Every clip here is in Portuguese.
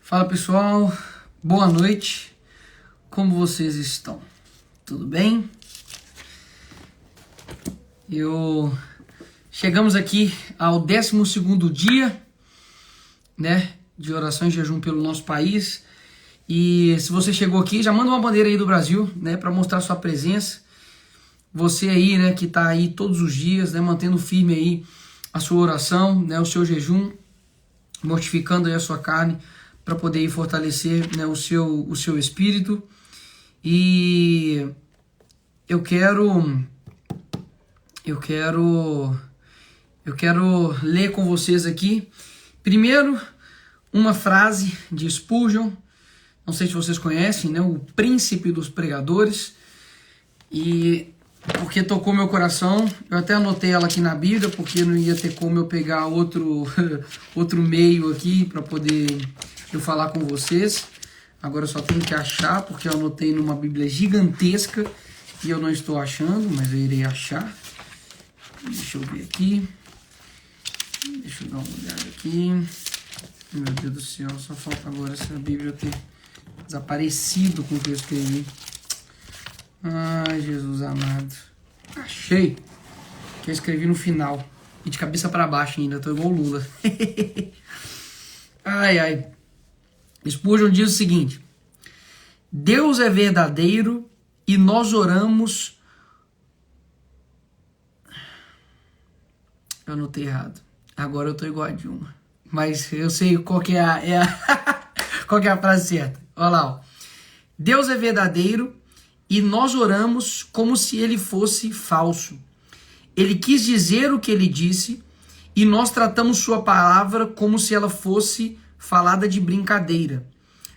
Fala pessoal, boa noite, como vocês estão? Tudo bem? Chegamos aqui ao 12º dia, né, de oração e jejum pelo nosso país. E se você chegou aqui, já manda uma bandeira aí do Brasil, né, para mostrar sua presença. Você aí, né, que tá aí todos os dias, né, mantendo firme aí a sua oração, né, o seu jejum, mortificando aí a sua carne, para poder ir fortalecer, né, o seu espírito. E eu quero ler com vocês aqui, primeiro, uma frase de Spurgeon. Não sei se vocês conhecem, né, o príncipe dos pregadores, e porque tocou meu coração, eu até anotei ela aqui na Bíblia, porque não ia ter como eu pegar outro meio aqui para poder eu falar com vocês. Agora eu só tenho que achar, porque eu anotei numa Bíblia gigantesca e eu não estou achando, mas eu irei achar. Deixa eu ver aqui. Deixa eu dar uma olhada aqui. Meu Deus do céu, só falta agora essa Bíblia ter desaparecido com o que eu escrevi. Ai, Jesus amado. Achei. Que eu escrevi no final. E de cabeça para baixo ainda, tô igual o Lula. Ai, ai. Spurgeon diz o seguinte: Deus é verdadeiro e nós oramos... Eu anotei errado. Agora eu tô igual a Dilma. Mas eu sei qual que é qual que é a frase certa. Olha lá, ó. Deus é verdadeiro e nós oramos como se ele fosse falso. Ele quis dizer o que ele disse e nós tratamos sua palavra como se ela fosse falada de brincadeira.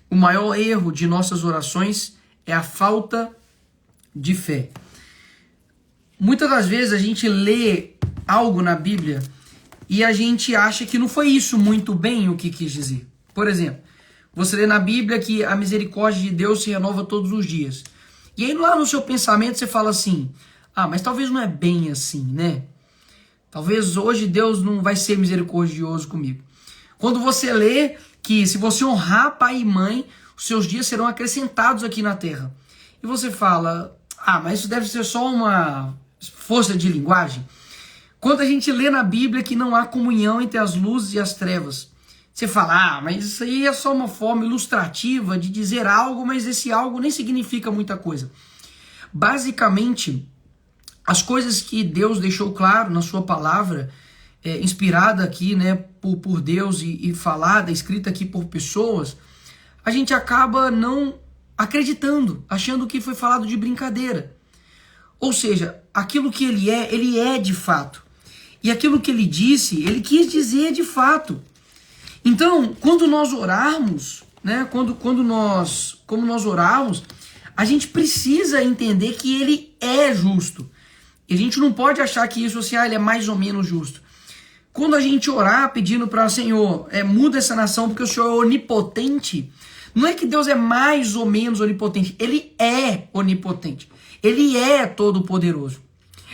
O maior erro de nossas orações é a falta de fé. Muitas das vezes a gente lê algo na Bíblia e a gente acha que não foi isso muito bem o que quis dizer. Por exemplo, você lê na Bíblia que a misericórdia de Deus se renova todos os dias. E aí lá no seu pensamento você fala assim: ah, mas talvez não é bem assim, né? Talvez hoje Deus não vai ser misericordioso comigo. Quando você lê que se você honrar pai e mãe, os seus dias serão acrescentados aqui na terra. E você fala: ah, mas isso deve ser só uma força de linguagem. Quando a gente lê na Bíblia que não há comunhão entre as luzes e as trevas, você fala: ah, mas isso aí é só uma forma ilustrativa de dizer algo, mas esse algo nem significa muita coisa. Basicamente, as coisas que Deus deixou claro na sua palavra, inspirada aqui, né, por Deus e falada, escrita aqui por pessoas, a gente acaba não acreditando, achando que foi falado de brincadeira. Ou seja, aquilo que ele é de fato. E aquilo que ele disse, ele quis dizer de fato. Então, quando nós orarmos, né, como nós orarmos, a gente precisa entender que ele é justo. E a gente não pode achar que isso assim, ele é mais ou menos justo. Quando a gente orar pedindo para o Senhor, muda essa nação porque o Senhor é onipotente, não é que Deus é mais ou menos onipotente, ele é onipotente. Ele é todo poderoso.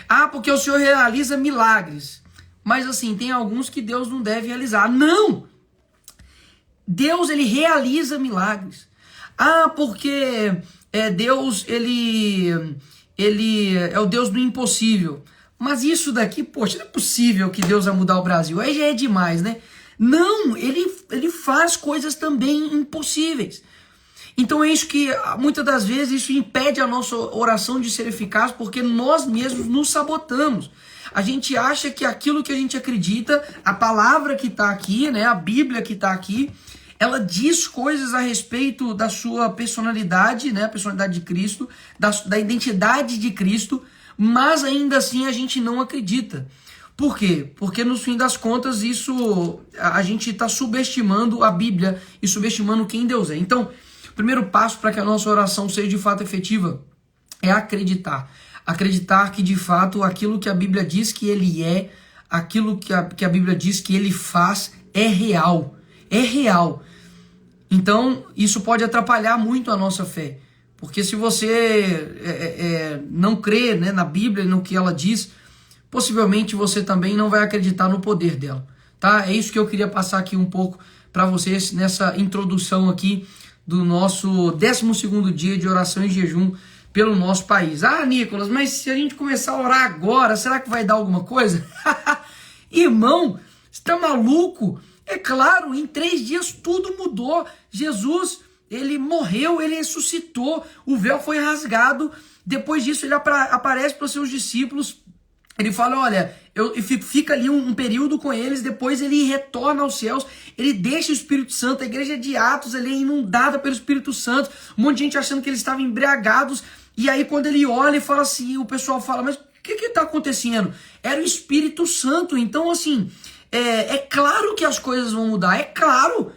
Ah, porque o Senhor realiza milagres. Mas assim, tem alguns que Deus não deve realizar. Não! Deus, ele realiza milagres. Ah, porque Deus, ele é o Deus do impossível. Mas isso daqui, poxa, não é possível que Deus vai mudar o Brasil. Aí já é demais, né? Não, ele faz coisas também impossíveis. Então é isso que, muitas das vezes, isso impede a nossa oração de ser eficaz, porque nós mesmos nos sabotamos. A gente acha que aquilo que a gente acredita, a palavra que está aqui, né, a Bíblia que está aqui, ela diz coisas a respeito da sua personalidade, né, a personalidade de Cristo, da identidade de Cristo, mas ainda assim a gente não acredita. Por quê? Porque no fim das contas a gente está subestimando a Bíblia e subestimando quem Deus é. Então, o primeiro passo para que a nossa oração seja de fato efetiva é acreditar. Acreditar que de fato aquilo que a Bíblia diz que ele é, aquilo que a Bíblia diz que ele faz é real. É real. Então, isso pode atrapalhar muito a nossa fé. Porque se você não crê, né, na Bíblia, no que ela diz, possivelmente você também não vai acreditar no poder dela. tá? É isso que eu queria passar aqui um pouco para vocês nessa introdução aqui do nosso 12º dia de oração e jejum pelo nosso país. Ah, Nicolas, mas se a gente começar a orar agora, será que vai dar alguma coisa? Irmão, você tá maluco? É claro, em 3 dias tudo mudou. Jesus, ele morreu, ele ressuscitou, o véu foi rasgado. Depois disso, ele aparece para os seus discípulos. Ele fala, olha, fica ali um período com eles, depois ele retorna aos céus, ele deixa o Espírito Santo, a igreja de Atos ali é inundada pelo Espírito Santo, um monte de gente achando que eles estavam embriagados, e aí quando ele olha e fala assim, o pessoal fala, mas o que está acontecendo? Era o Espírito Santo, então assim, é claro que as coisas vão mudar, é claro,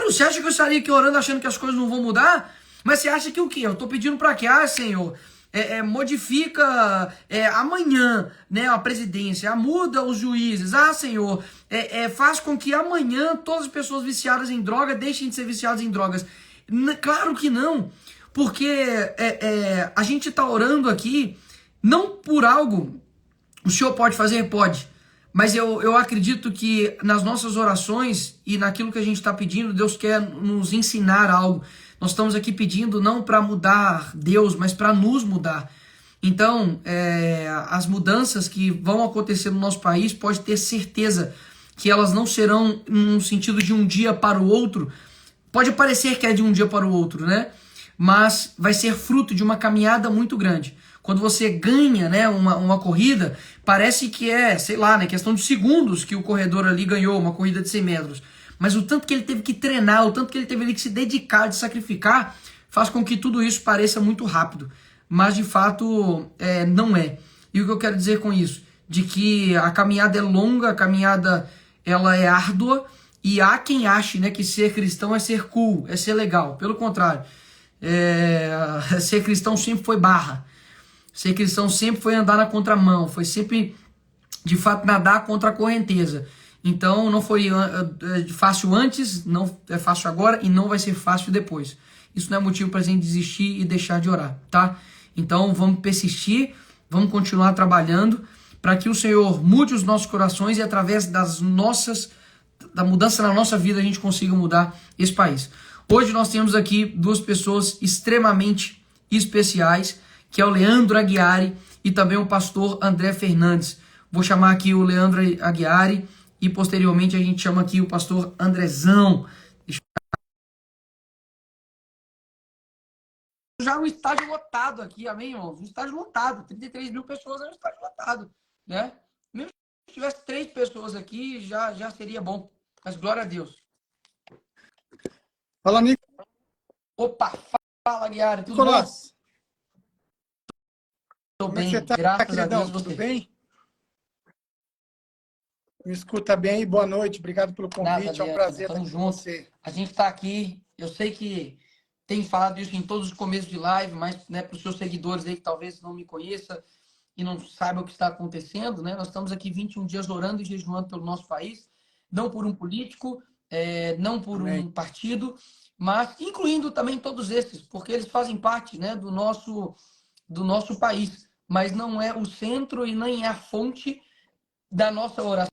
você acha que eu estaria aqui orando achando que as coisas não vão mudar? Mas você acha que o quê? Eu estou pedindo para quê? Ah, Senhor, modifica amanhã, né, a presidência, muda os juízes, Senhor, faz com que amanhã todas as pessoas viciadas em droga deixem de ser viciadas em drogas. Claro que não, porque a gente está orando aqui não por algo, o Senhor pode fazer? Pode, mas eu acredito que nas nossas orações e naquilo que a gente está pedindo, Deus quer nos ensinar algo. Nós estamos aqui pedindo não para mudar Deus, mas para nos mudar. Então, as mudanças que vão acontecer no nosso país, pode ter certeza que elas não serão no sentido de um dia para o outro. Pode parecer que é de um dia para o outro, né? Mas vai ser fruto de uma caminhada muito grande. Quando você ganha, né, uma corrida, parece que sei lá, né, questão de segundos que o corredor ali ganhou uma corrida de 100 metros. Mas o tanto que ele teve que treinar, o tanto que ele teve que se dedicar, de sacrificar, faz com que tudo isso pareça muito rápido. Mas de fato não é. E o que eu quero dizer com isso? De que a caminhada é longa, a caminhada ela é árdua, e há quem ache, né, que ser cristão é ser cool, é ser legal. Pelo contrário, ser cristão sempre foi barra. Ser cristão sempre foi andar na contramão, foi sempre, de fato, nadar contra a correnteza. Então não foi fácil antes, não é fácil agora e não vai ser fácil depois. Isso não é motivo para a gente desistir e deixar de orar, tá? Então vamos persistir, vamos continuar trabalhando para que o Senhor mude os nossos corações e através da mudança na nossa vida a gente consiga mudar esse país. Hoje nós temos aqui 2 pessoas extremamente especiais, que é o Leandro Aguiari e também o pastor André Fernandes. Vou chamar aqui o Leandro Aguiari e posteriormente a gente chama aqui o pastor Andrezão. Já um estádio lotado aqui, amém, irmãos? Um estádio lotado, 33 mil pessoas é um estádio lotado, né? Mesmo se tivesse 3 pessoas aqui, já seria bom. Mas glória a Deus. Fala, Nico. Opa, fala, Aguiari, tudo Nicolás. bom? Tô bem, Como é que você tá, graças a Deus. Tudo bem? Me escuta bem, boa noite, obrigado pelo convite, é um prazer estar aqui com você. A gente está aqui, eu sei que tem falado isso em todos os começos de live, mas né, para os seus seguidores aí que talvez não me conheçam e não saibam o que está acontecendo, né? Nós estamos aqui 21 dias orando e jejuando pelo nosso país, não por um político, não por um partido, mas incluindo também todos esses, porque eles fazem parte, né, do nosso país, mas não é o centro e nem é a fonte da nossa oração.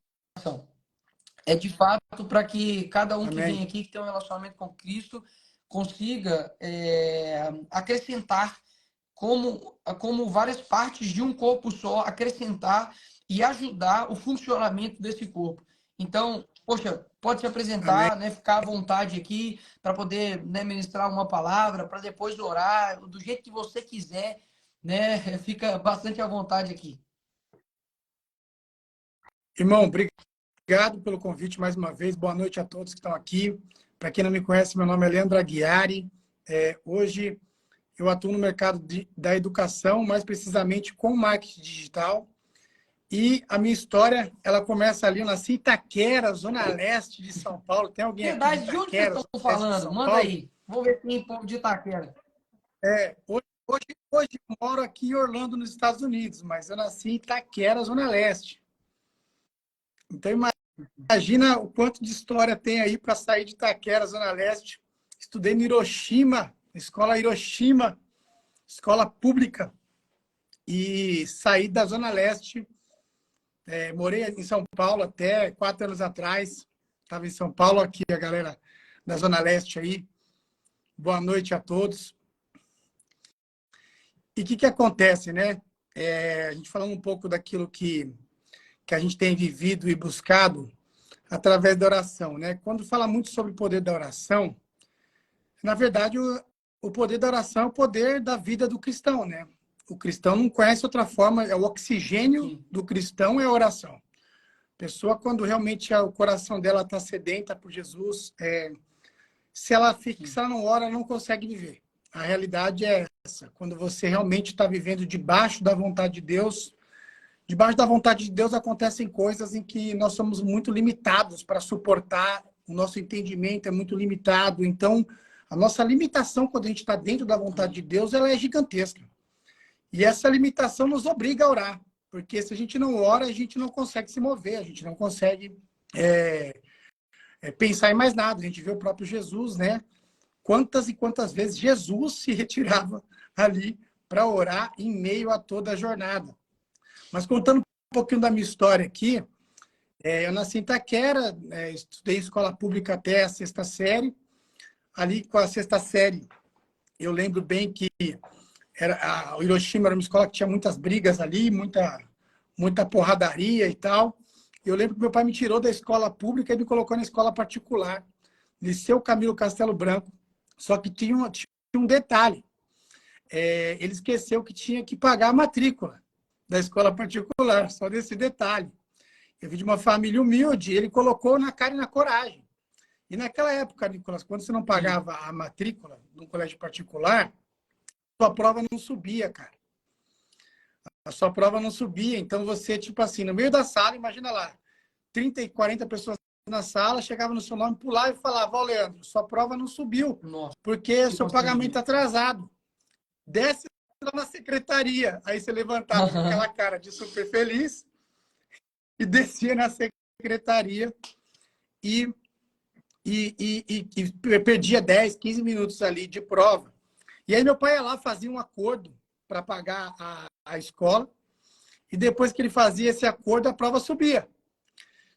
É de fato para que cada um que vem aqui, que tem um relacionamento com Cristo, consiga acrescentar como várias partes de um corpo só, acrescentar e ajudar o funcionamento desse corpo. Então, poxa, pode se apresentar, né, ficar à vontade aqui para poder, né, ministrar uma palavra, para depois orar, do jeito que você quiser, né, fica bastante à vontade aqui. Irmão, obrigado pelo convite mais uma vez. Boa noite a todos que estão aqui. Para quem não me conhece, meu nome é Leandro Aguiari. Hoje eu atuo no mercado da educação, mais precisamente com marketing digital. E a minha história, ela começa ali, eu nasci em Itaquera, zona leste de São Paulo. Tem alguém aqui Verdade, de onde vocês estão falando? Manda aí. Vou ver quem é povo de Itaquera. Hoje eu moro aqui em Orlando, nos Estados Unidos, mas eu nasci em Itaquera, zona leste. Então, imagina o quanto de história tem aí para sair de Itaquera, zona leste. Estudei em Hiroshima, escola Hiroshima, escola pública. E saí da zona leste Morei em São Paulo até 4 anos atrás. Estava em São Paulo, aqui a galera da Zona Leste aí. Boa noite a todos. E o que acontece, né? A gente falando um pouco daquilo que a gente tem vivido e buscado através da oração, né? Quando fala muito sobre o poder da oração, na verdade, o poder da oração é o poder da vida do cristão, né? O cristão não conhece outra forma, é o oxigênio do cristão é a oração. A pessoa, quando realmente o coração dela está sedenta por Jesus, se ela não ora, ela não consegue viver. A realidade é essa. Quando você realmente está vivendo debaixo da vontade de Deus, debaixo da vontade de Deus acontecem coisas em que nós somos muito limitados para suportar, o nosso entendimento é muito limitado. Então, a nossa limitação quando a gente está dentro da vontade de Deus, ela é gigantesca. E essa limitação nos obriga a orar. Porque se a gente não ora, a gente não consegue se mover, a gente não consegue pensar em mais nada. A gente vê o próprio Jesus, né? Quantas e quantas vezes Jesus se retirava ali para orar em meio a toda a jornada. Mas contando um pouquinho da minha história aqui, eu nasci em Itaquera, estudei escola pública até a 6ª série. Ali com a 6ª série, eu lembro bem que o Hiroshima era uma escola que tinha muitas brigas ali, muita porradaria e tal. Eu lembro que meu pai me tirou da escola pública e me colocou na escola particular, Liceu Camilo Castelo Branco. Só que tinha um detalhe. Ele esqueceu que tinha que pagar a matrícula da escola particular, só desse detalhe. Eu vim de uma família humilde, ele colocou na cara e na coragem. E naquela época, Nicolas, quando você não pagava a matrícula num colégio particular, a sua prova não subia, cara. A sua prova não subia. Então você, tipo assim, no meio da sala, imagina lá, 30 e 40 pessoas na sala, chegava no seu nome, pulava e falava: ó, Leandro, sua prova não subiu, porque seu pagamento atrasado. Desce lá na secretaria. Aí você levantava com aquela cara de super feliz e descia na secretaria e perdia 10, 15 minutos ali de prova. E aí meu pai ia lá, fazia um acordo para pagar a escola, e depois que ele fazia esse acordo, a prova subia.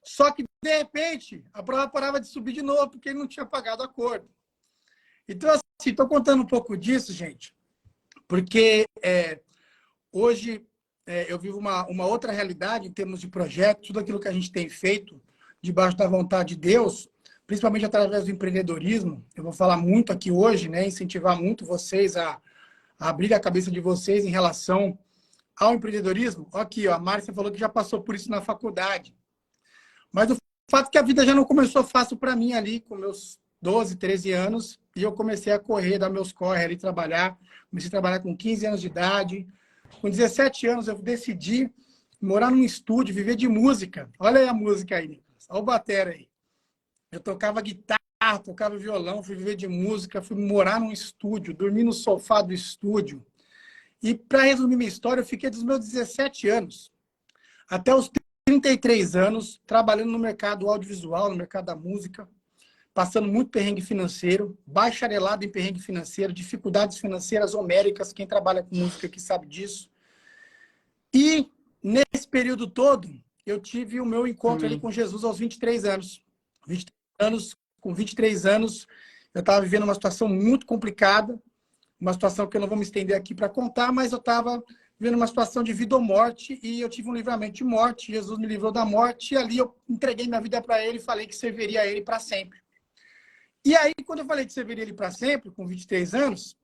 Só que, de repente, a prova parava de subir de novo, porque ele não tinha pagado o acordo. Então, assim, estou contando um pouco disso, gente, porque hoje eu vivo uma outra realidade em termos de projeto, tudo aquilo que a gente tem feito debaixo da vontade de Deus, principalmente através do empreendedorismo. Eu vou falar muito aqui hoje, né, incentivar muito vocês a abrir a cabeça de vocês em relação ao empreendedorismo. Aqui, ó, a Márcia falou que já passou por isso na faculdade. Mas o fato é que a vida já não começou fácil para mim ali, com meus 12, 13 anos, e eu comecei a correr, dar meus corre ali, trabalhar. Comecei a trabalhar com 15 anos de idade. Com 17 anos, eu decidi morar num estúdio, viver de música. Olha aí a música aí, Nicolas. Olha o batera aí. Eu tocava guitarra, tocava violão, fui viver de música, fui morar num estúdio, dormi no sofá do estúdio. E, para resumir minha história, eu fiquei dos meus 17 anos até os 33 anos, trabalhando no mercado audiovisual, no mercado da música, passando muito perrengue financeiro, bacharelado em perrengue financeiro, dificuldades financeiras homéricas, quem trabalha com música aqui sabe disso. E, nesse período todo, eu tive o meu encontro ali com Jesus aos 23 anos. Com 23 anos, eu estava vivendo uma situação muito complicada, uma situação que eu não vou me estender aqui para contar, mas eu estava vivendo uma situação de vida ou morte, e eu tive um livramento de morte. Jesus me livrou da morte, e ali eu entreguei minha vida para ele e falei que serviria a ele para sempre. E aí, quando eu falei que serviria ele para sempre, com 23 anos,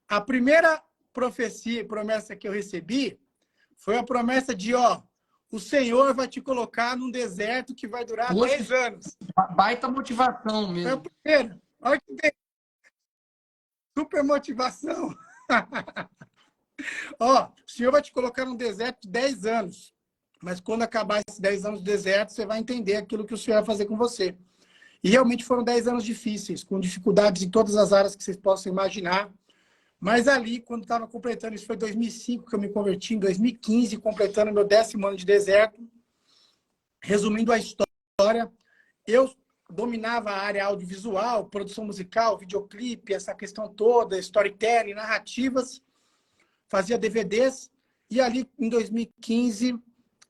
a primeira promessa que eu recebi foi a promessa de, ó, o Senhor vai te colocar num deserto que vai durar 10 anos. Baita motivação mesmo. Foi a primeira. Olha que bem. Super motivação. Ó, o Senhor vai te colocar num deserto de 10 anos. Mas quando acabar esses 10 anos de deserto, você vai entender aquilo que o Senhor vai fazer com você. E realmente foram 10 anos difíceis, com dificuldades em todas as áreas que vocês possam imaginar. Mas ali, quando estava completando, isso foi em 2005 que eu me converti, em 2015, completando meu 10º ano de deserto. Resumindo a história, eu dominava a área audiovisual, produção musical, videoclipe, essa questão toda, storytelling, narrativas, fazia DVDs, e ali em 2015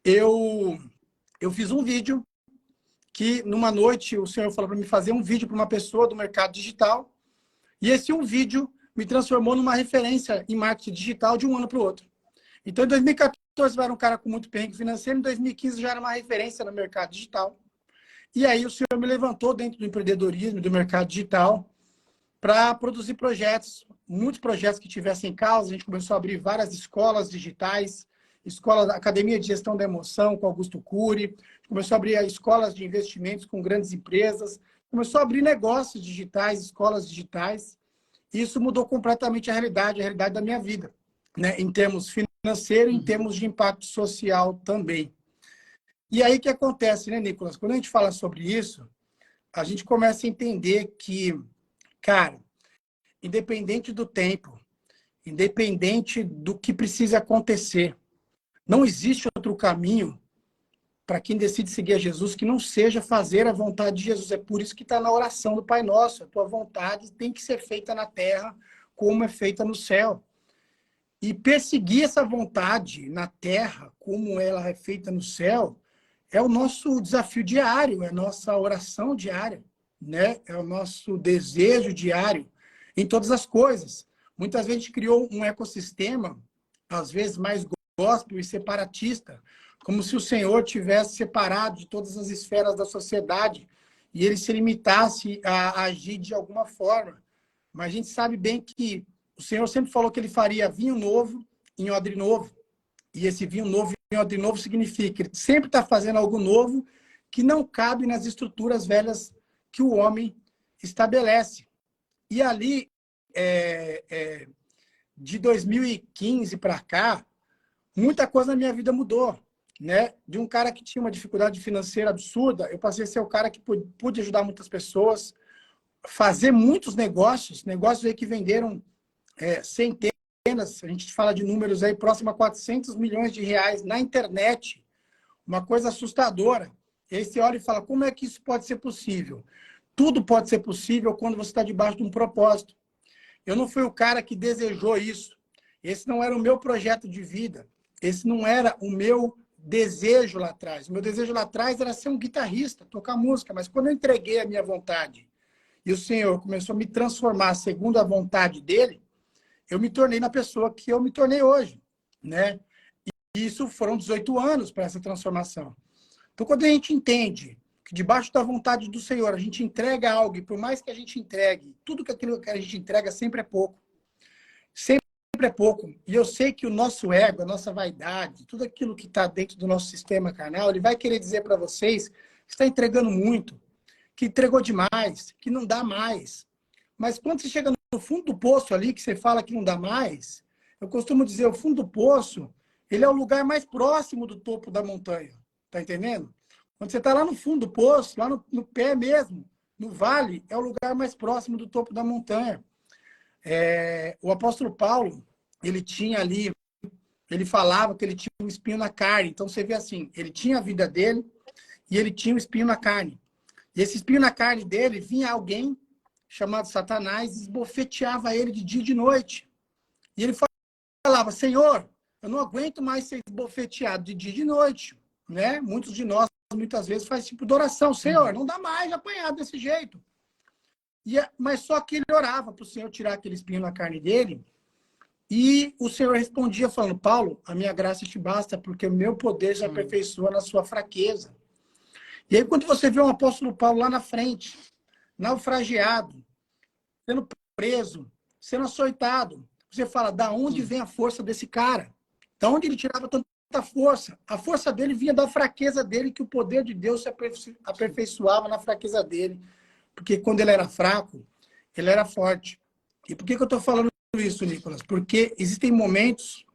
eu fiz um vídeo que, numa noite, o senhor falou para mim fazer um vídeo para uma pessoa do mercado digital. E esse um vídeo me transformou numa referência em marketing digital de um ano para o outro. Então, em 2014, eu era um cara com muito perrengue financeiro. Em 2015, já era uma referência no mercado digital. E aí, o senhor me levantou dentro do empreendedorismo, do mercado digital, para produzir projetos, muitos projetos que tivessem causa. A gente começou a abrir várias escolas digitais, escola da Academia de Gestão da Emoção, com Augusto Cury, começou a abrir escolas de investimentos com grandes empresas, começou a abrir negócios digitais, escolas digitais. Isso mudou completamente a realidade da minha vida, né? Em termos financeiros, em termos de impacto social também. E aí o que acontece, né, Nicolas? Quando a gente fala sobre isso, a gente começa a entender que, cara, independente do tempo, independente do que precisa acontecer, não existe outro caminho para quem decide seguir a Jesus que não seja fazer a vontade de Jesus. É por isso que está na oração do Pai Nosso. A tua vontade tem que ser feita na terra como é feita no céu. E perseguir essa vontade na terra como ela é feita no céu é o nosso desafio diário, é a nossa oração diária, né? É o nosso desejo diário em todas as coisas. Muitas vezes a gente criou um ecossistema, às vezes mais gospel e separatista, como se o Senhor tivesse separado de todas as esferas da sociedade e ele se limitasse a agir de alguma forma. Mas a gente sabe bem que o Senhor sempre falou que ele faria vinho novo em odre novo. E esse vinho novo em odre novo significa que ele sempre está fazendo algo novo que não cabe nas estruturas velhas que o homem estabelece. E ali, de 2015 para cá, muita coisa na minha vida mudou, né? De um cara que tinha uma dificuldade financeira absurda, eu passei a ser o cara que pude ajudar muitas pessoas, fazer muitos negócios aí que venderam centenas, a gente fala de números aí próximo a 400 milhões de reais na internet, uma coisa assustadora. E aí você olha e fala, como é que isso pode ser possível? Tudo pode ser possível quando você está debaixo de um propósito. Eu não fui o cara que desejou isso. Esse não era o meu projeto de vida. Esse não era o meu desejo lá atrás. O meu desejo lá atrás era ser um guitarrista, tocar música. Mas quando eu entreguei a minha vontade e o Senhor começou a me transformar segundo a vontade dele, eu me tornei na pessoa que eu me tornei hoje, né? E isso foram 18 anos para essa transformação. Então, quando a gente entende que debaixo da vontade do Senhor a gente entrega algo, e por mais que a gente entregue, tudo que aquilo que a gente entrega sempre é pouco. Sempre é pouco. E eu sei que o nosso ego, a nossa vaidade, tudo aquilo que está dentro do nosso sistema carnal, ele vai querer dizer para vocês que está entregando muito, que entregou demais, que não dá mais. Mas quando você chega no fundo do poço ali, que você fala que não dá mais, eu costumo dizer, o fundo do poço, ele é o lugar mais próximo do topo da montanha. Tá entendendo? Quando você está lá no fundo do poço, lá no pé mesmo, no vale, é o lugar mais próximo do topo da montanha. O apóstolo Paulo, ele tinha ali, ele falava que ele tinha um espinho na carne. Então você vê assim, ele tinha a vida dele e ele tinha um espinho na carne. E esse espinho na carne dele, vinha alguém chamado Satanás e esbofeteava ele de dia e de noite. E ele falava, Senhor, eu não aguento mais ser esbofeteado de dia e de noite. Né? Muitos de nós, muitas vezes, faz tipo de oração. Senhor, não dá mais de apanhar desse jeito. Mas só que ele orava para o Senhor tirar aquele espinho na carne dele. E o Senhor respondia falando, Paulo, a minha graça te basta, porque o meu poder se aperfeiçoa na sua fraqueza. E aí, quando você vê um apóstolo Paulo lá na frente, naufragiado, sendo preso, sendo açoitado, você fala, da onde vem a força desse cara? Da onde ele tirava tanta força? A força dele vinha da fraqueza dele, que o poder de Deus se aperfeiçoava na fraqueza dele. Porque quando ele era fraco, ele era forte. E por que eu estou falando isso, Nicolas? Porque existem momentos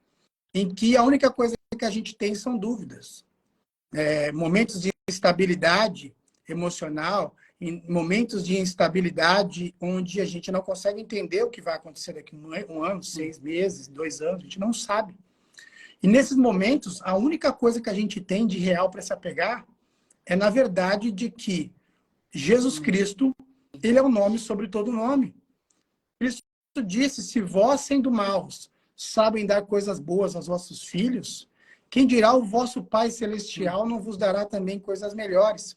em que a única coisa que a gente tem são dúvidas. Momentos de instabilidade emocional, em momentos de instabilidade onde a gente não consegue entender o que vai acontecer daqui a um ano, 6 meses, 2 anos, a gente não sabe. E nesses momentos, a única coisa que a gente tem de real para se apegar é, na verdade, de que Jesus Cristo, ele é o nome sobre todo nome. Cristo disse, se vós, sendo maus, sabem dar coisas boas aos vossos filhos, quem dirá o vosso Pai Celestial não vos dará também coisas melhores?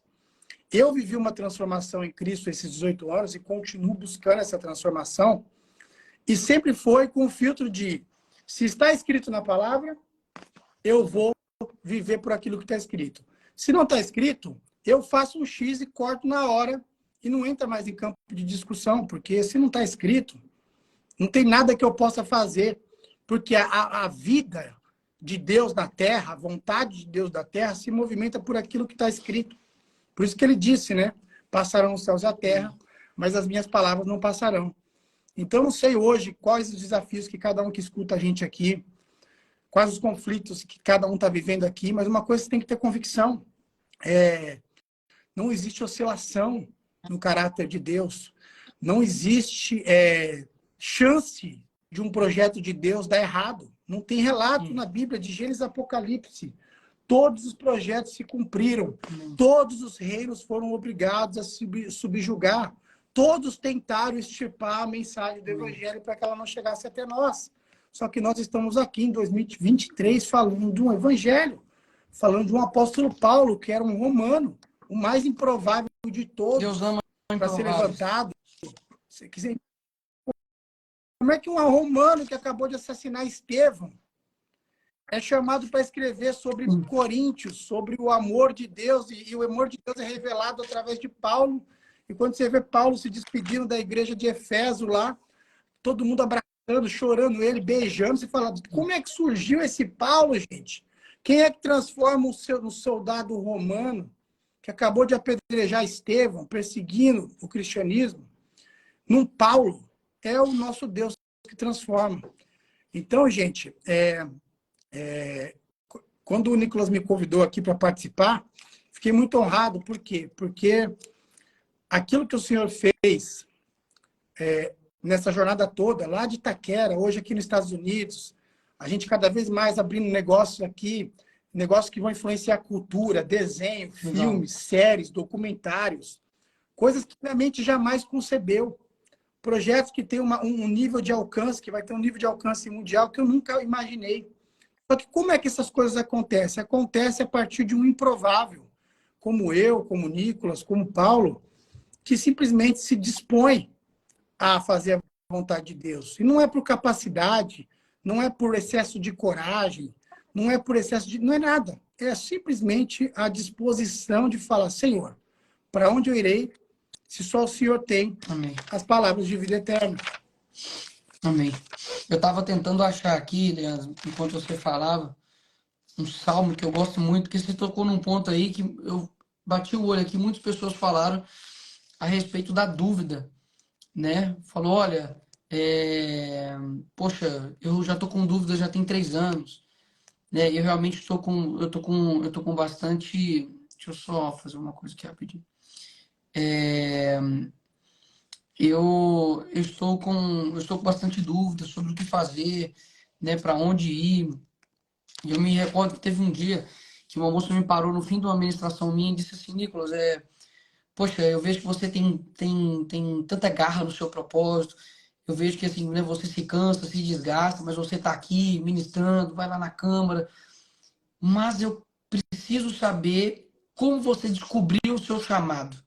Eu vivi uma transformação em Cristo esses 18 anos e continuo buscando essa transformação. E sempre foi com o filtro de, se está escrito na palavra, eu vou viver por aquilo que está escrito. Se não está escrito, eu faço um X e corto na hora e não entra mais em campo de discussão, porque se não está escrito, não tem nada que eu possa fazer, porque a vida de Deus na terra, a vontade de Deus da terra, se movimenta por aquilo que está escrito. Por isso que ele disse, né? Passarão os céus e a terra, mas as minhas palavras não passarão. Então, não sei hoje quais os desafios que cada um que escuta a gente aqui, quais os conflitos que cada um está vivendo aqui, mas uma coisa você tem que ter convicção. Não existe oscilação no caráter de Deus. Não existe chance de um projeto de Deus dar errado. Não tem relato na Bíblia de Gênesis e Apocalipse. Todos os projetos se cumpriram. Todos os reinos foram obrigados a subjugar. Todos tentaram extirpar a mensagem do Evangelho para que ela não chegasse até nós. Só que nós estamos aqui em 2023 falando de um Evangelho, falando de um apóstolo Paulo, que era um romano, o mais improvável de todos para ser levantado. Como é que um romano que acabou de assassinar Estevão é chamado para escrever sobre Coríntios, sobre o amor de Deus, e o amor de Deus é revelado através de Paulo. E quando você vê Paulo se despedindo da igreja de Efeso lá, todo mundo abraçando, chorando ele, beijando, você fala, como é que surgiu esse Paulo, gente? Quem é que transforma um soldado romano que acabou de apedrejar Estevão, perseguindo o cristianismo, num Paulo? É o nosso Deus que transforma. Então, gente, quando o Nicolas me convidou aqui para participar, fiquei muito honrado. Por quê? Porque aquilo que o senhor fez nessa jornada toda, lá de Itaquera, hoje aqui nos Estados Unidos, a gente cada vez mais abrindo negócios aqui, negócios que vão influenciar a cultura, desenho, filmes, séries, documentários, coisas que a mente jamais concebeu. Projetos que têm um nível de alcance, que vai ter um nível de alcance mundial que eu nunca imaginei. Só que como é que essas coisas acontecem? Acontece a partir de um improvável, como eu, como Nicolas, como Paulo, que simplesmente se dispõe a fazer a vontade de Deus. E não é por capacidade, não é por excesso de coragem, não é por excesso de... Não é nada. É simplesmente a disposição de falar, Senhor, para onde eu irei, se só o Senhor tem as palavras de vida eterna. Amém. Eu estava tentando achar aqui, Leandro, enquanto você falava, um salmo que eu gosto muito, que você tocou num ponto aí que eu bati o olho aqui, muitas pessoas falaram a respeito da dúvida, né? Falou, olha, poxa, eu já estou com dúvida, já tem 3 anos, né? Eu realmente eu tô com bastante... Deixa eu só fazer uma coisa aqui rapidinho. Eu estou com bastante dúvida sobre o que fazer, né? Para onde ir. E eu me recordo que teve um dia que uma moça me parou no fim de uma ministração minha e disse assim, Nicolas, poxa, eu vejo que você tem tanta garra no seu propósito, eu vejo que assim, né, você se cansa, se desgasta, mas você está aqui ministrando, vai lá na Câmara, mas eu preciso saber como você descobriu o seu chamado.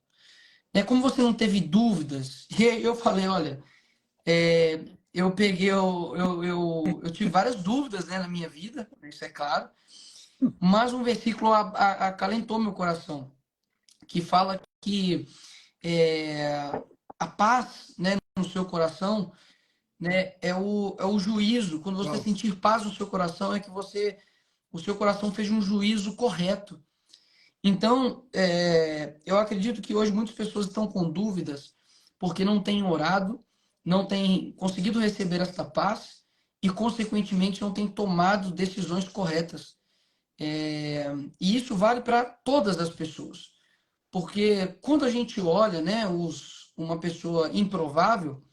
Né? Como você não teve dúvidas, e aí eu falei, olha, eu peguei, eu tive várias dúvidas, né, na minha vida, isso é claro, mas um versículo acalentou meu coração, que fala que a paz, né, no seu coração, né, é o juízo. Quando você sentir paz no seu coração, é que o seu coração fez um juízo correto. Então, eu acredito que hoje muitas pessoas estão com dúvidas porque não têm orado, não têm conseguido receber esta paz e, consequentemente, não têm tomado decisões corretas. E isso vale para todas as pessoas. Porque quando a gente olha, né, uma pessoa improvável,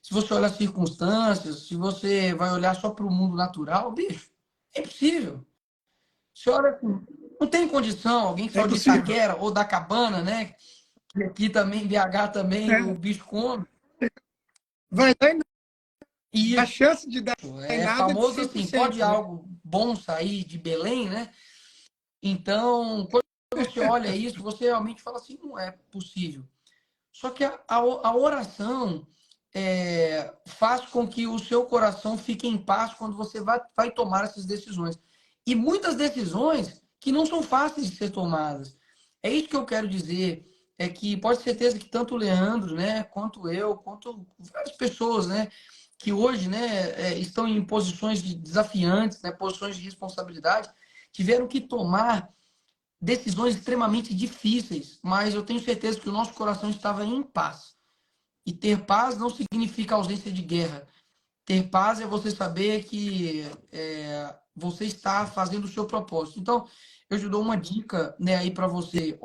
se você olhar as circunstâncias, se você vai olhar só para o mundo natural, bicho, é impossível. Você olha, não tem condição, alguém que saiu de Itaquera ou da Cabana, né? Que aqui também, BH também, o bicho come. Vai lá e A Isso. chance de dar É nada é de famoso assim, 100%, pode né? algo bom sair de Belém, né? Então, quando você olha isso, você realmente fala assim, não é possível. Só que a oração faz com que o seu coração fique em paz quando você vai tomar essas decisões. E muitas decisões que não são fáceis de ser tomadas. É isso que eu quero dizer. É que pode ter certeza que tanto o Leandro, né, quanto eu, quanto várias pessoas, né, que hoje, né, estão em posições desafiantes, né, posições de responsabilidade, tiveram que tomar decisões extremamente difíceis, mas eu tenho certeza que o nosso coração estava em paz. E ter paz não significa ausência de guerra. Ter paz é você saber que você está fazendo o seu propósito. Então, eu te dou uma dica, né, aí para você.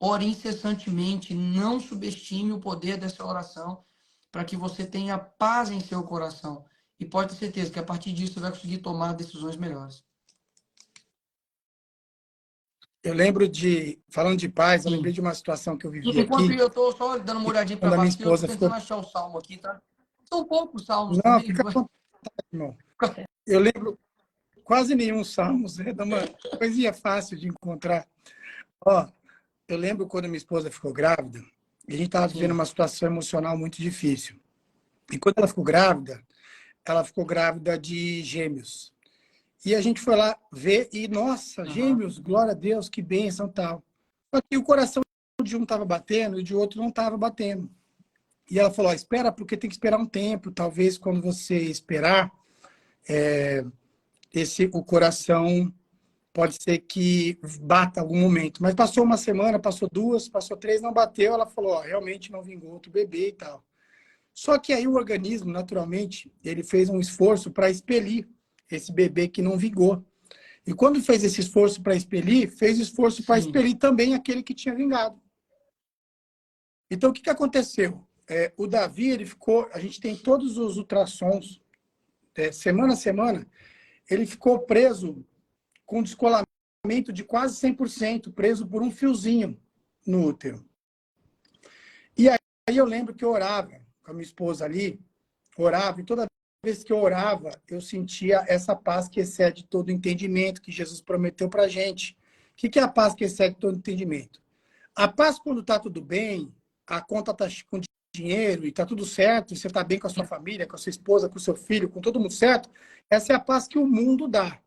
Ore incessantemente, não subestime o poder dessa oração para que você tenha paz em seu coração. E pode ter certeza que a partir disso você vai conseguir tomar decisões melhores. Eu lembro falando de paz, eu lembrei Sim. de uma situação que eu vivi Enquanto aqui, eu estou só dando uma olhadinha para quando a minha baixo, eu estou esposa tentando ficou. achar o salmo aqui, tá? São poucos salmos Não, também. fica à vontade, irmão. Eu lembro quase nenhum salmos, é uma coisinha fácil de encontrar. Ó, eu lembro quando minha esposa ficou grávida, e a gente estava vivendo Sim. uma situação emocional muito difícil. E quando ela ficou grávida de gêmeos. E a gente foi lá ver e, nossa, Aham. gêmeos, glória a Deus, que bênção tal. Só que o coração de um estava batendo e de outro não estava batendo. E ela falou, ó, espera, porque tem que esperar um tempo. Talvez quando você esperar, o coração pode ser que bata algum momento. Mas passou uma semana, passou duas, passou três, não bateu. Ela falou, ó, realmente não vingou outro bebê e tal. Só que aí o organismo, naturalmente, ele fez um esforço para expelir esse bebê que não vingou. E quando fez esse esforço para expelir, fez esforço para Sim. expelir também aquele que tinha vingado. Então, o que aconteceu? O Davi, ele ficou, a gente tem todos os ultrassons, semana a semana, ele ficou preso com descolamento de quase 100%, preso por um fiozinho no útero. E aí eu lembro que eu orava com a minha esposa ali, orava, e toda vez que eu orava, eu sentia essa paz que excede todo entendimento que Jesus prometeu para a gente. O que é a paz que excede todo entendimento? A paz quando está tudo bem, a conta está com dinheiro e está tudo certo, e você está bem com a sua família, com a sua esposa, com o seu filho, com todo mundo certo, essa é a paz que o mundo dá.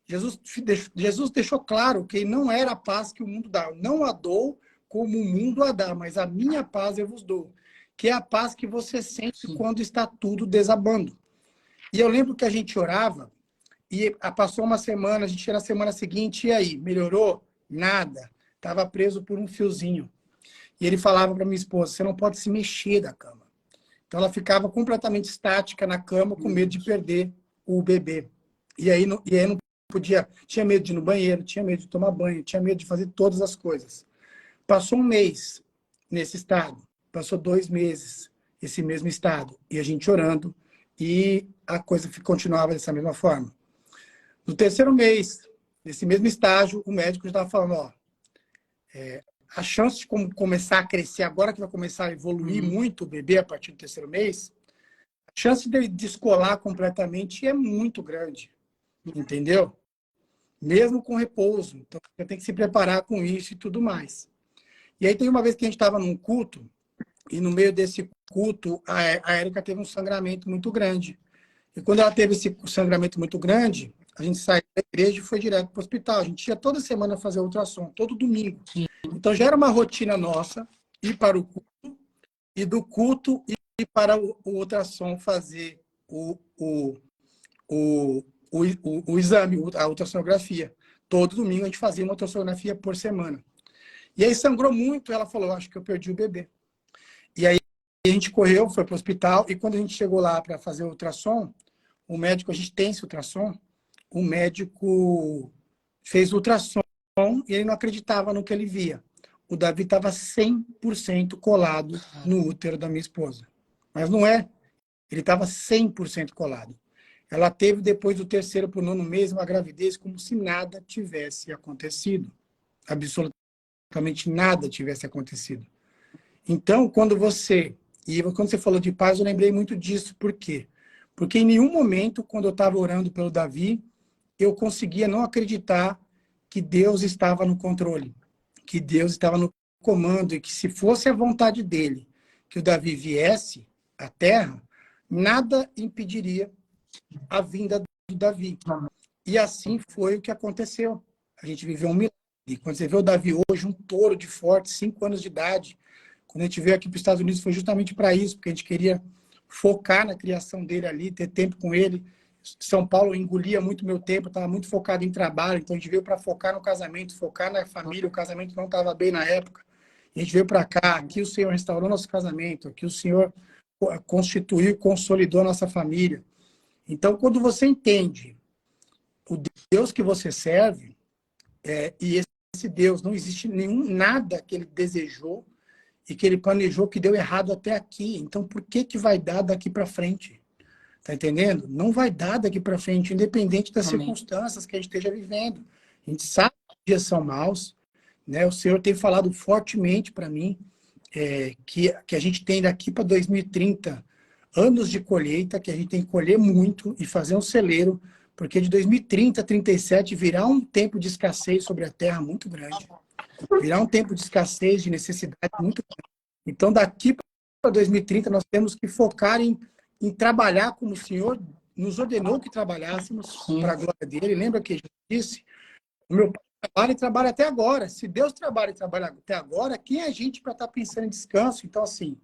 Jesus deixou claro que não era a paz que o mundo dá. Eu não a dou como o mundo a dá, mas a minha paz eu vos dou. Que é a paz que você sente Sim. quando está tudo desabando. E eu lembro que a gente orava, e passou uma semana, a gente ia na semana seguinte, e aí, melhorou? Nada. Estava preso por um fiozinho. E ele falava para minha esposa, você não pode se mexer da cama. Então ela ficava completamente estática na cama, com medo de perder o bebê. E aí não podia, tinha medo de ir no banheiro, tinha medo de tomar banho, tinha medo de fazer todas as coisas. Passou um mês nesse estado, passou 2 meses esse mesmo estado, e a gente orando, e a coisa continuava dessa mesma forma. No terceiro mês, nesse mesmo estágio, o médico já estava falando, ó, a chance de começar a crescer agora que vai começar a evoluir muito o bebê a partir do terceiro mês, a chance de descolar completamente é muito grande, entendeu? Mesmo com repouso. Então, você tem que se preparar com isso e tudo mais. E aí tem uma vez que a gente estava num culto, e no meio desse culto, a Érica teve um sangramento muito grande. E quando ela teve esse sangramento muito grande, a gente saiu da igreja e foi direto para o hospital. A gente ia toda semana fazer ultrassom, todo domingo. Sim. Então já era uma rotina nossa ir para o culto, e do culto ir para o ultrassom fazer o exame, a ultrassonografia. Todo domingo a gente fazia uma ultrassonografia por semana. E aí sangrou muito, ela falou, acho que eu perdi o bebê. E aí a gente correu, foi para o hospital, e quando a gente chegou lá para fazer o ultrassom, o médico, a gente tem esse ultrassom, o médico fez o ultrassom e ele não acreditava no que ele via. O Davi estava 100% colado no útero da minha esposa. Mas não é. Ele estava 100% colado. Ela teve, depois do terceiro para o nono mês, uma gravidez como se nada tivesse acontecido. Absolutamente nada tivesse acontecido. Então, quando você falou de paz, eu lembrei muito disso. Por quê? Porque em nenhum momento, quando eu estava orando pelo Davi, eu conseguia não acreditar que Deus estava no controle, que Deus estava no comando e que se fosse a vontade dele que o Davi viesse à terra, nada impediria a vinda do Davi. E assim foi o que aconteceu. A gente viveu um milagre. Quando você vê o Davi hoje, um touro de forte, 5 anos de idade, quando a gente veio aqui para os Estados Unidos foi justamente para isso, porque a gente queria focar na criação dele ali, ter tempo com ele. São Paulo engolia muito meu tempo, estava muito focado em trabalho, então a gente veio para focar no casamento, focar na família. O casamento não estava bem na época. A gente veio para cá, aqui o Senhor restaurou nosso casamento, aqui o Senhor constituiu, consolidou a nossa família. Então, quando você entende o Deus que você serve, e esse Deus, não existe nada que ele desejou e que ele planejou que deu errado até aqui. Então, por que que vai dar daqui para frente? Tá entendendo? Não vai dar daqui para frente, independente das Amém. circunstâncias que a gente esteja vivendo. A gente sabe que os dias são maus, né? O Senhor tem falado fortemente para mim que a gente tem daqui para 2030 anos de colheita, que a gente tem que colher muito e fazer um celeiro, porque de 2030 a 37 virá um tempo de escassez sobre a terra muito grande. Virá um tempo de escassez, de necessidade muito grande. Então, daqui para 2030, nós temos que focar em trabalhar como o Senhor nos ordenou que trabalhássemos para a glória dele. Lembra que Jesus disse? O meu pai trabalha e trabalha até agora. Se Deus trabalha e trabalha até agora, quem é a gente para estar pensando em descanso? Então, assim,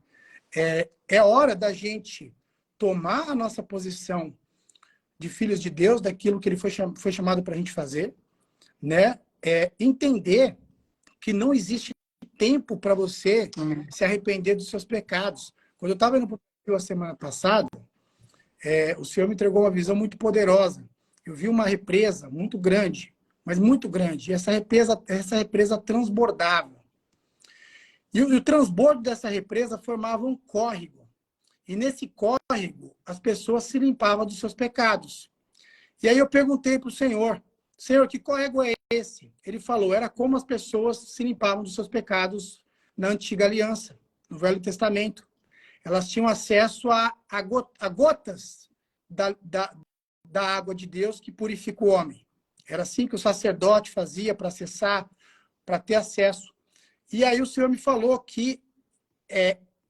é hora da gente tomar a nossa posição de filhos de Deus, daquilo que ele foi chamado para a gente fazer, né? Entender que não existe tempo para você se arrepender dos seus pecados. Quando eu estava indo para o Brasil a semana passada, o Senhor me entregou uma visão muito poderosa. Eu vi uma represa muito grande, mas muito grande. E essa represa transbordava. E o transbordo dessa represa formava um córrego. E nesse córrego, as pessoas se limpavam dos seus pecados. E aí eu perguntei para o Senhor, que córrego é esse? Ele falou, era como as pessoas se limpavam dos seus pecados na antiga aliança, no Velho Testamento. Elas tinham acesso a gotas da água de Deus que purifica o homem. Era assim que o sacerdote fazia para acessar, para ter acesso. E aí o Senhor me falou que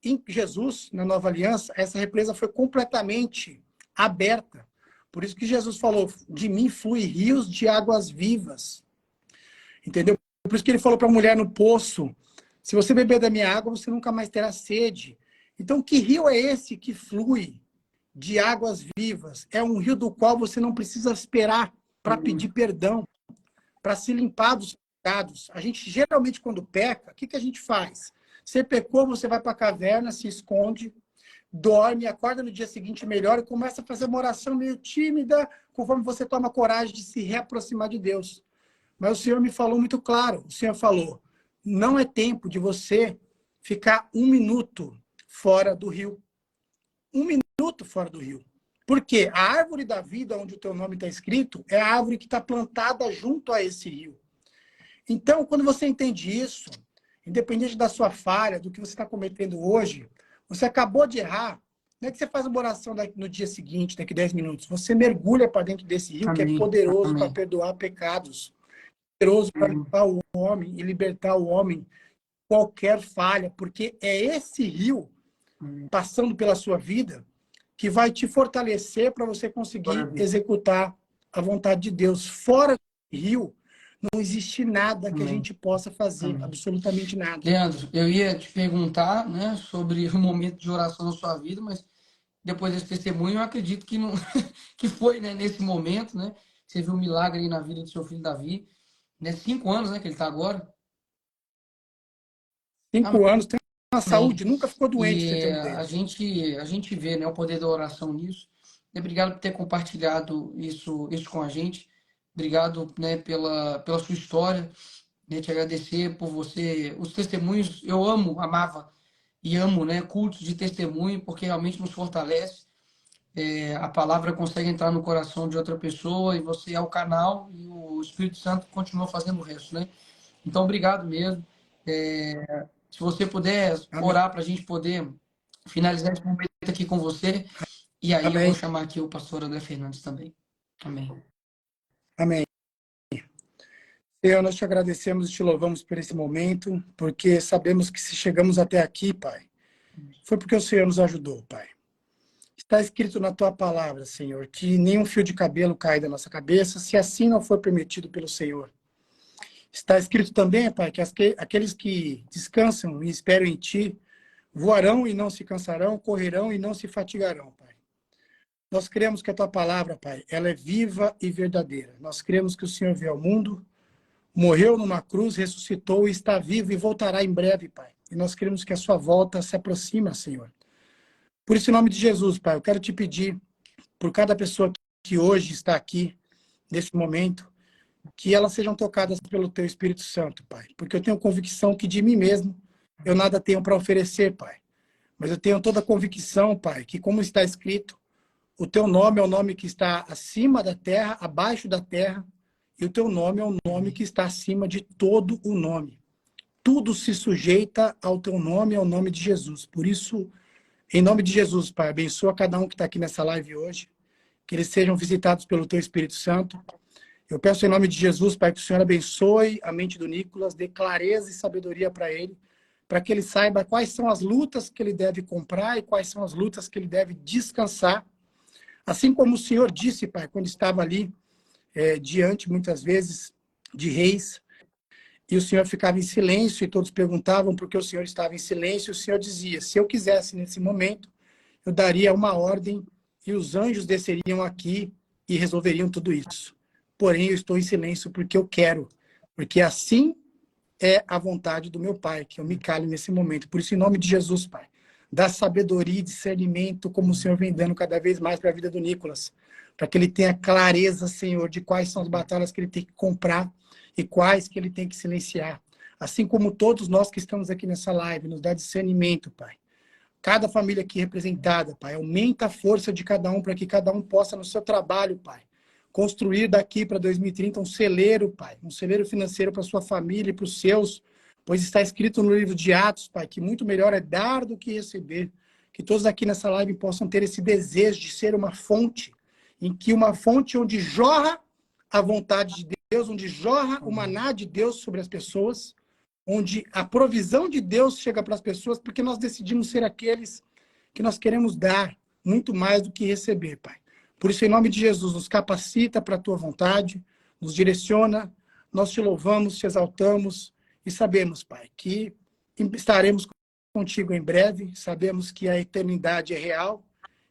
em Jesus, na nova aliança, essa represa foi completamente aberta. Por isso que Jesus falou, de mim flui rios de águas vivas. Entendeu? Por isso que ele falou para a mulher no poço, se você beber da minha água, você nunca mais terá sede. Então, que rio é esse que flui de águas vivas? É um rio do qual você não precisa esperar para pedir perdão, para se limpar dos pecados. A gente, geralmente, quando peca, o que a gente faz? Você pecou, você vai para a caverna, se esconde, dorme, acorda no dia seguinte melhor e começa a fazer uma oração meio tímida, conforme você toma coragem de se reaproximar de Deus. Mas o Senhor me falou muito claro. O Senhor falou, não é tempo de você ficar 1 minuto fora do rio. 1 minuto fora do rio. Por quê? A árvore da vida, onde o teu nome está escrito, é a árvore que está plantada junto a esse rio. Então, quando você entende isso, independente da sua falha, do que você está cometendo hoje, você acabou de errar, não é que você faz uma oração no dia seguinte, daqui 10 minutos. Você mergulha para dentro desse rio, que é poderoso para perdoar pecados, poderoso para limpar o homem e libertar o homem de qualquer falha, porque é esse rio passando pela sua vida que vai te fortalecer para você conseguir executar a vontade de Deus. Fora do rio, não existe nada que a gente possa fazer, absolutamente nada. Leandro, eu ia te perguntar, né, sobre o momento de oração na sua vida, mas depois desse testemunho, eu acredito que não que foi, né, nesse momento, né? Você viu um milagre aí na vida do seu filho Davi, né? 5 anos, né, que ele está agora. 5 anos, tem uma saúde, nunca ficou doente, pra E você ter uma ideia. a gente vê, né, o poder da oração nisso. E obrigado por ter compartilhado isso com a gente. Obrigado, né, pela sua história. Né, te agradecer por você, os testemunhos. Eu amava e amo, né, cultos de testemunho, porque realmente nos fortalece. A palavra consegue entrar no coração de outra pessoa e você é o canal e o Espírito Santo continua fazendo o resto, né? Então, obrigado mesmo. Se você puder Amém. orar para a gente poder finalizar esse momento aqui com você, E aí eu vou Amém. chamar aqui o pastor André Fernandes também. Amém. Amém. Senhor, nós te agradecemos e te louvamos por esse momento, porque sabemos que se chegamos até aqui, Pai, foi porque o Senhor nos ajudou, Pai. Está escrito na tua palavra, Senhor, que nenhum fio de cabelo cai da nossa cabeça, se assim não for permitido pelo Senhor. Está escrito também, Pai, que aqueles que descansam e esperam em ti voarão e não se cansarão, correrão e não se fatigarão, Pai. Nós cremos que a tua palavra, Pai, ela é viva e verdadeira. Nós cremos que o Senhor veio ao mundo, morreu numa cruz, ressuscitou e está vivo e voltará em breve, Pai. E nós cremos que a sua volta se aproxima, Senhor. Por isso, em nome de Jesus, Pai, eu quero te pedir por cada pessoa que hoje está aqui, nesse momento, que elas sejam tocadas pelo teu Espírito Santo, Pai. Porque eu tenho convicção que de mim mesmo eu nada tenho para oferecer, Pai. Mas eu tenho toda a convicção, Pai, que como está escrito, o teu nome é o nome que está acima da terra, abaixo da terra, e o teu nome é o nome que está acima de todo o nome. Tudo se sujeita ao teu nome, ao nome de Jesus. Por isso, em nome de Jesus, Pai, abençoa cada um que está aqui nessa live hoje, que eles sejam visitados pelo teu Espírito Santo. Eu peço em nome de Jesus, Pai, que o Senhor abençoe a mente do Nicolas, dê clareza e sabedoria para ele, para que ele saiba quais são as lutas que ele deve comprar e quais são as lutas que ele deve descansar. Assim como o Senhor disse, Pai, quando estava ali, diante, muitas vezes, de reis, e o Senhor ficava em silêncio, e todos perguntavam por que o Senhor estava em silêncio, e o Senhor dizia, se eu quisesse, nesse momento, eu daria uma ordem, e os anjos desceriam aqui e resolveriam tudo isso. Porém, eu estou em silêncio porque eu quero, porque assim é a vontade do meu Pai, que eu me cale nesse momento. Por isso, em nome de Jesus, Pai, dá sabedoria e discernimento, como o Senhor vem dando cada vez mais para a vida do Nicolas, para que ele tenha clareza, Senhor, de quais são as batalhas que ele tem que comprar e quais que ele tem que silenciar. Assim como todos nós que estamos aqui nessa live, nos dá discernimento, Pai. Cada família aqui representada, Pai, aumenta a força de cada um para que cada um possa, no seu trabalho, Pai, construir daqui para 2030 um celeiro, Pai, um celeiro financeiro para sua família e para os seus, pois está escrito no livro de Atos, Pai, que muito melhor é dar do que receber. Que todos aqui nessa live possam ter esse desejo de ser uma fonte, em que uma fonte onde jorra a vontade de Deus, onde jorra o maná de Deus sobre as pessoas, onde a provisão de Deus chega para as pessoas, porque nós decidimos ser aqueles que nós queremos dar muito mais do que receber, Pai. Por isso, em nome de Jesus, nos capacita para a tua vontade, nos direciona, nós te louvamos, te exaltamos e sabemos, Pai, que estaremos contigo em breve, sabemos que a eternidade é real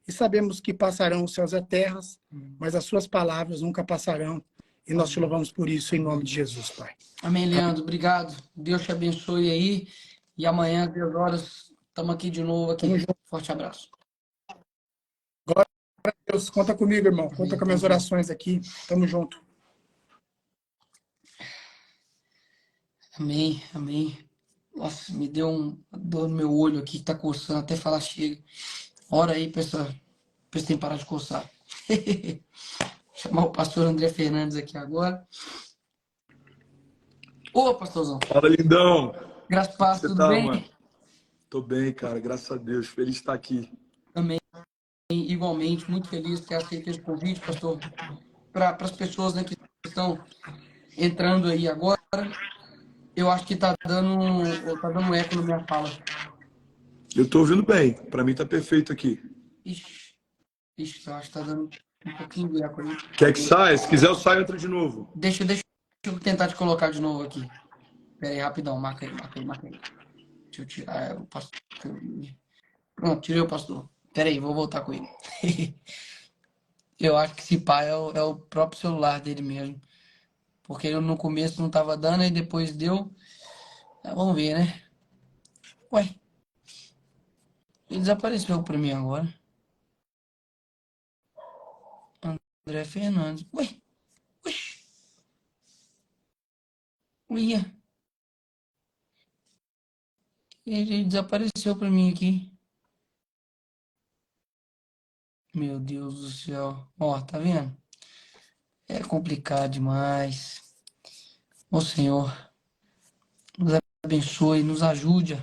e sabemos que passarão os céus e a terras, mas as suas palavras nunca passarão e nós te louvamos por isso, em nome de Jesus, Pai. Amém, Leandro. Obrigado. Deus te abençoe aí. E amanhã, às 10 horas, estamos aqui de novo aqui. Forte abraço. Glória a Deus. Conta comigo, irmão. Conta com as minhas orações aqui. Tamo junto. Amém, amém. Nossa, me deu uma dor no meu olho aqui, que tá coçando até falar chega. Ora aí pra esse tempo parar de coçar. Chamar o pastor André Fernandes aqui agora. Ô, pastorzão. Fala, lindão. Graças a Deus, Você tudo tá, bem? mano? Tô bem, cara. Graças a Deus. Feliz de estar aqui. Amém. Igualmente, muito feliz de ter aceito esse convite, pastor. Para as pessoas, né, que estão entrando aí agora, eu acho que tá dando eco na minha fala. Eu tô ouvindo bem. Pra mim tá perfeito aqui. Ixi, eu acho que tá dando um pouquinho de eco aí. Quer que saia? Se quiser, eu saio e entro de novo. Deixa eu tentar te colocar de novo aqui. Pera aí, rapidão. Marca aí. Deixa eu tirar o pastor. Pronto, tirei o pastor. Pera aí, vou voltar com ele. Eu acho que esse pai é o próprio celular dele mesmo. Porque eu no começo não tava dando, e depois deu. Vamos ver, né? Ué. Ele desapareceu pra mim agora. André Fernandes. Ué. Oxi. Uia. Ele desapareceu pra mim aqui. Meu Deus do céu. Ó, tá vendo? É complicado demais. Ô Senhor, nos abençoe, nos ajude.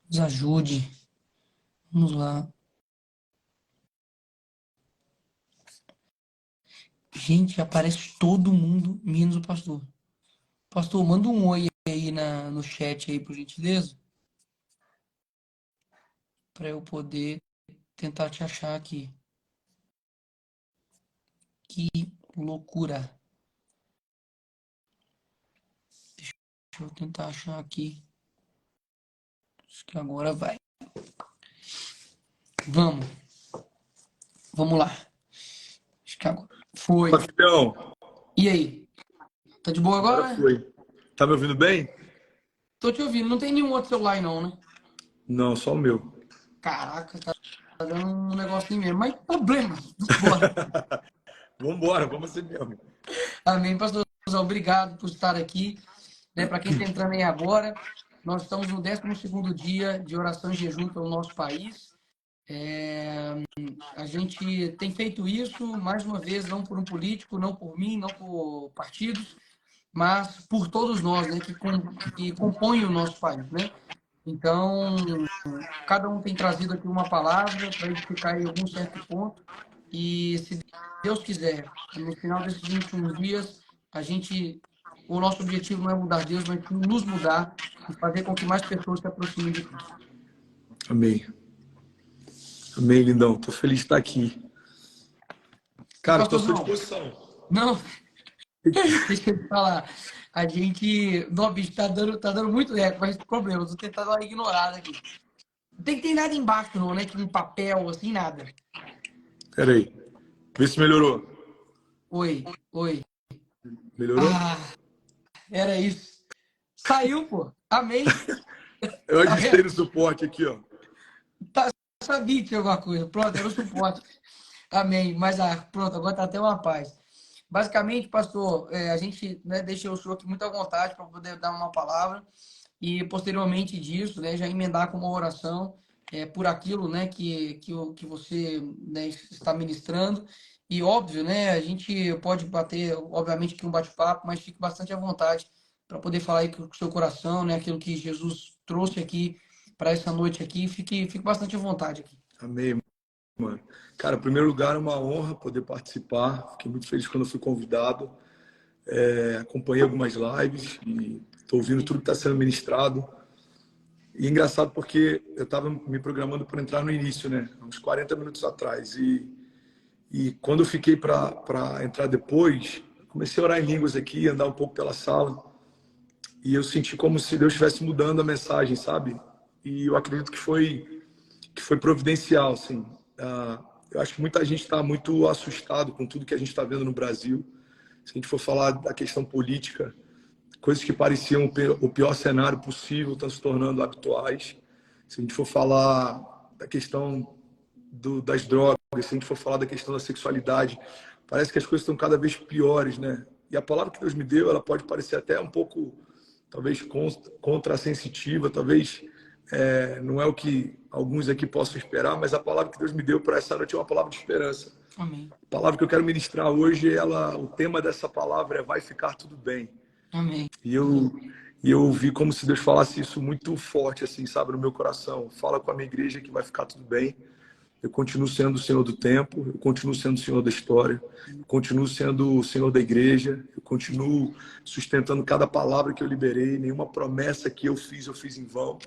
Nos ajude. Vamos lá. Gente, aparece todo mundo, menos o pastor. Pastor, manda um oi aí no chat aí, por gentileza, para eu poder tentar te achar aqui. Que loucura. Deixa eu tentar achar aqui. Acho que agora vai. Vamos. Vamos lá. Acho que agora foi. Papião, E aí? Tá de boa agora agora? foi. Tá me ouvindo bem? Tô te ouvindo. Não tem nenhum outro celular aí não, né? Não, só o meu. Caraca, tá dando um negocinho mesmo. Mas problema. Bora. Vambora, vamos assim mesmo. Amém, pastorzão. Obrigado por estar aqui. Né? Para quem está entrando aí agora, nós estamos no 12º dia de oração e jejum pelo nosso país. A gente tem feito isso, mais uma vez, não por um político, não por mim, não por partidos, mas por todos nós, né, que compõem o nosso país, né? Então, cada um tem trazido aqui uma palavra para edificar em algum certo ponto, e se Deus quiser, no final desses 21 dias, o nosso objetivo não é mudar Deus, mas sim nos mudar e fazer com que mais pessoas se aproximem de Cristo. Amém. Amém, lindão. Tô feliz de estar aqui. E Cara, tô à sua pastorzão, disposição. não, deixa eu te falar. A gente. Não, bicho, tá dando muito eco, mas problema, eu tô tentando dar uma ignorada aqui. Não tem nada embaixo, não, né? Que um papel, assim, nada. Pera aí. Vê se melhorou. Oi, oi. Melhorou? Ah, era isso. Saiu, pô. Amém. Eu Tá ajustei vendo? no suporte aqui, ó. Tá, sabia que tinha alguma coisa. Pronto, era o suporte. Amém. Mas, pronto, agora tá até uma paz. Basicamente, pastor, a gente, né, deixa o senhor aqui muito à vontade para poder dar uma palavra e, posteriormente disso, né, já emendar com uma oração por aquilo, né, que você, né, está ministrando. E, óbvio, né, a gente pode bater, obviamente, aqui um bate-papo, mas fique bastante à vontade para poder falar aí com o seu coração, né, aquilo que Jesus trouxe aqui para essa noite aqui. Fique bastante à vontade aqui. Amém, mano. Cara, em primeiro lugar, é uma honra poder participar. Fiquei muito feliz quando eu fui convidado. Acompanhei algumas lives e estou ouvindo tudo que está sendo ministrado. E é engraçado porque eu estava me programando para entrar no início, né? Uns 40 minutos atrás. E quando eu fiquei para entrar depois, comecei a orar em línguas aqui, andar um pouco pela sala. E eu senti como se Deus estivesse mudando a mensagem, sabe? E eu acredito que foi providencial, assim. Eu acho que muita gente está muito assustado com tudo que a gente está vendo no Brasil. Se a gente for falar da questão política, coisas que pareciam o pior cenário possível estão se tornando habituais. Se a gente for falar da questão das drogas, se a gente for falar da questão da sexualidade, parece que as coisas estão cada vez piores, né? E a palavra que Deus me deu, ela pode parecer até um pouco, talvez, contrasensitiva, talvez não é o que alguns aqui possam esperar, mas a palavra que Deus me deu para essa noite é uma palavra de esperança. Amém. A palavra que eu quero ministrar hoje, o tema dessa palavra é vai ficar tudo bem. Amém. E eu vi como se Deus falasse isso muito forte, assim, sabe, no meu coração. Fala com a minha igreja que vai ficar tudo bem. Eu continuo sendo o Senhor do tempo, eu continuo sendo o Senhor da história, eu continuo sendo o Senhor da igreja, eu continuo sustentando cada palavra que eu liberei, nenhuma promessa que eu fiz em vão.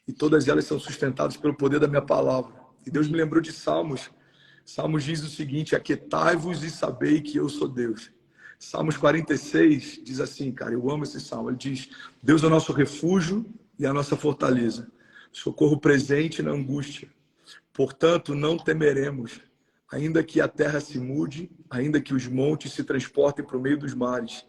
E todas elas são sustentadas pelo poder da minha palavra. E Deus me lembrou de Salmos. Salmos diz o seguinte: aquietai-vos e sabei que eu sou Deus. Salmos 46 diz assim, cara, eu amo esse salmo. Ele diz: Deus é o nosso refúgio e a nossa fortaleza, socorro presente na angústia. Portanto, não temeremos, ainda que a terra se mude, ainda que os montes se transportem para o meio dos mares,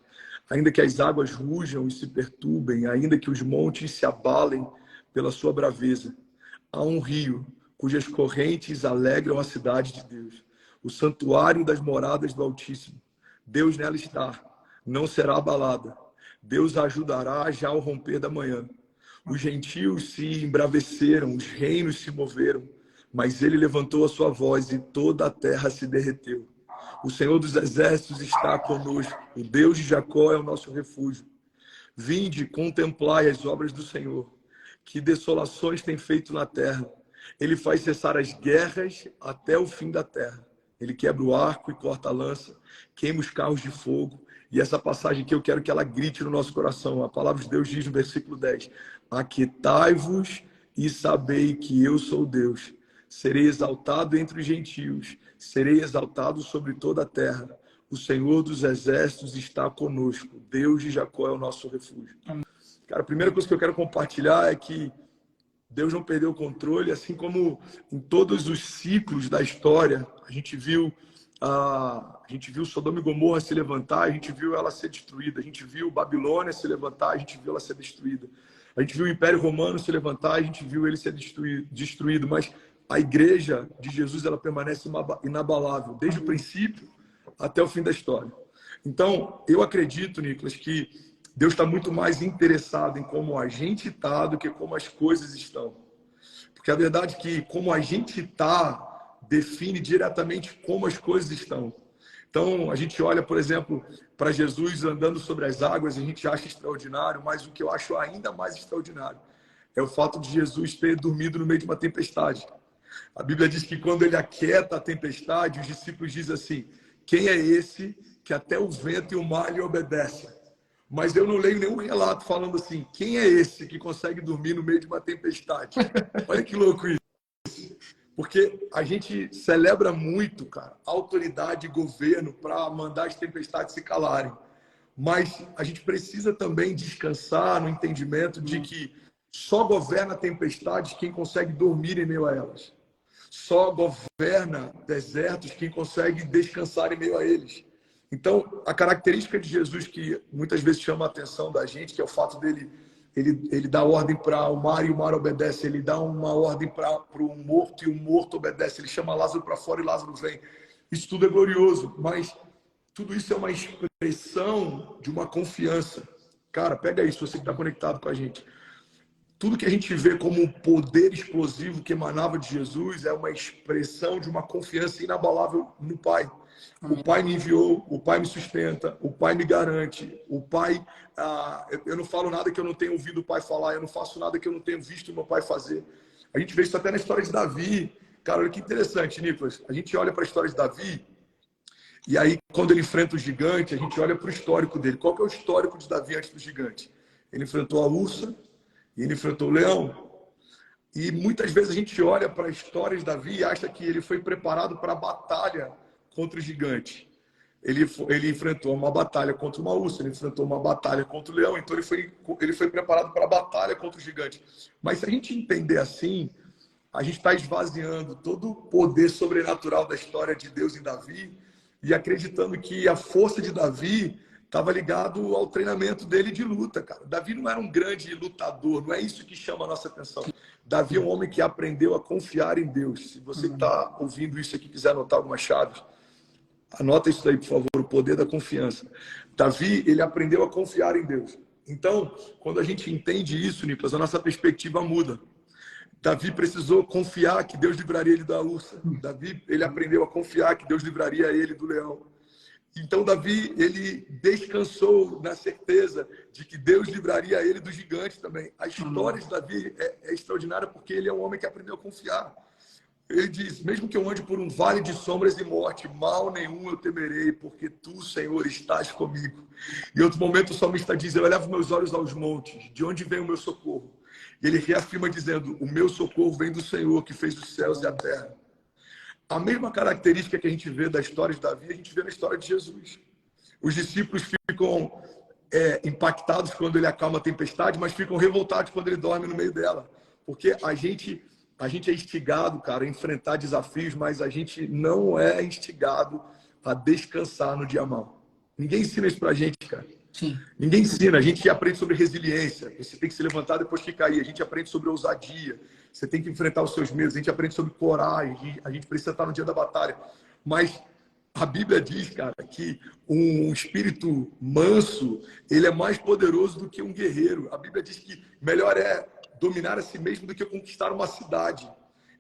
ainda que as águas rujam e se perturbem, ainda que os montes se abalem pela sua braveza. Há um rio cujas correntes alegram a cidade de Deus, o santuário das moradas do Altíssimo. Deus nela está, não será abalada. Deus a ajudará já ao romper da manhã. Os gentios se embraveceram, os reinos se moveram, mas ele levantou a sua voz e toda a terra se derreteu. O Senhor dos exércitos está conosco, o Deus de Jacó é o nosso refúgio. Vinde, contemplai as obras do Senhor, que desolações tem feito na terra. Ele faz cessar as guerras até o fim da terra. Ele quebra o arco e corta a lança, queima os carros de fogo. E essa passagem aqui eu quero que ela grite no nosso coração. A palavra de Deus diz no versículo 10: aquietai-vos e sabei que eu sou Deus. Serei exaltado entre os gentios, serei exaltado sobre toda a terra. O Senhor dos exércitos está conosco. Deus de Jacó é o nosso refúgio. Cara, a primeira coisa que eu quero compartilhar é que Deus não perdeu o controle, assim como em todos os ciclos da história, a gente viu Sodoma e Gomorra se levantar, a gente viu ela ser destruída, a gente viu Babilônia se levantar, a gente viu ela ser destruída. A gente viu o Império Romano se levantar, a gente viu ele ser destruído, mas a igreja de Jesus, ela permanece inabalável, desde o princípio até o fim da história. Então, eu acredito, Nicolas, que Deus está muito mais interessado em como a gente está do que como as coisas estão. Porque a verdade é que como a gente está define diretamente como as coisas estão. Então, a gente olha, por exemplo, para Jesus andando sobre as águas, a gente acha extraordinário, mas o que eu acho ainda mais extraordinário é o fato de Jesus ter dormido no meio de uma tempestade. A Bíblia diz que quando ele aquieta a tempestade, os discípulos dizem assim: quem é esse que até o vento e o mar lhe obedecem? Mas eu não leio nenhum relato falando assim: quem é esse que consegue dormir no meio de uma tempestade? Olha que louco isso. Porque a gente celebra muito, cara, autoridade e governo para mandar as tempestades se calarem. Mas a gente precisa também descansar no entendimento de que só governa tempestades quem consegue dormir em meio a elas. Só governa desertos quem consegue descansar em meio a eles. Então, a característica de Jesus que muitas vezes chama a atenção da gente, que é o fato dele, ele dá ordem para o mar e o mar obedece. Ele dá uma ordem para o morto e o morto obedece. Ele chama Lázaro para fora e Lázaro vem. Isso tudo é glorioso, mas tudo isso é uma expressão de uma confiança. Cara, pega isso, você que está conectado com a gente. Tudo que a gente vê como um poder explosivo que emanava de Jesus é uma expressão de uma confiança inabalável no Pai. O Pai me enviou, o Pai me sustenta, o Pai me garante, o Pai... eu não falo nada que eu não tenha ouvido o Pai falar, eu não faço nada que eu não tenha visto o meu Pai fazer. A gente vê isso até na história de Davi. Cara, olha que interessante, Nicolas. A gente olha para a história de Davi e aí, quando ele enfrenta o gigante, a gente olha para o histórico dele. Qual que é o histórico de Davi antes do gigante? Ele enfrentou a ursa, e ele enfrentou o leão. E muitas vezes a gente olha para a história de Davi e acha que ele foi preparado para a batalha contra o gigante. Ele enfrentou uma batalha contra uma ursa, ele enfrentou uma batalha contra o leão, então ele foi preparado para a batalha contra o gigante. Mas se a gente entender assim, a gente está esvaziando todo o poder sobrenatural da história de Deus em Davi e acreditando que a força de Davi estava ligado ao treinamento dele de luta, cara. Davi não era um grande lutador, não é isso que chama a nossa atenção. Davi é um homem que aprendeu a confiar em Deus. Se você que está ouvindo isso aqui quiser anotar algumas chaves, anota isso aí, por favor, o poder da confiança. Davi, ele aprendeu a confiar em Deus. Então, quando a gente entende isso, Nicolas, a nossa perspectiva muda. Davi precisou confiar que Deus livraria ele da ursa. Davi, ele aprendeu a confiar que Deus livraria ele do leão. Então, Davi, ele descansou na certeza de que Deus livraria ele do gigante também. A história de Davi é extraordinária porque ele é um homem que aprendeu a confiar. Ele diz: mesmo que eu ande por um vale de sombras e morte, mal nenhum eu temerei, porque tu, Senhor, estás comigo. Em outro momento, o salmista diz: eu elevo meus olhos aos montes, de onde vem o meu socorro? E ele reafirma dizendo: o meu socorro vem do Senhor, que fez os céus e a terra. A mesma característica que a gente vê da história de Davi, a gente vê na história de Jesus. Os discípulos ficam impactados quando ele acalma a tempestade, mas ficam revoltados quando ele dorme no meio dela. Porque a gente é instigado, cara, a enfrentar desafios, mas a gente não é instigado a descansar no dia mau. Ninguém ensina isso pra gente, cara. Sim. Ninguém ensina. A gente aprende sobre resiliência. Você tem que se levantar depois que cair. A gente aprende sobre ousadia. Você tem que enfrentar os seus medos. A gente aprende sobre coragem. A gente precisa estar no dia da batalha. Mas a Bíblia diz, cara, que um espírito manso, ele é mais poderoso do que um guerreiro. A Bíblia diz que melhor é dominar a si mesmo do que conquistar uma cidade.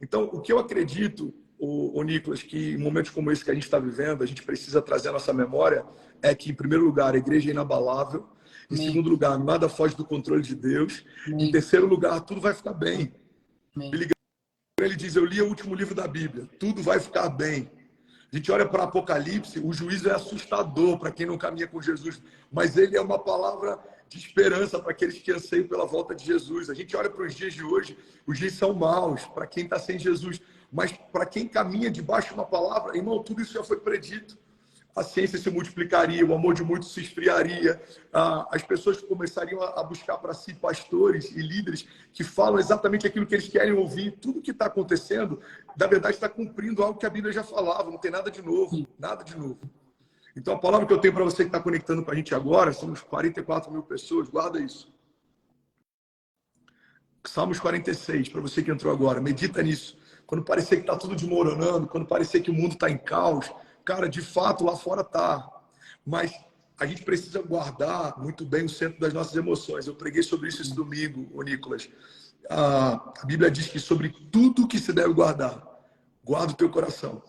Então, o que eu acredito, o Nicolas, que em momentos como esse que a gente está vivendo, a gente precisa trazer a nossa memória, é que, em primeiro lugar, a igreja é inabalável. Em segundo lugar, nada foge do controle de Deus. Em terceiro lugar, tudo vai ficar bem. Ele diz: eu li o último livro da Bíblia, tudo vai ficar bem. A gente olha para Apocalipse, o juízo é assustador para quem não caminha com Jesus, mas ele é uma palavra de esperança para aqueles que anseiam pela volta de Jesus. A gente olha para os dias de hoje, os dias são maus para quem está sem Jesus, mas para quem caminha debaixo de uma palavra, irmão, tudo isso já foi predito. A ciência se multiplicaria, o amor de muitos se esfriaria, as pessoas começariam a buscar para si pastores e líderes que falam exatamente aquilo que eles querem ouvir. Tudo que está acontecendo, na verdade, está cumprindo algo que a Bíblia já falava, não tem nada de novo, nada de novo. Então, a palavra que eu tenho para você que está conectando com a gente agora, somos 44 mil pessoas, guarda isso. Salmos 46, para você que entrou agora, medita nisso. Quando parecer que está tudo desmoronando, quando parecer que o mundo está em caos, cara, de fato, lá fora tá. Mas a gente precisa guardar muito bem o centro das nossas emoções. Eu preguei sobre isso esse domingo, ô Nicolas. A Bíblia diz que sobre tudo que se deve guardar, guarda o teu coração,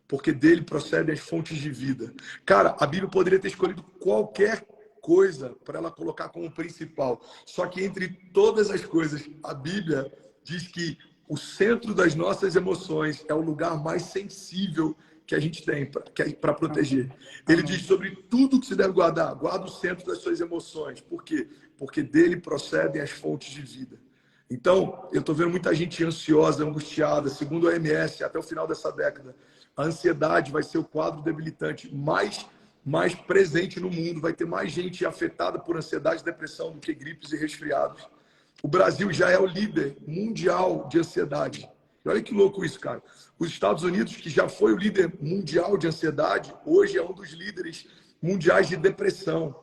porque dele procedem as fontes de vida. Cara, a Bíblia poderia ter escolhido qualquer coisa para ela colocar como principal. Só que entre todas as coisas, a Bíblia diz que o centro das nossas emoções é o lugar mais sensível que a gente tem para proteger. Ele diz sobre tudo que se deve guardar, guarda o centro das suas emoções. Por quê? Porque dele procedem as fontes de vida. Então, eu estou vendo muita gente ansiosa, angustiada. Segundo a OMS, até o final dessa década, a ansiedade vai ser o quadro debilitante mais presente no mundo. Vai ter mais gente afetada por ansiedade e depressão do que gripes e resfriados. O Brasil já é o líder mundial de ansiedade. E olha que louco isso, cara. Os Estados Unidos, que já foi o líder mundial de ansiedade, hoje é um dos líderes mundiais de depressão.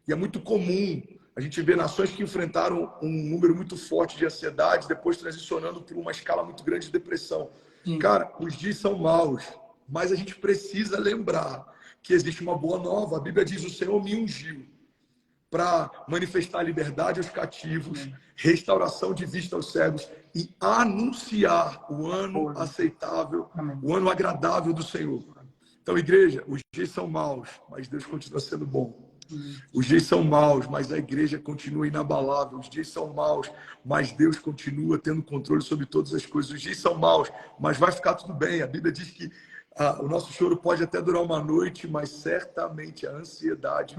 E é muito comum a gente ver nações que enfrentaram um número muito forte de ansiedade, depois transicionando por uma escala muito grande de depressão. Sim. Cara, os dias são maus, mas a gente precisa lembrar que existe uma boa nova. A Bíblia diz: o Senhor me ungiu para manifestar liberdade aos cativos, restauração de vista aos cegos e anunciar o ano aceitável, o ano agradável do Senhor. Então, igreja, os dias são maus, mas Deus continua sendo bom. Os dias são maus, mas a igreja continua inabalável. Os dias são maus, mas Deus continua tendo controle sobre todas as coisas. Os dias são maus, mas vai ficar tudo bem. A Bíblia diz que o nosso choro pode até durar uma noite, mas certamente a ansiedade...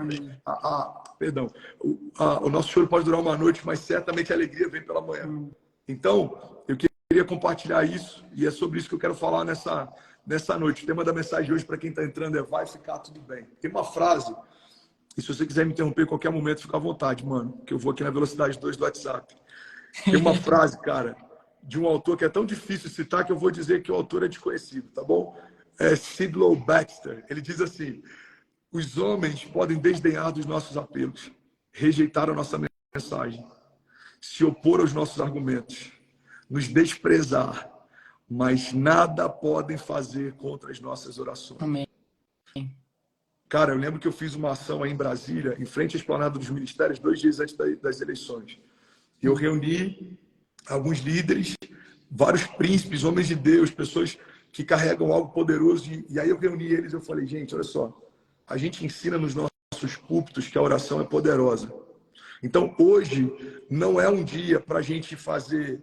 o nosso choro pode durar uma noite, mas certamente a alegria vem pela manhã. Então, eu queria compartilhar isso, e é sobre isso que eu quero falar nessa noite. O tema da mensagem hoje, para quem está entrando, é: vai ficar tudo bem. Tem uma frase, e se você quiser me interromper em qualquer momento, fica à vontade, mano, que eu vou aqui na velocidade 2 do WhatsApp. Tem uma frase, cara, de um autor que é tão difícil citar que eu vou dizer que o autor é desconhecido, tá bom? É Sidlow Baxter. Ele diz assim: os homens podem desdenhar dos nossos apelos, rejeitar a nossa mensagem, se opor aos nossos argumentos, nos desprezar, mas nada podem fazer contra as nossas orações. Amém. Cara, eu lembro que eu fiz uma ação aí em Brasília, em frente à Esplanada dos Ministérios, 2 dias antes das eleições. E eu reuni alguns líderes, vários príncipes, homens de Deus, pessoas que carregam algo poderoso. E aí eu reuni eles e eu falei: gente, olha só, a gente ensina nos nossos púlpitos que a oração é poderosa. Então, hoje não é um dia para a gente fazer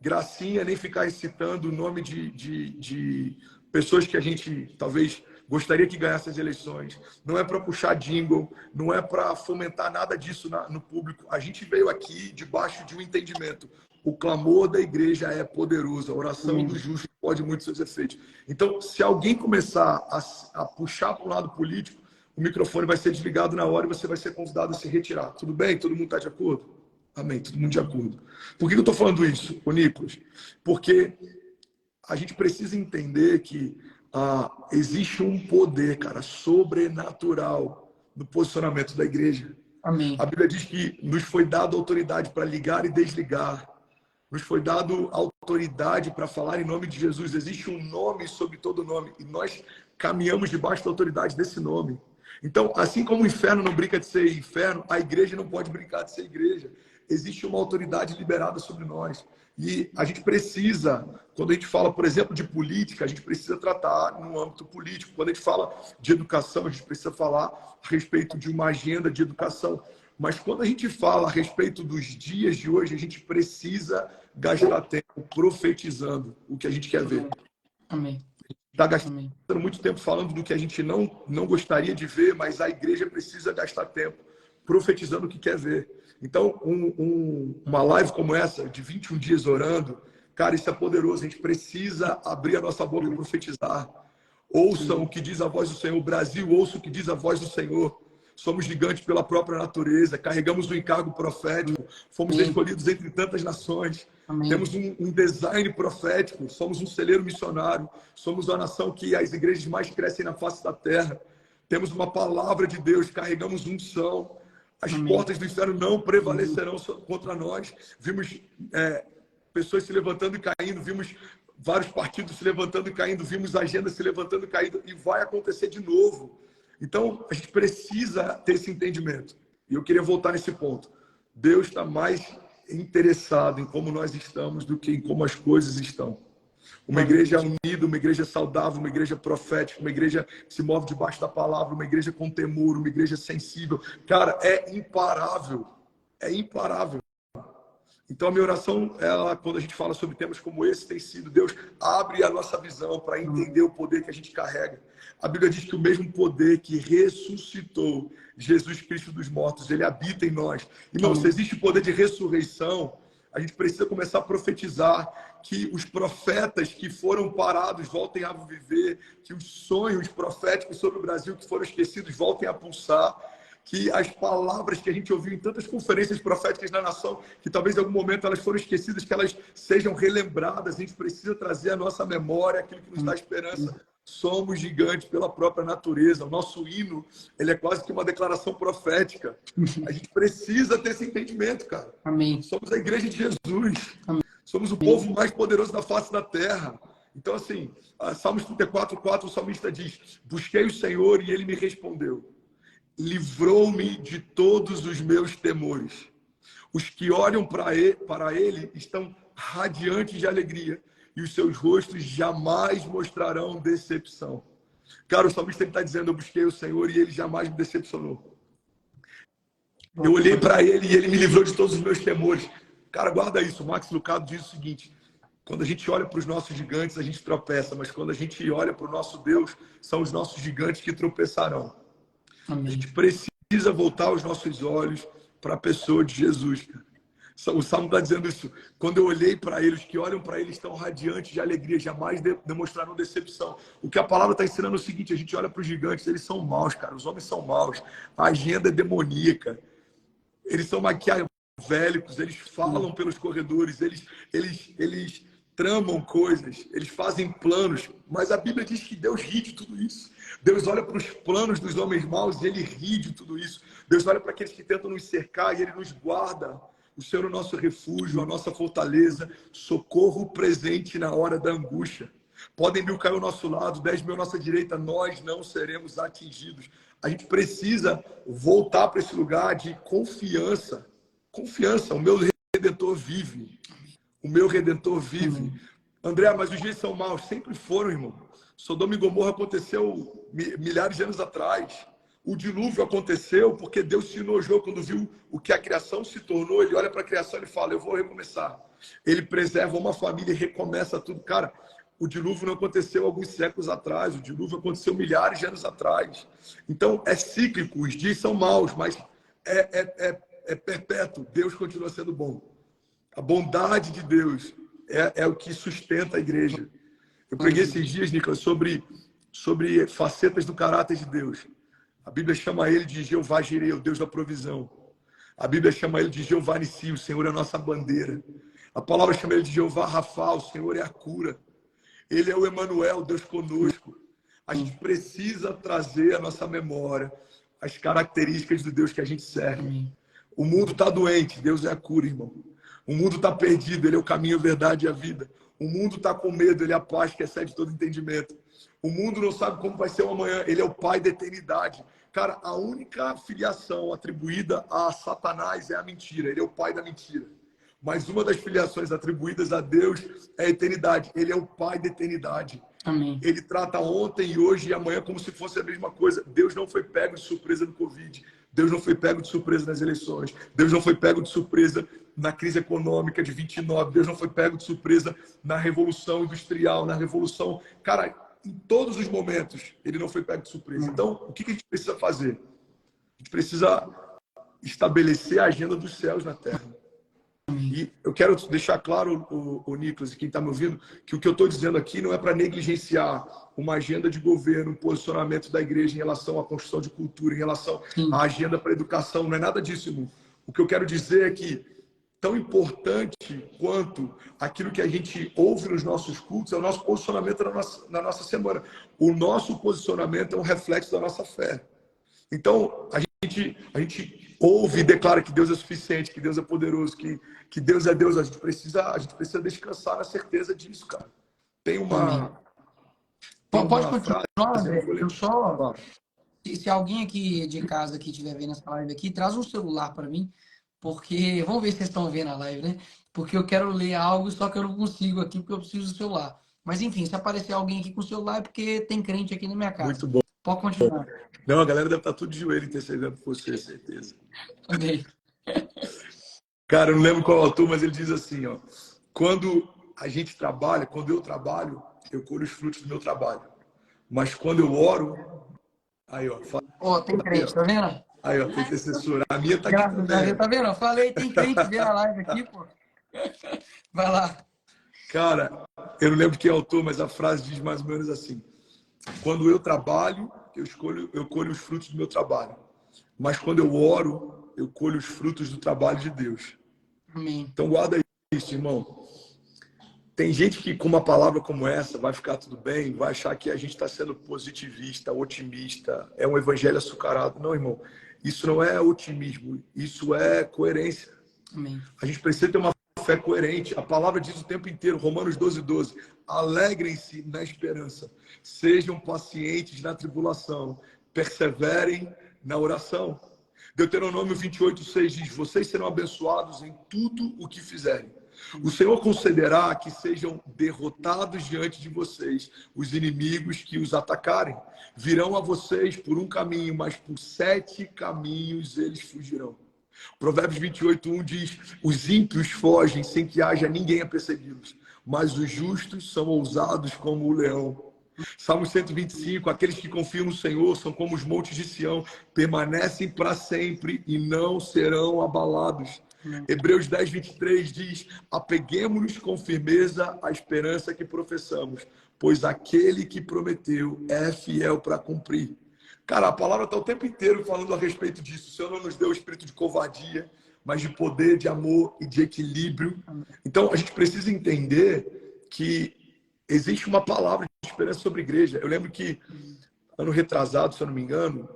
gracinha, nem ficar citando o nome de pessoas que a gente talvez gostaria que ganhasse as eleições. Não é para puxar jingle, não é para fomentar nada disso no público. A gente veio aqui debaixo de um entendimento: o clamor da igreja é poderoso, a oração do justo pode muito seus efeitos. Então, se alguém começar a puxar para o lado político, o microfone vai ser desligado na hora e você vai ser convidado a se retirar. Tudo bem? Todo mundo está de acordo? Amém, todo mundo de acordo. Por que eu estou falando isso, ô Nicolas? Porque a gente precisa entender que existe um poder, cara, sobrenatural no posicionamento da igreja. Amém. A Bíblia diz que nos foi dada autoridade para ligar e desligar. Nos foi dado autoridade para falar em nome de Jesus. Existe um nome sobre todo nome. E nós caminhamos debaixo da autoridade desse nome. Então, assim como o inferno não brinca de ser inferno, a igreja não pode brincar de ser igreja. Existe uma autoridade liberada sobre nós. E a gente precisa, quando a gente fala, por exemplo, de política, a gente precisa tratar no âmbito político. Quando a gente fala de educação, a gente precisa falar a respeito de uma agenda de educação. Mas quando a gente fala a respeito dos dias de hoje, a gente precisa gastar tempo profetizando o que a gente quer ver. Amém. está gastando muito tempo falando do que a gente não gostaria de ver, mas a igreja precisa gastar tempo profetizando o que quer ver. Então, uma live como essa, de 21 dias orando, cara, isso é poderoso. A gente precisa abrir a nossa boca e profetizar. Ouçam o que diz a voz do Senhor. O Brasil, ouça o que diz a voz do Senhor. Somos gigantes pela própria natureza, carregamos o encargo profético, fomos escolhidos entre tantas nações. Amém. Temos um design profético, somos um celeiro missionário, somos a nação que as igrejas mais crescem na face da terra. Temos uma palavra de Deus, carregamos unção. As portas do inferno não prevalecerão contra nós. Vimos pessoas se levantando e caindo, vimos vários partidos se levantando e caindo, vimos agendas se levantando e caindo, e vai acontecer de novo. Então, a gente precisa ter esse entendimento. E eu queria voltar nesse ponto. Deus está mais interessado em como nós estamos do que em como as coisas estão. Uma igreja unida, uma igreja saudável, uma igreja profética, uma igreja que se move debaixo da palavra, uma igreja com temor, uma igreja sensível. Cara, é imparável. É imparável. Então, a minha oração, quando a gente fala sobre temas como esse, tem sido: Deus, abre a nossa visão para entender o poder que a gente carrega. A Bíblia diz que o mesmo poder que ressuscitou Jesus Cristo dos mortos, ele habita em nós. Irmão, se existe poder de ressurreição, a gente precisa começar a profetizar que os profetas que foram parados voltem a viver, que os sonhos proféticos sobre o Brasil que foram esquecidos voltem a pulsar, que as palavras que a gente ouviu em tantas conferências proféticas na nação, que talvez em algum momento elas foram esquecidas, que elas sejam relembradas. A gente precisa trazer à nossa memória aquilo que nos dá esperança. Somos gigantes pela própria natureza. O nosso hino, ele é quase que uma declaração profética. A gente precisa ter esse entendimento, cara. Amém. Somos a igreja de Jesus. Amém. Somos o povo mais poderoso da face da terra. Então, assim, Salmos 34:4, o salmista diz: busquei o Senhor e ele me respondeu. Livrou-me de todos os meus temores. Os que olham para ele estão radiantes de alegria, e os seus rostos jamais mostrarão decepção. Cara, o salmista está dizendo: eu busquei o Senhor e ele jamais me decepcionou. Eu olhei para ele e ele me livrou de todos os meus temores. Cara, guarda isso. O Max Lucado diz o seguinte: quando a gente olha para os nossos gigantes, a gente tropeça, mas quando a gente olha para o nosso Deus, são os nossos gigantes que tropeçarão. Amém. A gente precisa voltar os nossos olhos para a pessoa de Jesus. O Salmo está dizendo isso. Quando eu olhei para ele, os que olham para ele estão radiantes de alegria, jamais demonstraram decepção. O que a palavra está ensinando é o seguinte: a gente olha para os gigantes, eles são maus, cara. Os homens são maus. A agenda é demoníaca. Eles são maquiavélicos, eles falam pelos corredores, eles tramam coisas, eles fazem planos. Mas a Bíblia diz que Deus ri de tudo isso. Deus olha para os planos dos homens maus e ele ri de tudo isso. Deus olha para aqueles que tentam nos cercar e ele nos guarda. O Senhor é o nosso refúgio, a nossa fortaleza, socorro presente na hora da angústia. Podem 1000 cair ao nosso lado, 10.000 à nossa direita, nós não seremos atingidos. A gente precisa voltar para esse lugar de confiança. Confiança, o meu Redentor vive. O meu Redentor vive. André, mas os dias são maus. Sempre foram, irmão. Sodoma e Gomorra aconteceu milhares de anos atrás. O dilúvio aconteceu porque Deus se enojou quando viu o que a criação se tornou. Ele olha para a criação e fala: eu vou recomeçar. Ele preserva uma família e recomeça tudo. Cara, o dilúvio não aconteceu alguns séculos atrás. O dilúvio aconteceu milhares de anos atrás. Então, é cíclico. Os dias são maus, mas é perpétuo. Deus continua sendo bom. A bondade de Deus é o que sustenta a igreja. Eu preguei esses dias, Nicolas, sobre facetas do caráter de Deus. A Bíblia chama ele de Jeová Jireh, o Deus da provisão. A Bíblia chama ele de Jeová Nissi, o Senhor é a nossa bandeira. A palavra chama ele de Jeová Rafa, o Senhor é a cura. Ele é o Emanuel, Deus conosco. A gente precisa trazer à nossa memória as características do Deus que a gente serve. O mundo está doente, Deus é a cura, irmão. O mundo está perdido, ele é o caminho, a verdade e a vida. O mundo está com medo, ele é a paz que excede todo entendimento. O mundo não sabe como vai ser o amanhã, ele é o Pai da eternidade. Cara, a única filiação atribuída a Satanás é a mentira, ele é o pai da mentira. Mas uma das filiações atribuídas a Deus é a eternidade, ele é o Pai da eternidade. Amém. Ele trata ontem e hoje e amanhã como se fosse a mesma coisa. Deus não foi pego de surpresa no Covid. Deus não foi pego de surpresa nas eleições. Deus não foi pego de surpresa na crise econômica de 29. Deus não foi pego de surpresa na Revolução Industrial, na Revolução... Cara, em todos os momentos, ele não foi pego de surpresa. Então, o que a gente precisa fazer? A gente precisa estabelecer a agenda dos céus na terra. E eu quero deixar claro, o Nicolas, e quem está me ouvindo, que o que eu estou dizendo aqui não é para negligenciar uma agenda de governo, um posicionamento da igreja em relação à construção de cultura, em relação à agenda para a educação. Não é nada disso, irmão. O que eu quero dizer é que, tão importante quanto aquilo que a gente ouve nos nossos cultos, é o nosso posicionamento na nossa semana. O nosso posicionamento é um reflexo da nossa fé. Então, a gente ouve e declara que Deus é suficiente, que Deus é poderoso, que Deus é Deus. A gente precisa descansar na certeza disso, cara. Tem uma... Pode continuar, André. Eu só... Claro. Se alguém aqui de casa que estiver vendo essa live aqui, traz um celular para mim, porque... Vamos ver se vocês estão vendo a live, né? Porque eu quero ler algo, só que eu não consigo aqui, porque eu preciso do celular. Mas, enfim, se aparecer alguém aqui com o celular, é porque tem crente aqui na minha casa. Muito bom. Pode continuar. Não, a galera deve estar tudo de joelho intercedendo por você, certeza. Amém. Cara, eu não lembro qual autor, mas ele diz assim, ó. Quando a gente trabalha, quando eu trabalho, eu colho os frutos do meu trabalho. Mas quando eu oro, aí, ó. Ó, tem crente, tá vendo? Aí, ó, tem intercessora. A minha tá aqui também. Tá vendo? Eu falei, tem crente vendo a live aqui, pô. Vai lá. Cara, eu não lembro quem é autor, mas a frase diz mais ou menos assim. Quando eu trabalho, eu colho os frutos do meu trabalho. Mas quando eu oro, eu colho os frutos do trabalho de Deus. Amém. Então guarda isso, irmão. Tem gente que com uma palavra como essa vai ficar tudo bem, vai achar que a gente está sendo positivista, otimista, é um evangelho açucarado. Não, irmão. Isso não é otimismo, isso é coerência. Amém. A gente precisa ter uma fé coerente. A palavra diz o tempo inteiro, Romanos 12:12. Alegrem-se na esperança, sejam pacientes na tribulação, perseverem na oração. Deuteronômio 28:6 diz, vocês serão abençoados em tudo o que fizerem. O Senhor concederá que sejam derrotados diante de vocês os inimigos que os atacarem. Virão a vocês por um caminho, mas por 7 caminhos eles fugirão. Provérbios 28:1 diz, os ímpios fogem sem que haja ninguém a persegui-los, mas os justos são ousados como o leão. Salmo 125, aqueles que confiam no Senhor são como os montes de Sião, permanecem para sempre e não serão abalados. Hebreus 10:23 diz, apeguemo-nos com firmeza à esperança que professamos, pois aquele que prometeu é fiel para cumprir. Cara, a palavra está o tempo inteiro falando a respeito disso. O Senhor não nos deu o espírito de covardia, mas de poder, de amor e de equilíbrio. Então, a gente precisa entender que existe uma palavra de esperança sobre a igreja. Eu lembro que, ano retrasado, se eu não me engano,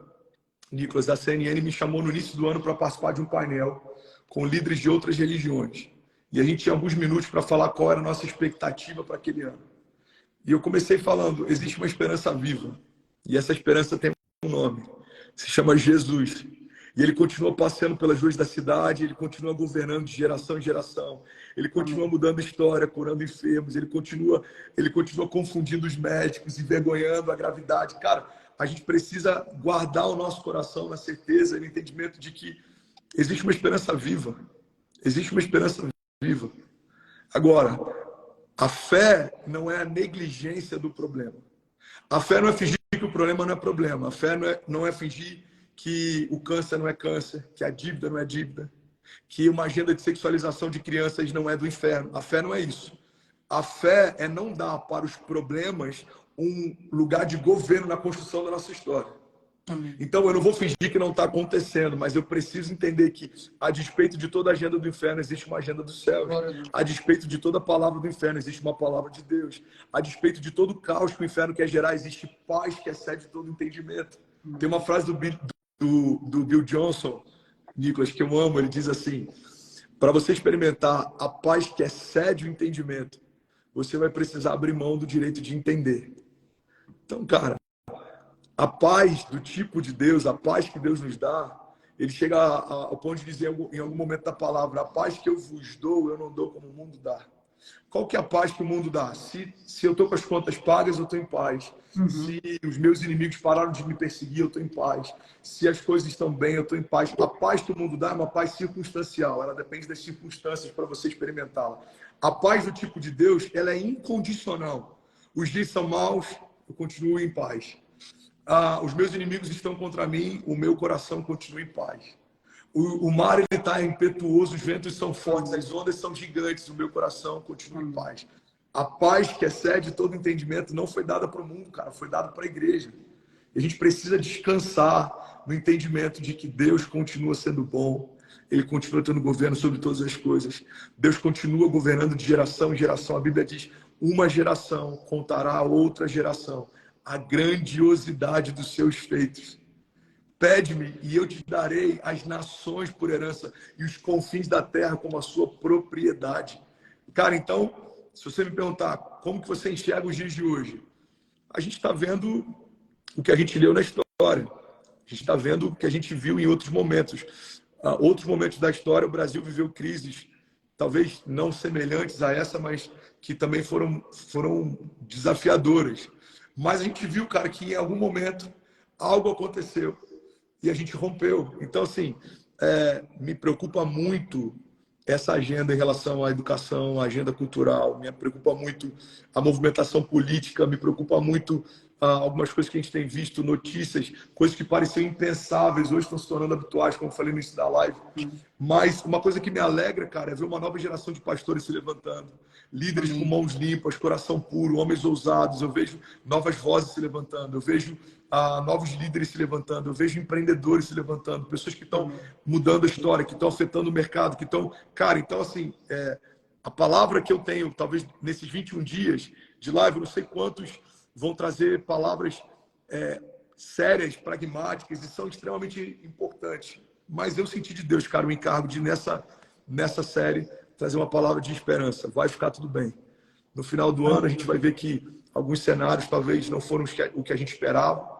Nicolas, da CNN, me chamou no início do ano para participar de um painel com líderes de outras religiões. E a gente tinha alguns minutos para falar qual era a nossa expectativa para aquele ano. E eu comecei falando, existe uma esperança viva. E essa esperança tem um nome. Se chama Jesus. E ele continua passeando pelas ruas da cidade, ele continua governando de geração em geração. Ele continua mudando história, curando enfermos, ele continua confundindo os médicos, envergonhando a gravidade. Cara, a gente precisa guardar o nosso coração na certeza e no entendimento de que existe uma esperança viva. Existe uma esperança viva. Agora, a fé não é a negligência do problema. A fé não é fingir que o problema não é problema. A fé não é fingir que o câncer não é câncer, que a dívida não é dívida, que uma agenda de sexualização de crianças não é do inferno. A fé não é isso. A fé é não dar para os problemas um lugar de governo na construção da nossa história. Amém. Então, eu não vou fingir que não está acontecendo, mas eu preciso entender que, a despeito de toda a agenda do inferno, existe uma agenda dos céus. A despeito de toda a palavra do inferno, existe uma palavra de Deus. A despeito de todo o caos que o inferno quer gerar, existe paz que excede todo entendimento. Tem uma frase do Bill Johnson, Nicolas, que eu amo, ele diz assim, para você experimentar a paz que excede o entendimento, você vai precisar abrir mão do direito de entender. Então, cara, a paz do tipo de Deus, a paz que Deus nos dá, ele chega ao ponto de dizer em algum momento da palavra, a paz que eu vos dou, eu não dou como o mundo dá. Qual que é a paz que o mundo dá? Se eu estou com as contas pagas, eu estou em paz. Se os meus inimigos pararam de me perseguir, eu estou em paz. Se as coisas estão bem, eu estou em paz. A paz que o mundo dá é uma paz circunstancial. Ela depende das circunstâncias para você experimentá-la. A paz do tipo de Deus, ela é incondicional. Os dias são maus, eu continuo em paz. Os meus inimigos estão contra mim, o meu coração continua em paz. O mar está impetuoso, os ventos são fortes, as ondas são gigantes, o meu coração continua em paz. A paz que excede todo entendimento não foi dada para o mundo, cara, foi dada para a igreja. E a gente precisa descansar no entendimento de que Deus continua sendo bom, Ele continua tendo governo sobre todas as coisas. Deus continua governando de geração em geração. A Bíblia diz, uma geração contará a outra geração a grandiosidade dos seus feitos. Pede-me e eu te darei as nações por herança e os confins da terra como a sua propriedade. Cara, então, se você me perguntar como que você enxerga os dias de hoje, a gente está vendo o que a gente leu na história. A gente está vendo o que a gente viu em outros momentos. Outros momentos da história, o Brasil viveu crises, talvez não semelhantes a essa, mas que também foram desafiadoras. Mas a gente viu, cara, que em algum momento algo aconteceu e a gente rompeu. Então, assim, me preocupa muito essa agenda em relação à educação, à agenda cultural, me preocupa muito a movimentação política, me preocupa muito algumas coisas que a gente tem visto, notícias, coisas que pareciam impensáveis, hoje estão se tornando habituais, como eu falei no início da live. Mas uma coisa que me alegra, cara, é ver uma nova geração de pastores se levantando, líderes com mãos limpas, coração puro, homens ousados. Eu vejo novas vozes se levantando, eu vejo novos líderes se levantando, eu vejo empreendedores se levantando, pessoas que estão mudando a história, que estão afetando o mercado, que estão... Cara, então, assim, a palavra que eu tenho, talvez nesses 21 dias de live, eu não sei quantos vão trazer palavras sérias, pragmáticas e são extremamente importantes. Mas eu senti de Deus, cara, o encargo de, nessa série, trazer uma palavra de esperança. Vai ficar tudo bem. No final do ano, a gente vai ver que alguns cenários talvez não foram o que a gente esperava,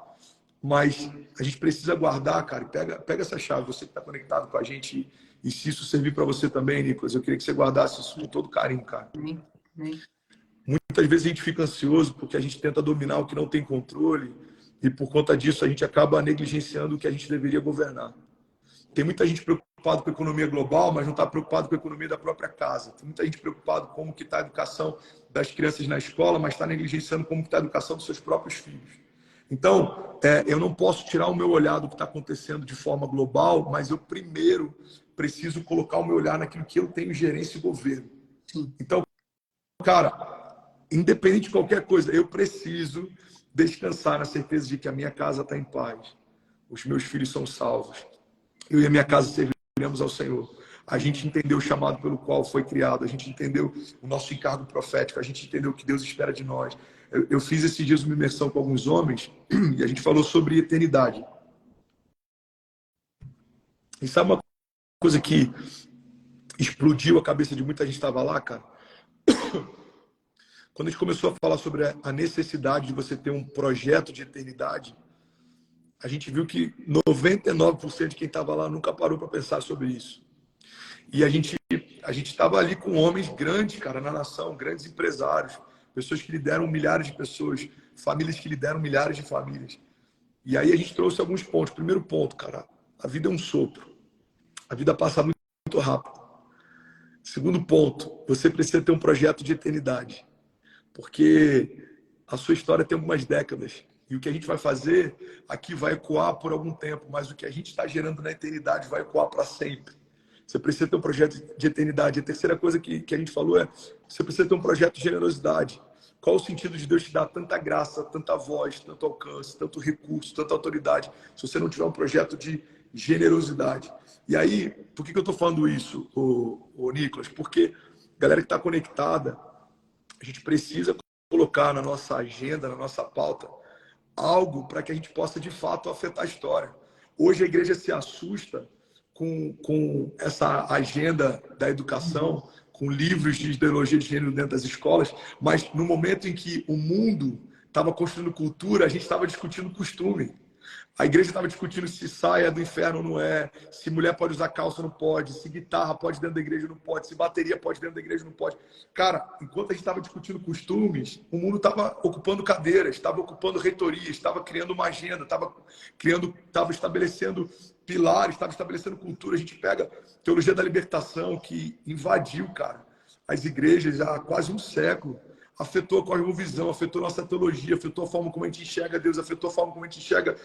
mas a gente precisa guardar, cara. Pega essa chave, você que está conectado com a gente, e se isso servir para você também, Nicolas, eu queria que você guardasse isso com todo carinho, cara. Muitas vezes a gente fica ansioso porque a gente tenta dominar o que não tem controle e por conta disso a gente acaba negligenciando o que a gente deveria governar. Tem muita gente preocupada com a economia global, mas não está preocupado com a economia da própria casa. Tem muita gente preocupada com como que está a educação das crianças na escola, mas está negligenciando como que está a educação dos seus próprios filhos. Então, eu não posso tirar o meu olhar do que está acontecendo de forma global, mas eu primeiro preciso colocar o meu olhar naquilo que eu tenho gerência e governo. Então, cara, independente de qualquer coisa, eu preciso descansar na certeza de que a minha casa está em paz. Os meus filhos são salvos. Eu e a minha casa serviremos ao Senhor. A gente entendeu o chamado pelo qual foi criado. A gente entendeu o nosso encargo profético. A gente entendeu o que Deus espera de nós. Eu fiz esses dias uma imersão com alguns homens e a gente falou sobre eternidade. E sabe uma coisa que explodiu a cabeça de muita gente que estava lá, cara? Quando a gente começou a falar sobre a necessidade de você ter um projeto de eternidade, a gente viu que 99% de quem estava lá nunca parou para pensar sobre isso. E a gente estava ali com homens grandes, cara, na nação, grandes empresários, pessoas que lideram milhares de pessoas, famílias que lideram milhares de famílias. E aí a gente trouxe alguns pontos. Primeiro ponto, cara, a vida é um sopro. A vida passa muito, muito rápido. Segundo ponto, você precisa ter um projeto de eternidade. Porque a sua história tem algumas décadas. E o que a gente vai fazer aqui vai ecoar por algum tempo, mas o que a gente está gerando na eternidade vai ecoar para sempre. Você precisa ter um projeto de eternidade. A terceira coisa que a gente falou é, você precisa ter um projeto de generosidade. Qual o sentido de Deus te dar tanta graça, tanta voz, tanto alcance, tanto recurso, tanta autoridade, se você não tiver um projeto de generosidade? E aí, por que eu estou falando isso, ô Nicolas? Porque a galera que está conectada, a gente precisa colocar na nossa agenda, na nossa pauta, algo para que a gente possa, de fato, afetar a história. Hoje a igreja se assusta com essa agenda da educação, com livros de ideologia de gênero dentro das escolas, mas no momento em que o mundo estava construindo cultura, a gente estava discutindo costume. A igreja estava discutindo se saia do inferno ou não é, se mulher pode usar calça ou não pode, se guitarra pode dentro da igreja ou não pode, se bateria pode dentro da igreja ou não pode. Cara, enquanto a gente estava discutindo costumes, o mundo estava ocupando cadeiras, estava ocupando reitorias, estava criando uma agenda, estava estabelecendo pilares, estava estabelecendo cultura. A gente pega a teologia da libertação, que invadiu, cara, as igrejas há quase um século. afetou a cosmovisão, afetou a nossa teologia, afetou a forma como a gente enxerga Deus, afetou a forma como a gente enxerga.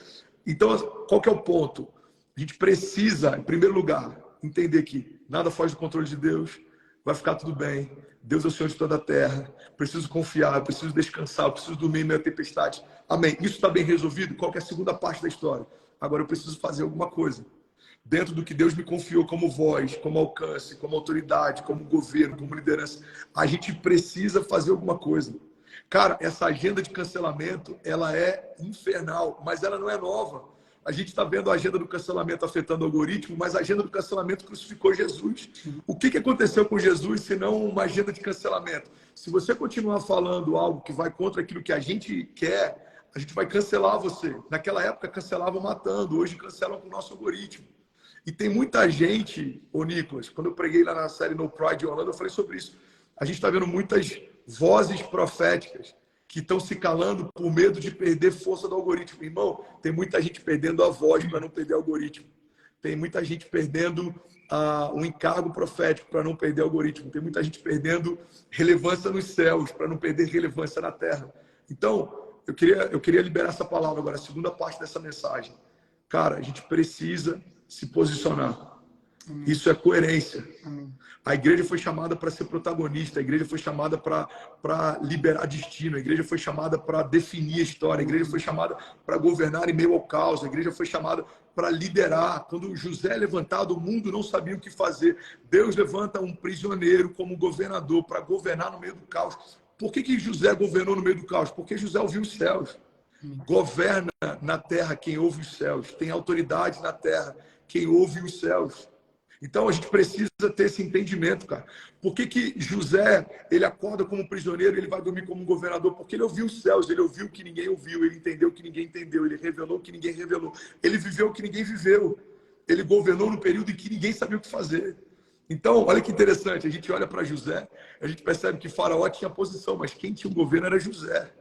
Então, qual que é o ponto? A gente precisa, em primeiro lugar, entender que nada foge do controle de Deus, vai ficar tudo bem. Deus é o Senhor de toda a terra. Preciso confiar, preciso descansar, preciso dormir em meio à tempestade. Amém. Isso está bem resolvido? Qual que é a segunda parte da história? Agora eu preciso fazer alguma coisa. Dentro do que Deus me confiou como voz, como alcance, como autoridade, como governo, como liderança, a gente precisa fazer alguma coisa. Cara, essa agenda de cancelamento, ela é infernal, mas ela não é nova. A gente está vendo a agenda do cancelamento afetando o algoritmo, mas a agenda do cancelamento crucificou Jesus. O que aconteceu com Jesus, se não uma agenda de cancelamento? Se você continuar falando algo que vai contra aquilo que a gente quer, a gente vai cancelar você. Naquela época, cancelavam matando, hoje cancelam com o nosso algoritmo. E tem muita gente, ô Nicolas, quando eu preguei lá na série No Pride Orlando, eu falei sobre isso. A gente está vendo muitas vozes proféticas que estão se calando por medo de perder força do algoritmo. Irmão, tem muita gente perdendo a voz para não perder o algoritmo. Tem muita gente perdendo um encargo profético para não perder o algoritmo. Tem muita gente perdendo relevância nos céus para não perder relevância na terra. Então, eu queria liberar essa palavra agora, a segunda parte dessa mensagem. Cara, a gente precisa se posicionar. Amém. Isso é coerência. Amém. A igreja foi chamada para ser protagonista, a igreja foi chamada para liberar destino, a igreja foi chamada para definir a história, a igreja foi chamada para governar em meio ao caos, a igreja foi chamada para liderar. Quando José é levantado, o mundo não sabia o que fazer. Deus levanta um prisioneiro como governador para governar no meio do caos. Por que José governou no meio do caos? Porque José ouviu os céus. Governa na terra quem ouve os céus. Tem autoridade na terra quem ouve os céus. Então, a gente precisa ter esse entendimento, cara. Por que José, ele acorda como prisioneiro e ele vai dormir como governador? Porque ele ouviu os céus, ele ouviu o que ninguém ouviu, ele entendeu o que ninguém entendeu, ele revelou o que ninguém revelou. Ele viveu o que ninguém viveu. Ele governou no período em que ninguém sabia o que fazer. Então, olha que interessante, a gente olha para José, a gente percebe que Faraó tinha posição, mas quem tinha o governo era José.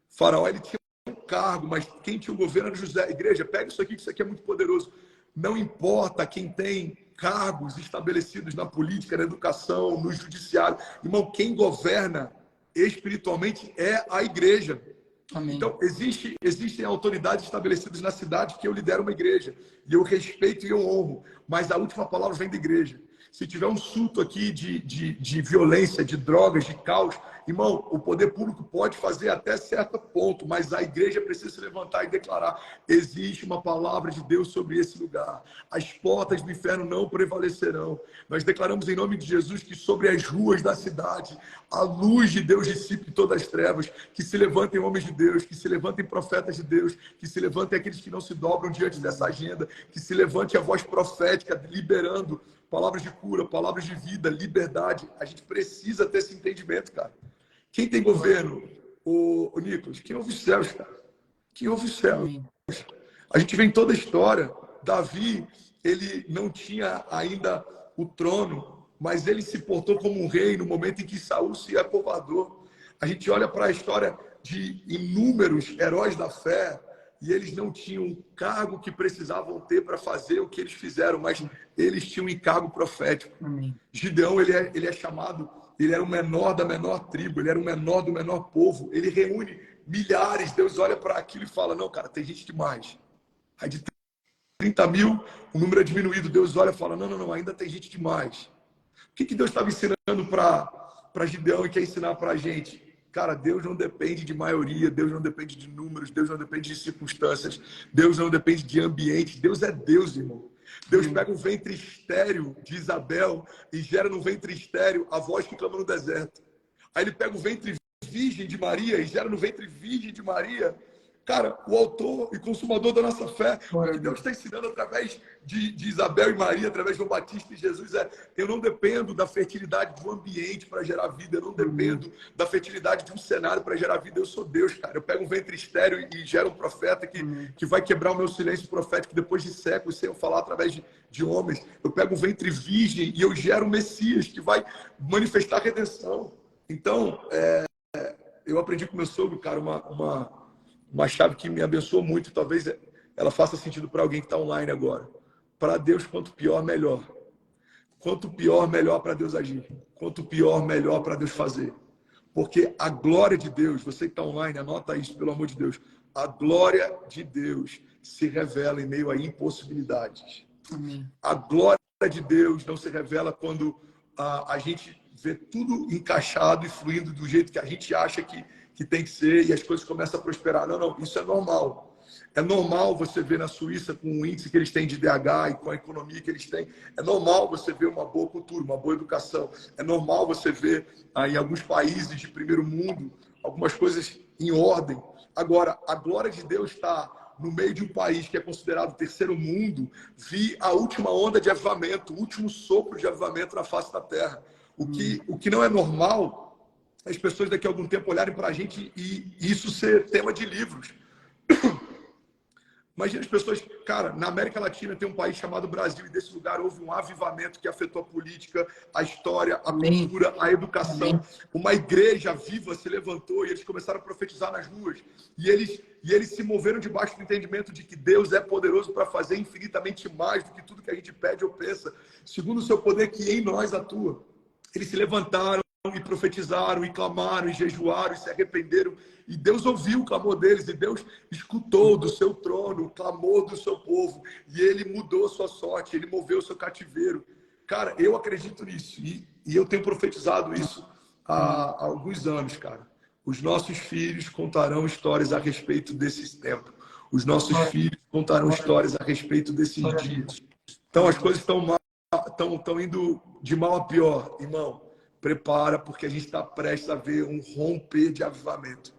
Faraó, ele tinha um cargo, mas quem tinha o governo era José. Igreja, pega isso aqui, que isso aqui é muito poderoso. Não importa quem tem cargos estabelecidos na política, na educação, no judiciário. Irmão, quem governa espiritualmente é a igreja. Amém. Então, existem autoridades estabelecidas na cidade que eu lidero uma igreja. E eu respeito e eu honro. Mas a última palavra vem da igreja. Se tiver um surto aqui de violência, de drogas, de caos, irmão, o poder público pode fazer até certo ponto, mas a igreja precisa se levantar e declarar: existe uma palavra de Deus sobre esse lugar. As portas do inferno não prevalecerão. Nós declaramos em nome de Jesus que sobre as ruas da cidade, a luz de Deus dissipe todas as trevas, que se levantem homens de Deus, que se levantem profetas de Deus, que se levantem aqueles que não se dobram diante dessa agenda, que se levante a voz profética liberando palavras de cura, palavras de vida, liberdade. A gente precisa ter esse entendimento, cara. Quem tem governo, o Nicolas? Quem ouve os céus, cara? Quem ouve os céus? A gente vê em toda a história. Davi, ele não tinha ainda o trono, mas ele se portou como um rei no momento em que Saul se acovardou. A gente olha para a história de inúmeros heróis da fé, e eles não tinham o cargo que precisavam ter para fazer o que eles fizeram, mas eles tinham um encargo profético. Amém. Gideão, ele é chamado, ele era o menor da menor tribo, ele era o menor do menor povo, ele reúne milhares. Deus olha para aquilo e fala: não, cara, tem gente demais. Aí de 30 mil, o número é diminuído. Deus olha e fala: não, ainda tem gente demais. O que Deus estava ensinando para Gideão e quer ensinar para a gente? Cara, Deus não depende de maioria, Deus não depende de números, Deus não depende de circunstâncias, Deus não depende de ambiente. Deus é Deus, irmão. Deus pega o ventre estéril de Isabel e gera no ventre estéril a voz que clama no deserto. Aí ele pega o ventre virgem de Maria e gera no ventre virgem de Maria, cara, o autor e consumador da nossa fé. O que Deus está ensinando através de Isabel e Maria, através de João Batista e Jesus eu não dependo da fertilidade do ambiente para gerar vida, eu não dependo da fertilidade de um cenário para gerar vida. Eu sou Deus, cara. Eu pego um ventre estéril e gero um profeta que vai quebrar o meu silêncio profético depois de séculos, sem eu falar através de homens. Eu pego um ventre virgem e eu gero um Messias que vai manifestar a redenção. Então, eu aprendi com meu sogro, cara, uma chave que me abençoou muito. Talvez ela faça sentido para alguém que está online agora. Para Deus, quanto pior, melhor. Quanto pior, melhor para Deus agir. Quanto pior, melhor para Deus fazer. Porque a glória de Deus, você que está online, anota isso, pelo amor de Deus. A glória de Deus se revela em meio a impossibilidades. Amém. A glória de Deus não se revela quando a gente vê tudo encaixado e fluindo do jeito que a gente acha que tem que ser e as coisas começam a prosperar. Não, não, isso é normal. É normal você ver na Suíça, com o índice que eles têm de DH e com a economia que eles têm, é normal você ver uma boa cultura, uma boa educação. É normal você ver em alguns países de primeiro mundo algumas coisas em ordem. Agora, a glória de Deus está no meio de um país que é considerado terceiro mundo, vi a última onda de avivamento, o último sopro de avivamento na face da terra. O que não é normal é as pessoas daqui a algum tempo olharem para a gente e isso ser tema de livros. Imagina as pessoas, cara, na América Latina tem um país chamado Brasil e desse lugar houve um avivamento que afetou a política, a história, a cultura, a educação. Uma igreja viva se levantou e eles começaram a profetizar nas ruas. E eles se moveram debaixo do entendimento de que Deus é poderoso para fazer infinitamente mais do que tudo que a gente pede ou pensa, segundo o seu poder que em nós atua. Eles se levantaram e profetizaram, e clamaram, e jejuaram, e se arrependeram. E Deus ouviu o clamor deles, e Deus escutou do seu trono o clamor do seu povo. E Ele mudou a sua sorte, Ele moveu o seu cativeiro. Cara, eu acredito nisso. E eu tenho profetizado isso há alguns anos, cara. Os nossos filhos contarão histórias a respeito desse tempo. Os nossos filhos contarão histórias a respeito desses dias. Então, as coisas estão indo de mal a pior, irmão. Prepara, porque a gente está prestes a ver um romper de avivamento.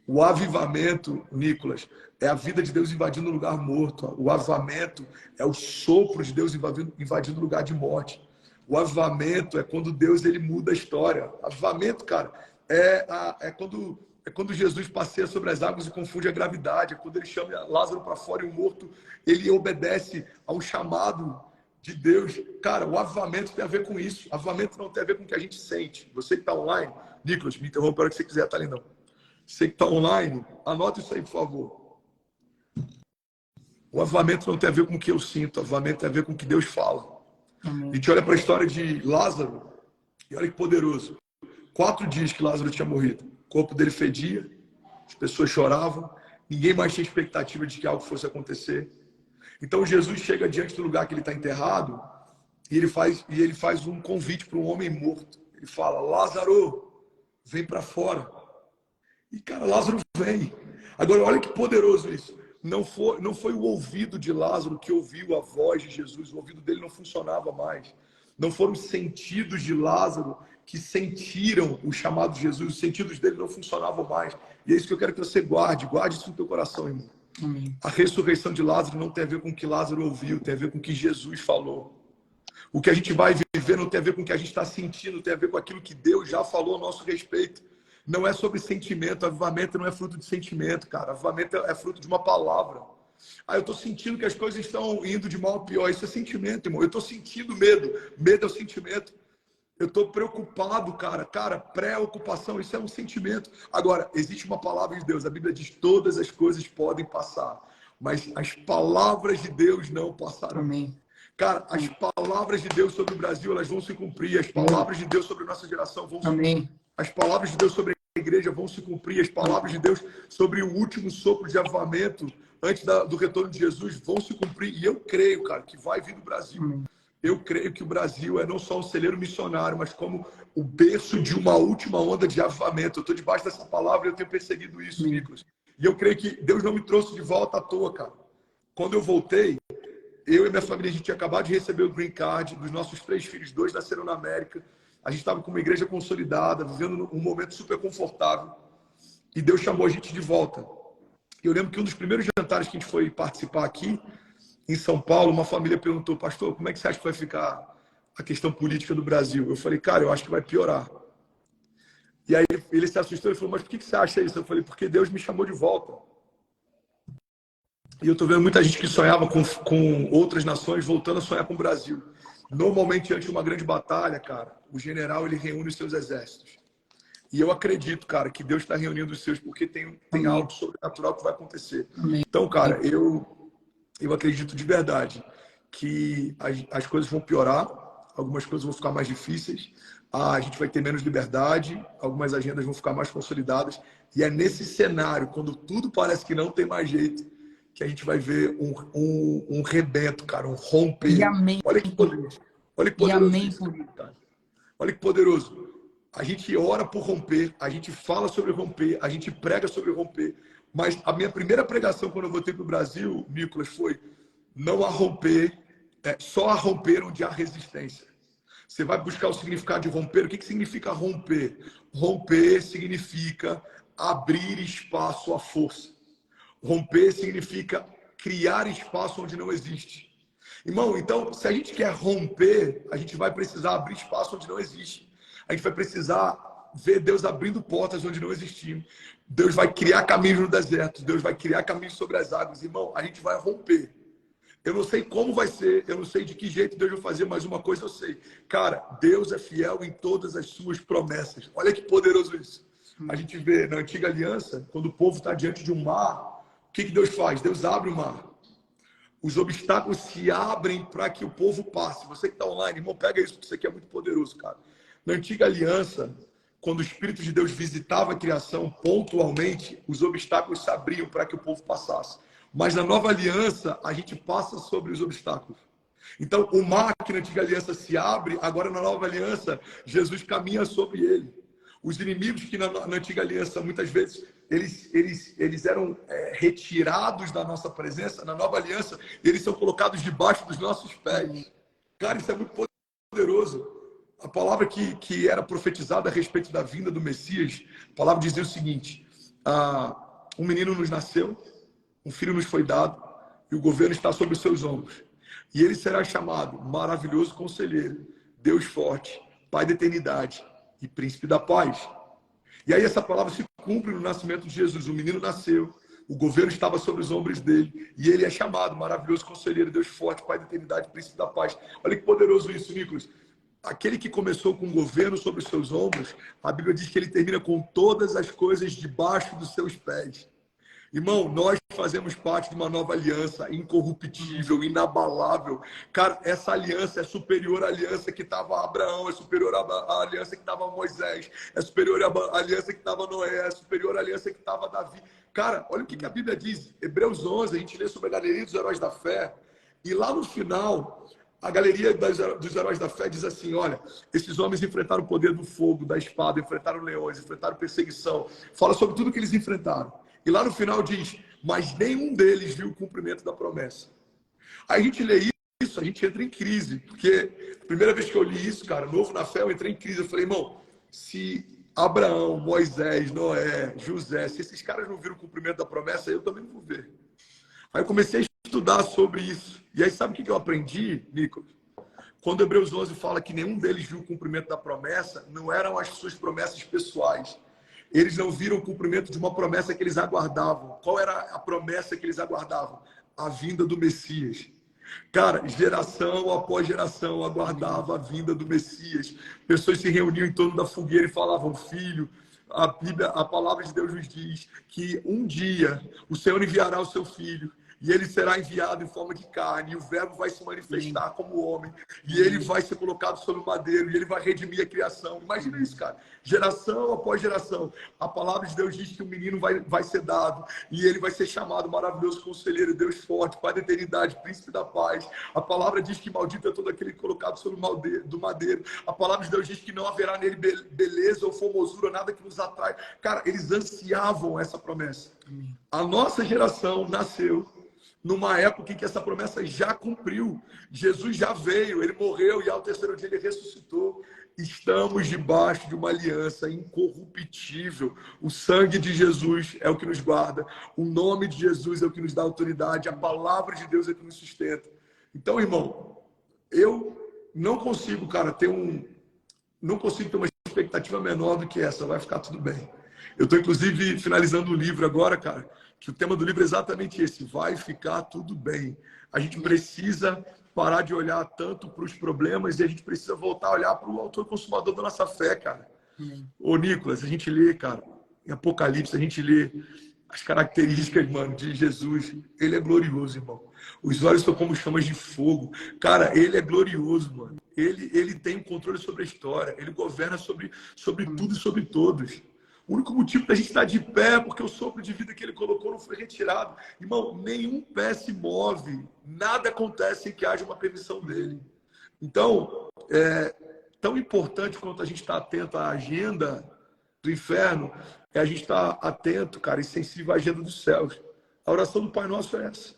O avivamento, Nicolas, é a vida de Deus invadindo o lugar morto. O avivamento é o sopro de Deus invadindo o lugar de morte. O avivamento é quando Deus ele muda a história. Avivamento, cara, é quando Jesus passeia sobre as águas e confunde a gravidade. É quando ele chama Lázaro para fora e o morto, ele obedece a um chamado de Deus. Cara, o avivamento tem a ver com isso. Avivamento não tem a ver com o que a gente sente. Você que está online, Nicolas, me interrompa a hora que você quiser, tá, lindão? Você que está online, anota isso aí, por favor. O avivamento não tem a ver com o que eu sinto. O avivamento tem a ver com o que Deus fala. A gente olha para a história de Lázaro e olha que poderoso. 4 dias que Lázaro tinha morrido. O corpo dele fedia, as pessoas choravam, ninguém mais tinha expectativa de que algo fosse acontecer. Então Jesus chega diante do lugar que ele está enterrado e ele faz um convite para um homem morto. Ele fala: Lázaro, vem para fora. E, cara, Lázaro vem. Agora, olha que poderoso isso. Não foi o ouvido de Lázaro que ouviu a voz de Jesus. O ouvido dele não funcionava mais. Não foram os sentidos de Lázaro que sentiram o chamado de Jesus. Os sentidos dele não funcionavam mais. E é isso que eu quero que você guarde. Guarde isso no teu coração, irmão. Amém. A ressurreição de Lázaro não tem a ver com o que Lázaro ouviu. Tem a ver com o que Jesus falou. O que a gente vai viver não tem a ver com o que a gente está sentindo. Tem a ver com aquilo que Deus já falou a nosso respeito. Não é sobre sentimento. Avivamento não é fruto de sentimento, cara. Avivamento é fruto de uma palavra. Eu estou sentindo que as coisas estão indo de mal a pior. Isso é sentimento, irmão. Eu estou sentindo medo. Medo é o sentimento. Eu estou preocupado, cara. Cara, preocupação, isso é um sentimento. Agora, existe uma palavra de Deus. A Bíblia diz: todas as coisas podem passar, mas as palavras de Deus não passarão. Amém. Cara, as palavras de Deus sobre o Brasil, elas vão se cumprir. As palavras de Deus sobre a nossa geração vão se cumprir. As palavras de Deus sobre a igreja vão se cumprir. As palavras de Deus sobre o último sopro de avivamento antes do retorno de Jesus vão se cumprir. E eu creio, cara, que vai vir do Brasil. Eu creio que o Brasil é não só um celeiro missionário, mas como o berço de uma última onda de avivamento. Eu estou debaixo dessa palavra e eu tenho perseguido isso, Nicolas. E eu creio que Deus não me trouxe de volta à toa, cara. Quando eu voltei, eu e minha família, a gente tinha acabado de receber o green card. Dos nossos 3 filhos, 2 nasceram na América. A gente estava com uma igreja consolidada, vivendo um momento super confortável. E Deus chamou a gente de volta. Eu lembro que um dos primeiros jantares que a gente foi participar aqui, em São Paulo, uma família perguntou: pastor, como é que você acha que vai ficar a questão política do Brasil? Eu falei: cara, eu acho que vai piorar. E aí ele se assustou e falou: mas por que você acha isso? Eu falei: porque Deus me chamou de volta. E eu estou vendo muita gente que sonhava com outras nações voltando a sonhar com o Brasil. Normalmente, antes de uma grande batalha, cara, o general ele reúne os seus exércitos. E eu acredito, cara, que Deus está reunindo os seus porque tem algo sobrenatural que vai acontecer. Amém. Então, cara, eu acredito de verdade que as coisas vão piorar, algumas coisas vão ficar mais difíceis, a gente vai ter menos liberdade, algumas agendas vão ficar mais consolidadas. E é nesse cenário, quando tudo parece que não tem mais jeito, que a gente vai ver um rebento, cara, um romper. E amém. Olha que poderoso. Olha que E poderoso amém isso, por isso. cara. Olha que poderoso. A gente ora por romper, a gente fala sobre romper, a gente prega sobre romper. Mas a minha primeira pregação, quando eu voltei para o Brasil, Nicolas, foi não a romper, só a romper onde há resistência. Você vai buscar o significado de romper. O que significa romper? Romper significa abrir espaço à força. Romper significa criar espaço onde não existe. Irmão, então, se a gente quer romper, a gente vai precisar abrir espaço onde não existe. A gente vai precisar ver Deus abrindo portas onde não existiam. Deus vai criar caminhos no deserto. Deus vai criar caminhos sobre as águas. Irmão, a gente vai romper. Eu não sei como vai ser, eu não sei de que jeito Deus vai fazer, mas uma coisa eu sei. Cara, Deus é fiel em todas as suas promessas. Olha que poderoso isso. A gente vê na antiga aliança, quando o povo está diante de um mar, o que Deus faz? Deus abre o mar. Os obstáculos se abrem para que o povo passe. Você que está online, irmão, pega isso, porque isso aqui é muito poderoso, cara. Na antiga aliança, quando o Espírito de Deus visitava a criação pontualmente, os obstáculos se abriam para que o povo passasse. Mas na nova aliança, a gente passa sobre os obstáculos. Então, o mar que na antiga aliança se abre, agora na nova aliança, Jesus caminha sobre ele. Os inimigos que na antiga aliança, muitas vezes, eles eram retirados da nossa presença, na nova aliança, eles são colocados debaixo dos nossos pés. Cara, isso é muito poderoso. A palavra que era profetizada a respeito da vinda do Messias, a palavra dizia o seguinte: um menino nos nasceu, um filho nos foi dado, e o governo está sobre os seus ombros. E ele será chamado Maravilhoso Conselheiro, Deus Forte, Pai da Eternidade e Príncipe da Paz. E aí essa palavra se cumpre no nascimento de Jesus. O menino nasceu, o governo estava sobre os ombros dele, e ele é chamado Maravilhoso Conselheiro, Deus Forte, Pai da Eternidade e Príncipe da Paz. Olha que poderoso isso, Nicolas. Aquele que começou com o governo sobre os seus ombros, a Bíblia diz que ele termina com todas as coisas debaixo dos seus pés. Irmão, nós fazemos parte de uma nova aliança incorruptível, inabalável. Cara, essa aliança é superior à aliança que estava Abraão, é superior à aliança que estava Moisés, é superior à aliança que estava Noé, é superior à aliança que estava Davi. Cara, olha o que a Bíblia diz. Hebreus 11, a gente lê sobre a galeria dos heróis da fé. E lá no final, a galeria dos heróis da fé diz assim: olha, esses homens enfrentaram o poder do fogo, da espada, enfrentaram leões, enfrentaram perseguição. Fala sobre tudo que eles enfrentaram. E lá no final diz: mas nenhum deles viu o cumprimento da promessa. Aí a gente lê isso, a gente entra em crise. Porque a primeira vez que eu li isso, cara, novo na fé, eu entrei em crise. Eu falei: irmão, se Abraão, Moisés, Noé, José, se esses caras não viram o cumprimento da promessa, eu também não vou ver. Aí eu comecei a estudar sobre isso. E aí sabe o que eu aprendi, Nicolas? Quando Hebreus 11 fala que nenhum deles viu o cumprimento da promessa, não eram as suas promessas pessoais. Eles não viram o cumprimento de uma promessa que eles aguardavam. Qual era a promessa que eles aguardavam? A vinda do Messias. Cara, geração após geração aguardava a vinda do Messias. Pessoas se reuniam em torno da fogueira e falavam: filho, a Bíblia, a palavra de Deus nos diz que um dia o Senhor enviará o seu filho. E ele será enviado em forma de carne, e o verbo vai se manifestar como homem, e ele vai ser colocado sobre o madeiro, e ele vai redimir a criação. Imagina isso, cara. Geração após geração, a palavra de Deus diz que o menino vai ser dado, e ele vai ser chamado Maravilhoso Conselheiro, Deus Forte, Pai da Eternidade, Príncipe da Paz. A palavra diz que maldito é todo aquele colocado sobre o madeiro. A palavra de Deus diz que não haverá nele beleza ou formosura, nada que nos atrai. Cara, eles ansiavam essa promessa. A nossa geração nasceu numa época em que essa promessa já cumpriu. Jesus já veio, ele morreu e ao terceiro dia ele ressuscitou. Estamos debaixo de uma aliança incorruptível. O sangue de Jesus é o que nos guarda. O nome de Jesus é o que nos dá autoridade. A palavra de Deus é o que nos sustenta. Então, irmão, eu não consigo, cara, não consigo ter uma expectativa menor do que essa. Vai ficar tudo bem. Eu estou, inclusive, finalizando o livro agora, cara, que o tema do livro é exatamente esse: vai ficar tudo bem. A gente precisa parar de olhar tanto para os problemas e a gente precisa voltar a olhar para o autor consumador da nossa fé, cara. Ô, Nicolas, a gente lê, cara, em Apocalipse, a gente lê as características, mano, de Jesus. Ele é glorioso, irmão. Os olhos são como chamas de fogo. Cara, ele é glorioso, mano. Ele tem o controle sobre a história. Ele governa sobre tudo e sobre todos. O único motivo da gente estar de pé é porque o sopro de vida que ele colocou não foi retirado. Irmão, nenhum pé se move. Nada acontece sem que haja uma permissão dele. Então, tão importante quanto a gente estar atento à agenda do inferno, é a gente estar atento, cara, e sensível à agenda dos céus. A oração do Pai Nosso é essa.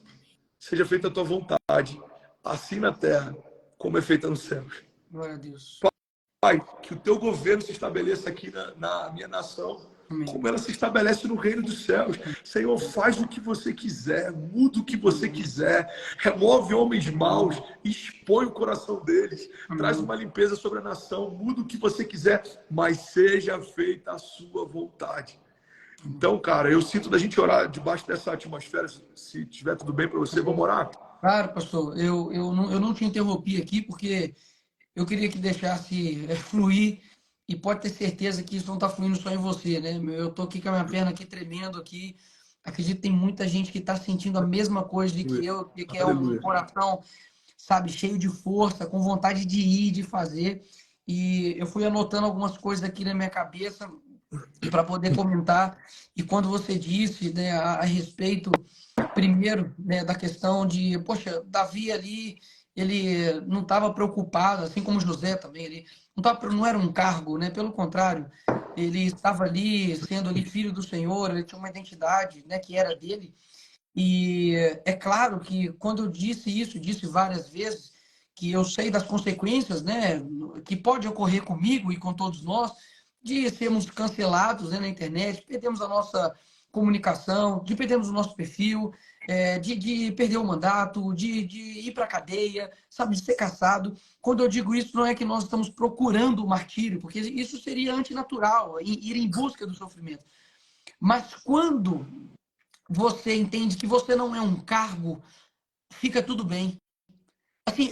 Seja feita a tua vontade, assim na terra, como é feita nos céus. Glória a Deus. Pai, que o teu governo se estabeleça aqui na minha nação, como ela se estabelece no reino dos céus. Senhor, faz o que você quiser, muda o que você quiser, remove homens maus, expõe o coração deles, traz uma limpeza sobre a nação, muda o que você quiser, mas seja feita a sua vontade. Então, cara, eu sinto da gente orar debaixo dessa atmosfera. Se tiver tudo bem para você, vamos orar? Claro, pastor. Eu não te interrompi aqui porque eu queria que deixasse fluir, e pode ter certeza que isso não está fluindo só em você, né? Eu tô aqui com a minha perna aqui tremendo aqui. Acredito que tem muita gente que está sentindo a mesma coisa de que eu, que é um coração, sabe, cheio de força, com vontade de ir, de fazer. E eu fui anotando algumas coisas aqui na minha cabeça para poder comentar. E quando você disse, né, a respeito, primeiro, né, da questão de, poxa, Davi ali, ele não estava preocupado, assim como José também, ele não era um cargo, né? Pelo contrário, ele estava ali, sendo ali filho do Senhor, ele tinha uma identidade, né, que era dele. E é claro que quando eu disse isso, disse várias vezes, que eu sei das consequências, né, que pode ocorrer comigo e com todos nós, de sermos cancelados, né, na internet, perdemos a nossa comunicação, de perdermos o nosso perfil, de perder o mandato, de ir para a cadeia, sabe, de ser caçado. Quando eu digo isso, não é que nós estamos procurando o martírio, porque isso seria antinatural, ir em busca do sofrimento. Mas quando você entende que você não é um cargo, fica tudo bem. Assim,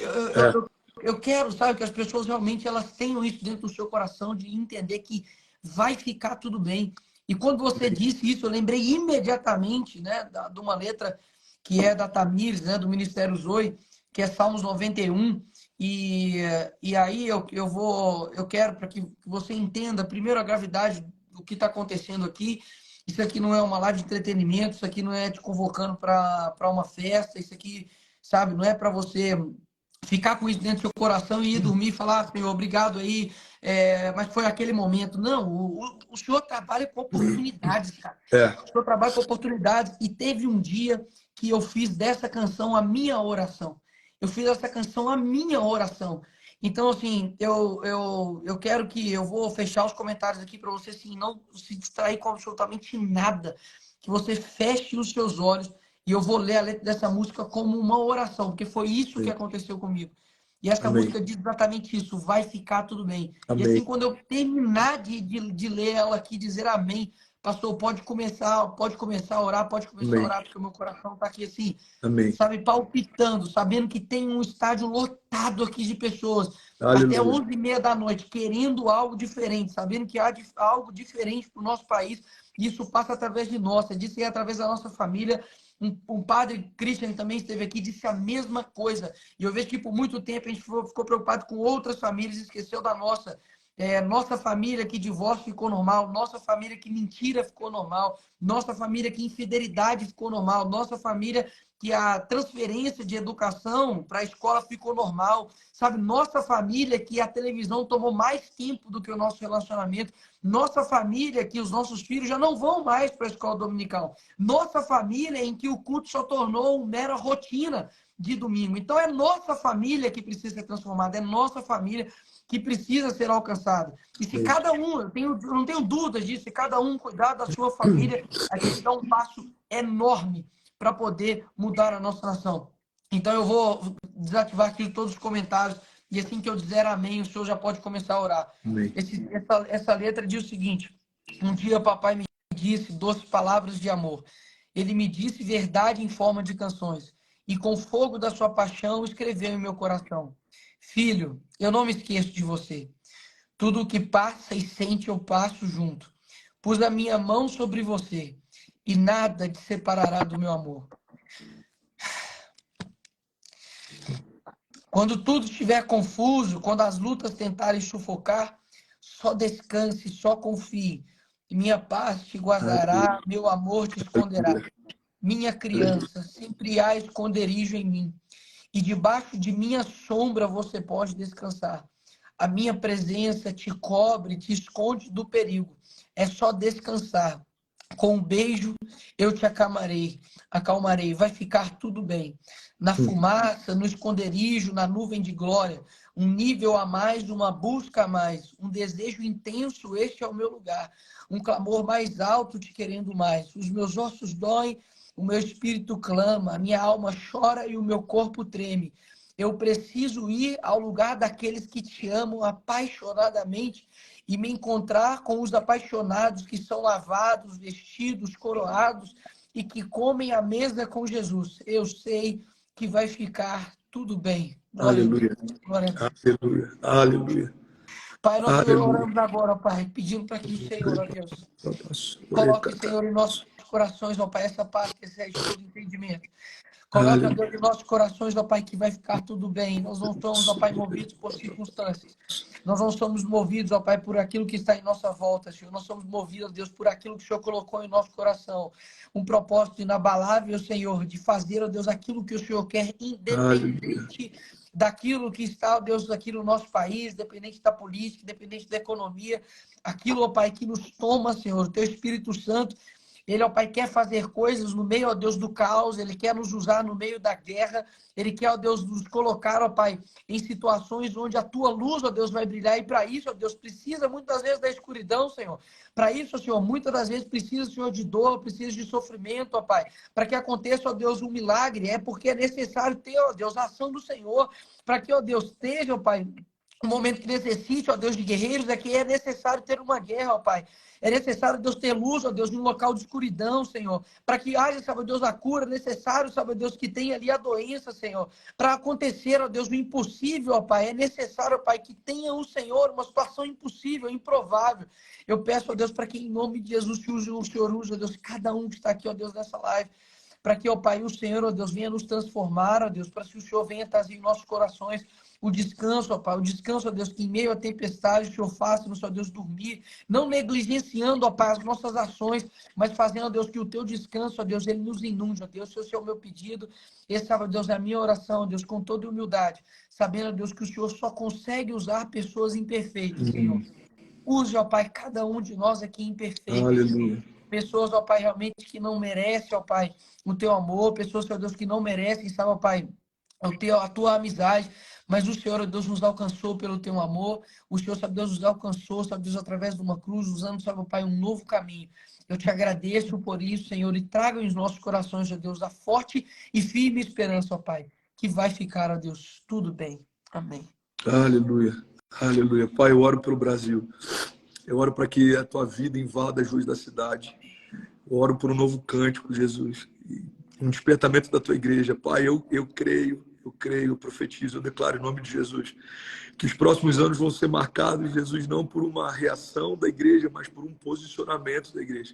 eu quero, sabe, que as pessoas realmente elas tenham isso dentro do seu coração, de entender que vai ficar tudo bem. E quando você disse isso, eu lembrei imediatamente, né, de uma letra que é da Tamires, né, do Ministério Zoe, que é Salmos 91. E aí eu quero para que você entenda primeiro a gravidade do que está acontecendo aqui. Isso aqui não é uma live de entretenimento, isso aqui não é te convocando para uma festa, isso aqui, sabe, não é para você ficar com isso dentro do seu coração e ir dormir e falar, Senhor, obrigado aí, mas foi aquele momento. Não, o Senhor trabalha com oportunidades, cara. O Senhor trabalha com oportunidades, e teve um dia que eu fiz dessa canção a minha oração. Eu fiz essa canção a minha oração. Então, assim, eu quero que eu vou fechar os comentários aqui para você, assim, não se distrair com absolutamente nada. Que você feche os seus olhos e eu vou ler a letra dessa música como uma oração, porque foi isso que aconteceu comigo. E essa música diz exatamente isso, vai ficar tudo bem. E assim, quando eu terminar de ler ela aqui, dizer amém, pastor, pode começar a orar, porque o meu coração está aqui assim, sabe, palpitando, sabendo que tem um estádio lotado aqui de pessoas, até 11h30 da noite, querendo algo diferente, sabendo que há algo diferente para o nosso país, e isso passa através de nós, disse através da nossa família. Um padre Christian também esteve aqui, disse a mesma coisa. E eu vejo que por muito tempo a gente ficou preocupado com outras famílias e esqueceu da nossa. Nossa família que divórcio ficou normal, nossa família que mentira ficou normal, nossa família que infidelidade ficou normal, nossa família que a transferência de educação para a escola ficou normal, sabe? Nossa família que a televisão tomou mais tempo do que o nosso relacionamento, nossa família que os nossos filhos já não vão mais para a escola dominical, nossa família em que o culto só tornou uma mera rotina de domingo. Então é nossa família que precisa ser transformada, é nossa família que precisa ser alcançada. E se cada um, eu não tenho dúvidas disso, se cada um cuidar da sua família, a gente dá um passo enorme para poder mudar a nossa nação. Então eu vou desativar aqui todos os comentários, e assim que eu dizer amém, o senhor já pode começar a orar. Essa letra diz o seguinte: um dia papai me disse doces palavras de amor. Ele me disse verdade em forma de canções, e com fogo da sua paixão escreveu em meu coração. Filho, eu não me esqueço de você. Tudo o que passa e sente eu passo junto. Pus a minha mão sobre você. e nada te separará do meu amor. Quando tudo estiver confuso, quando as lutas tentarem sufocar, só descanse, só confie. E minha paz te guardará, meu amor te esconderá. Minha criança, sempre há esconderijo em mim. E debaixo de minha sombra você pode descansar. A minha presença te cobre, te esconde do perigo. É só descansar. Com um beijo eu te acalmarei, vai ficar tudo bem. Na fumaça, no esconderijo, na nuvem de glória, um nível a mais, uma busca a mais, um desejo intenso, este é o meu lugar. Um clamor mais alto te querendo mais. Os meus ossos doem, o meu espírito clama, a minha alma chora e o meu corpo treme. Eu preciso ir ao lugar daqueles que te amam apaixonadamente e me encontrar com os apaixonados que são lavados, vestidos, coroados e que comem à mesa com Jesus. Eu sei que vai ficar tudo bem. Glória Aleluia. a Deus. Glória a Deus. Aleluia. Aleluia. Pai, nós Aleluia. oramos agora, Pai, pedindo para que o Senhor, ó Deus, coloque, Senhor, em nossos corações, ó Pai, essa paz que excede todo entendimento. Coloque, ó Deus, em nossos corações, ó Pai, que vai ficar tudo bem. Nós não somos, ó Pai, movidos por circunstâncias. Nós não somos movidos, ó Pai, por aquilo que está em nossa volta, Senhor. Nós somos movidos, ó Deus, por aquilo que o Senhor colocou em nosso coração. Um propósito inabalável, Senhor, de fazer, ó Deus, aquilo que o Senhor quer, independente daquilo que está, ó Deus, aqui no nosso país, independente da política, independente da economia. Aquilo, ó Pai, que nos toma, Senhor, o Teu Espírito Santo. Ele, ó Pai, quer fazer coisas no meio, ó Deus, do caos. Ele quer nos usar no meio da guerra. Ele quer, ó Deus, nos colocar, ó Pai, em situações onde a Tua luz, ó Deus, vai brilhar. E para isso, ó Deus, precisa muitas vezes da escuridão, Senhor. Para isso, Senhor, muitas das vezes precisa, Senhor, de dor, precisa de sofrimento, ó Pai. Para que aconteça, ó Deus, um milagre. É porque é necessário ter, ó Deus, a ação do Senhor. Para que, ó Deus, esteja, ó Pai, um momento que necessite, ó Deus, de guerreiros, é que é necessário ter uma guerra, ó Pai. É necessário, Deus, ter luz, ó Deus, num local de escuridão, Senhor. Para que haja, sabe, Deus, a cura. É necessário, sabe, Deus, que tenha ali a doença, Senhor. Para acontecer, ó Deus, o impossível, ó Pai. É necessário, ó Pai, que tenha o Senhor uma situação impossível, improvável. Eu peço, ó Deus, para que em nome de Jesus o Senhor use, ó Deus, cada um que está aqui, ó Deus, nessa live. Para que, ó Pai, o Senhor, ó Deus, venha nos transformar, ó Deus, para que o Senhor venha trazer em nossos corações o descanso, ó Pai, o descanso, ó Deus, que em meio à tempestade o Senhor faça, ó Deus, dormir, não negligenciando, ó Pai, as nossas ações, mas fazendo, ó Deus, que o Teu descanso, ó Deus, ele nos inunde, ó Deus. Esse é o meu pedido, esse, ó Deus, é a minha oração, ó Deus, com toda humildade, sabendo, ó Deus, que o Senhor só consegue usar pessoas imperfeitas, Senhor. Use, ó Pai, cada um de nós aqui imperfeito. Aleluia. Pessoas, ó Pai, realmente que não merecem, ó Pai, o Teu amor, pessoas, ó Deus, que não merecem, sabe, ó Pai, a Tua amizade, mas o Senhor, ó Deus, nos alcançou pelo Teu amor, o Senhor, sabe, Deus, nos alcançou, sabe, Deus, através de uma cruz, usando, sabe, ó Pai, um novo caminho. Eu te agradeço por isso, Senhor, e traga em nossos corações, ó Deus, a forte e firme esperança, ó Pai, que vai ficar, ó Deus, tudo bem. Amém. Aleluia. Aleluia. Pai, eu oro pelo Brasil. Eu oro para que a Tua vida invada as ruas da cidade. Eu oro por um novo cântico, Jesus. Um despertamento da Tua igreja. Pai, eu creio, eu profetizo, eu declaro em nome de Jesus que os próximos anos vão ser marcados, Jesus, não por uma reação da igreja, mas por um posicionamento da igreja.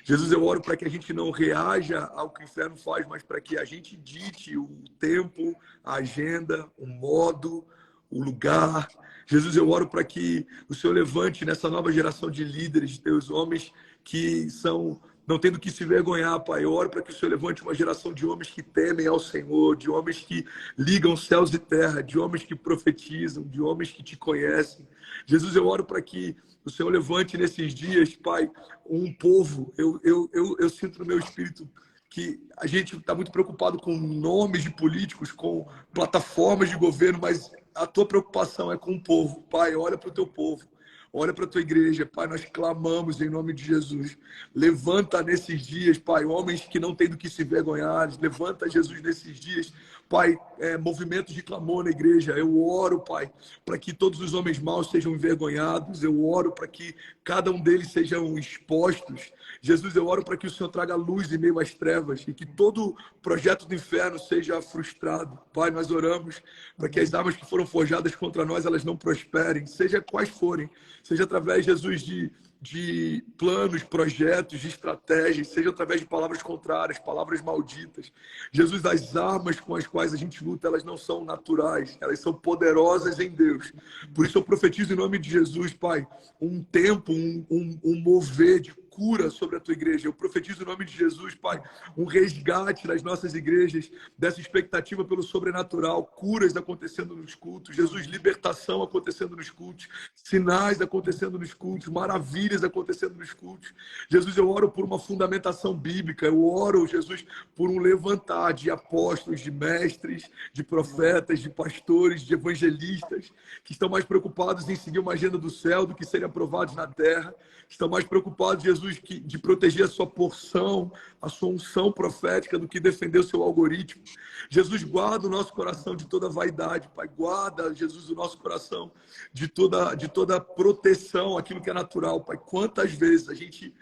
Jesus, eu oro para que a gente não reaja ao que o inferno faz, mas para que a gente dite o tempo, a agenda, o modo, o lugar. Jesus, eu oro para que o Senhor levante nessa nova geração de líderes, de Teus homens que são, não tendo que se vergonhar, Pai. Eu oro para que o Senhor levante uma geração de homens que temem ao Senhor, de homens que ligam céus e terra, de homens que profetizam, de homens que Te conhecem. Jesus, eu oro para que o Senhor levante nesses dias, Pai, um povo. Eu sinto no meu espírito que a gente está muito preocupado com nomes de políticos, com plataformas de governo, mas a Tua preocupação é com o povo. Pai, olha para o Teu povo. Olha para a Tua igreja, Pai, nós clamamos em nome de Jesus. Levanta nesses dias, Pai, homens que não têm do que se vergonhar. Levanta, Jesus, nesses dias, Pai, movimentos de clamor na igreja. Eu oro, Pai, para que todos os homens maus sejam envergonhados. Eu oro para que cada um deles sejam expostos. Jesus, eu oro para que o Senhor traga luz em meio às trevas e que todo projeto do inferno seja frustrado. Pai, nós oramos para que as armas que foram forjadas contra nós, elas não prosperem, seja quais forem. Seja através, Jesus, de de planos, projetos, de estratégias, seja através de palavras contrárias, palavras malditas. Jesus, as armas com as quais a gente luta, elas não são naturais, elas são poderosas em Deus. Por isso eu profetizo em nome de Jesus, Pai, um tempo, um mover de cura sobre a tua igreja. Eu profetizo em nome de Jesus, Pai, um resgate nas nossas igrejas dessa expectativa pelo sobrenatural, curas acontecendo nos cultos, Jesus, libertação acontecendo nos cultos, sinais acontecendo nos cultos, maravilhas acontecendo nos cultos. Jesus, eu oro por uma fundamentação bíblica, eu oro, Jesus, por um levantar de apóstolos, de mestres, de profetas, de pastores, de evangelistas, que estão mais preocupados em seguir uma agenda do céu do que serem aprovados na terra, estão mais preocupados, Jesus, de proteger a sua porção, a sua unção profética do que defender o seu algoritmo. Jesus, guarda o nosso coração de toda vaidade, Pai. Guarda, Jesus, o nosso coração de toda proteção, aquilo que é natural, Pai. Quantas vezes a gente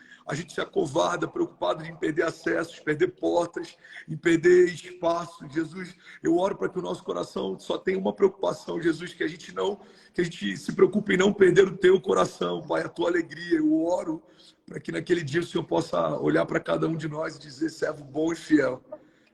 se acovarda, preocupado em perder acessos, perder portas, em perder espaço. Jesus, eu oro para que o nosso coração só tenha uma preocupação, Jesus, que a gente se preocupe em não perder o teu coração, Pai, a tua alegria. Eu oro para que naquele dia o Senhor possa olhar para cada um de nós e dizer: servo bom e fiel.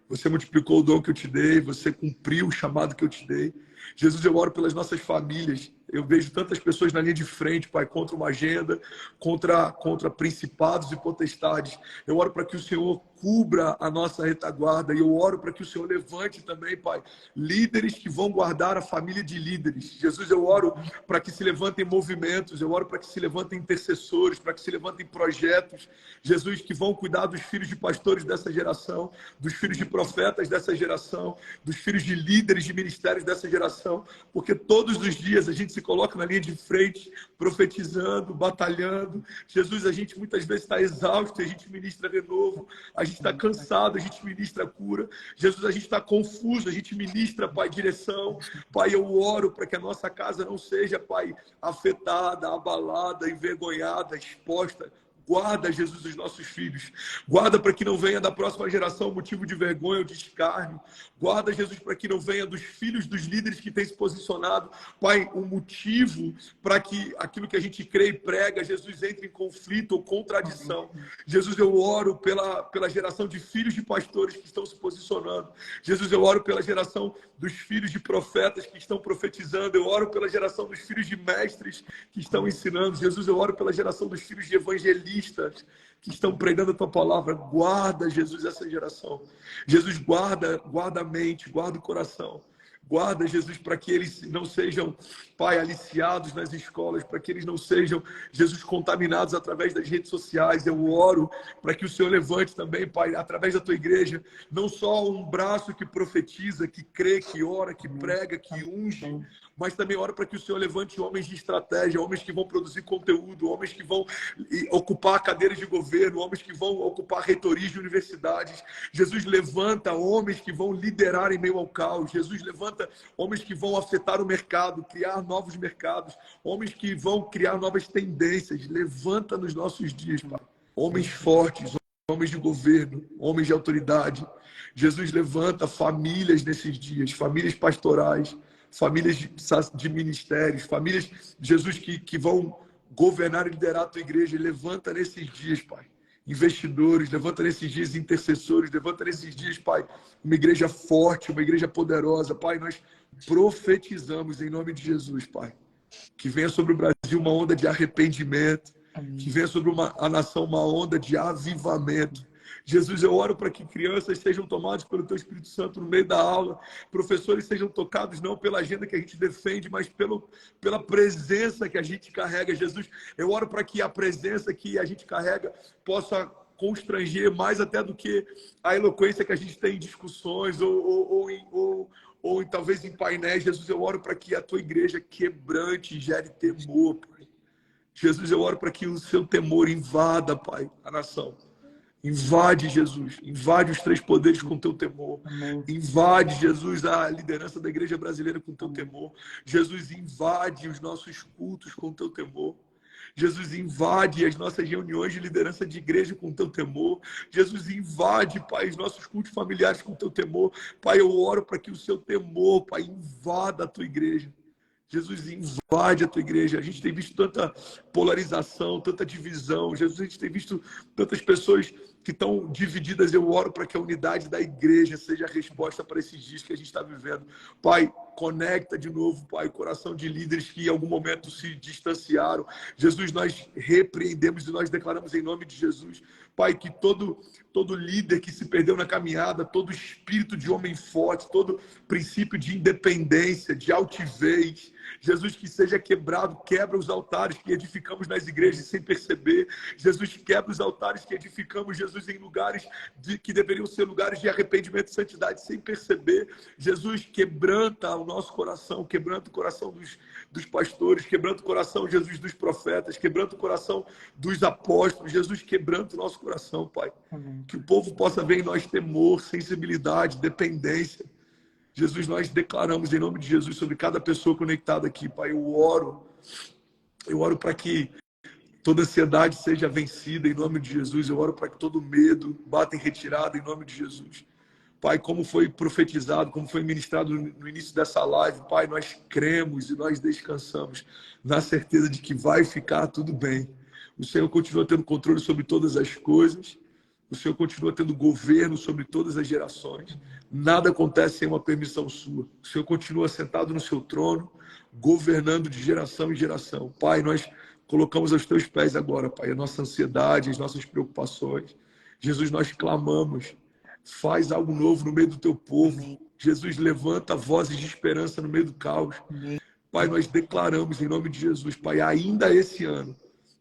Você multiplicou o dom que eu te dei, você cumpriu o chamado que eu te dei. Jesus, eu oro pelas nossas famílias. Eu vejo tantas pessoas na linha de frente, Pai, contra uma agenda, contra principados e potestades. Eu oro para que o Senhor cubra a nossa retaguarda, e eu oro para que o Senhor levante também, Pai, líderes que vão guardar a família de líderes. Jesus, eu oro para que se levantem movimentos, eu oro para que se levantem intercessores, para que se levantem projetos, Jesus, que vão cuidar dos filhos de pastores dessa geração, dos filhos de profetas dessa geração, dos filhos de líderes de ministérios dessa geração, porque todos os dias a gente se coloca na linha de frente, profetizando, batalhando. Jesus, a gente muitas vezes está exausto, a gente ministra renovo, a gente está cansado, a gente ministra cura. Jesus, a gente está confuso, a gente ministra, Pai, direção. Pai, eu oro para que a nossa casa não seja, Pai, afetada, abalada, envergonhada, exposta. Guarda, Jesus, os nossos filhos. Guarda para que não venha da próxima geração motivo de vergonha ou de escárnio. Guarda, Jesus, para que não venha dos filhos dos líderes que têm se posicionado, Pai, um motivo para que aquilo que a gente crê e prega, Jesus, entre em conflito ou contradição. Jesus, eu oro pela geração de filhos de pastores que estão se posicionando. Jesus, eu oro pela geração dos filhos de profetas que estão profetizando. Eu oro pela geração dos filhos de mestres que estão ensinando. Jesus, eu oro pela geração dos filhos de evangelistas que estão pregando a tua palavra. Guarda, Jesus, essa geração. Jesus, guarda a mente, guarda o coração. Guarda, Jesus, para que eles não sejam, Pai, aliciados nas escolas, para que eles não sejam, Jesus, contaminados através das redes sociais. Eu oro para que o Senhor levante também, Pai, através da tua igreja, não só um braço que profetiza, que crê, que ora, que prega, que unge, mas também oro para que o Senhor levante homens de estratégia, homens que vão produzir conteúdo, homens que vão ocupar cadeiras de governo, homens que vão ocupar reitorias de universidades. Jesus, levanta homens que vão liderar em meio ao caos. Jesus, levanta homens que vão afetar o mercado, criar novos mercados, homens que vão criar novas tendências. Levanta nos nossos dias, Pai. Homens fortes, homens de governo, homens de autoridade. Jesus, levanta famílias nesses dias, famílias pastorais, famílias de ministérios, famílias, Jesus, que vão governar e liderar a tua igreja. Levanta nesses dias, Pai, investidores, levanta nesses dias intercessores, levanta nesses dias, Pai, uma igreja forte, uma igreja poderosa. Pai, nós profetizamos em nome de Jesus, Pai, que venha sobre o Brasil uma onda de arrependimento, que venha sobre a nação uma onda de avivamento. Jesus, eu oro para que crianças sejam tomadas pelo Teu Espírito Santo no meio da aula, professores sejam tocados não pela agenda que a gente defende, mas pela presença que a gente carrega. Jesus, eu oro para que a presença que a gente carrega possa constranger mais até do que a eloquência que a gente tem em discussões ou talvez em painéis. Jesus, eu oro para que a Tua igreja quebrante e gere temor, Pai. Jesus, eu oro para que o Seu temor invada, Pai, a nação. Invade, Jesus, invade os três poderes com teu temor. Invade, Jesus, a liderança da igreja brasileira com teu temor. Jesus, invade os nossos cultos com teu temor. Jesus, invade as nossas reuniões de liderança de igreja com teu temor. Jesus, invade, Pai, os nossos cultos familiares com teu temor. Pai, eu oro para que o seu temor, Pai, invada a tua igreja. Jesus, invade a tua igreja. A gente tem visto tanta polarização, tanta divisão. Jesus, a gente tem visto tantas pessoas que estão divididas. Eu oro para que a unidade da igreja seja a resposta para esses dias que a gente está vivendo. Pai, conecta de novo, Pai, o coração de líderes que em algum momento se distanciaram. Jesus, nós repreendemos e nós declaramos em nome de Jesus, Pai, que todo líder que se perdeu na caminhada, todo espírito de homem forte, todo princípio de independência, de altivez, Jesus, que seja quebrado, quebra os altares que edificamos nas igrejas sem perceber. Jesus, quebra os altares que edificamos, Jesus, em lugares que deveriam ser lugares de arrependimento e santidade sem perceber. Jesus, quebranta o nosso coração, quebranta o coração dos pastores, quebranta o coração, Jesus, dos profetas, quebranta o coração dos apóstolos. Jesus, quebranta o nosso coração, Pai. Amém. Que o povo possa ver em nós temor, sensibilidade, dependência. Jesus, nós declaramos em nome de Jesus sobre cada pessoa conectada aqui, Pai. Eu oro para que toda ansiedade seja vencida em nome de Jesus. Eu oro para que todo medo bata em retirada em nome de Jesus. Pai, como foi profetizado, como foi ministrado no início dessa live, Pai, nós cremos e nós descansamos na certeza de que vai ficar tudo bem. O Senhor continua tendo controle sobre todas as coisas. O Senhor continua tendo governo sobre todas as gerações. Nada acontece sem uma permissão sua. O Senhor continua sentado no seu trono, governando de geração em geração. Pai, nós colocamos aos teus pés agora, Pai, a nossa ansiedade, as nossas preocupações. Jesus, nós clamamos. Faz algo novo no meio do teu povo. Jesus, levanta vozes de esperança no meio do caos. Pai, nós declaramos em nome de Jesus, Pai, ainda esse ano,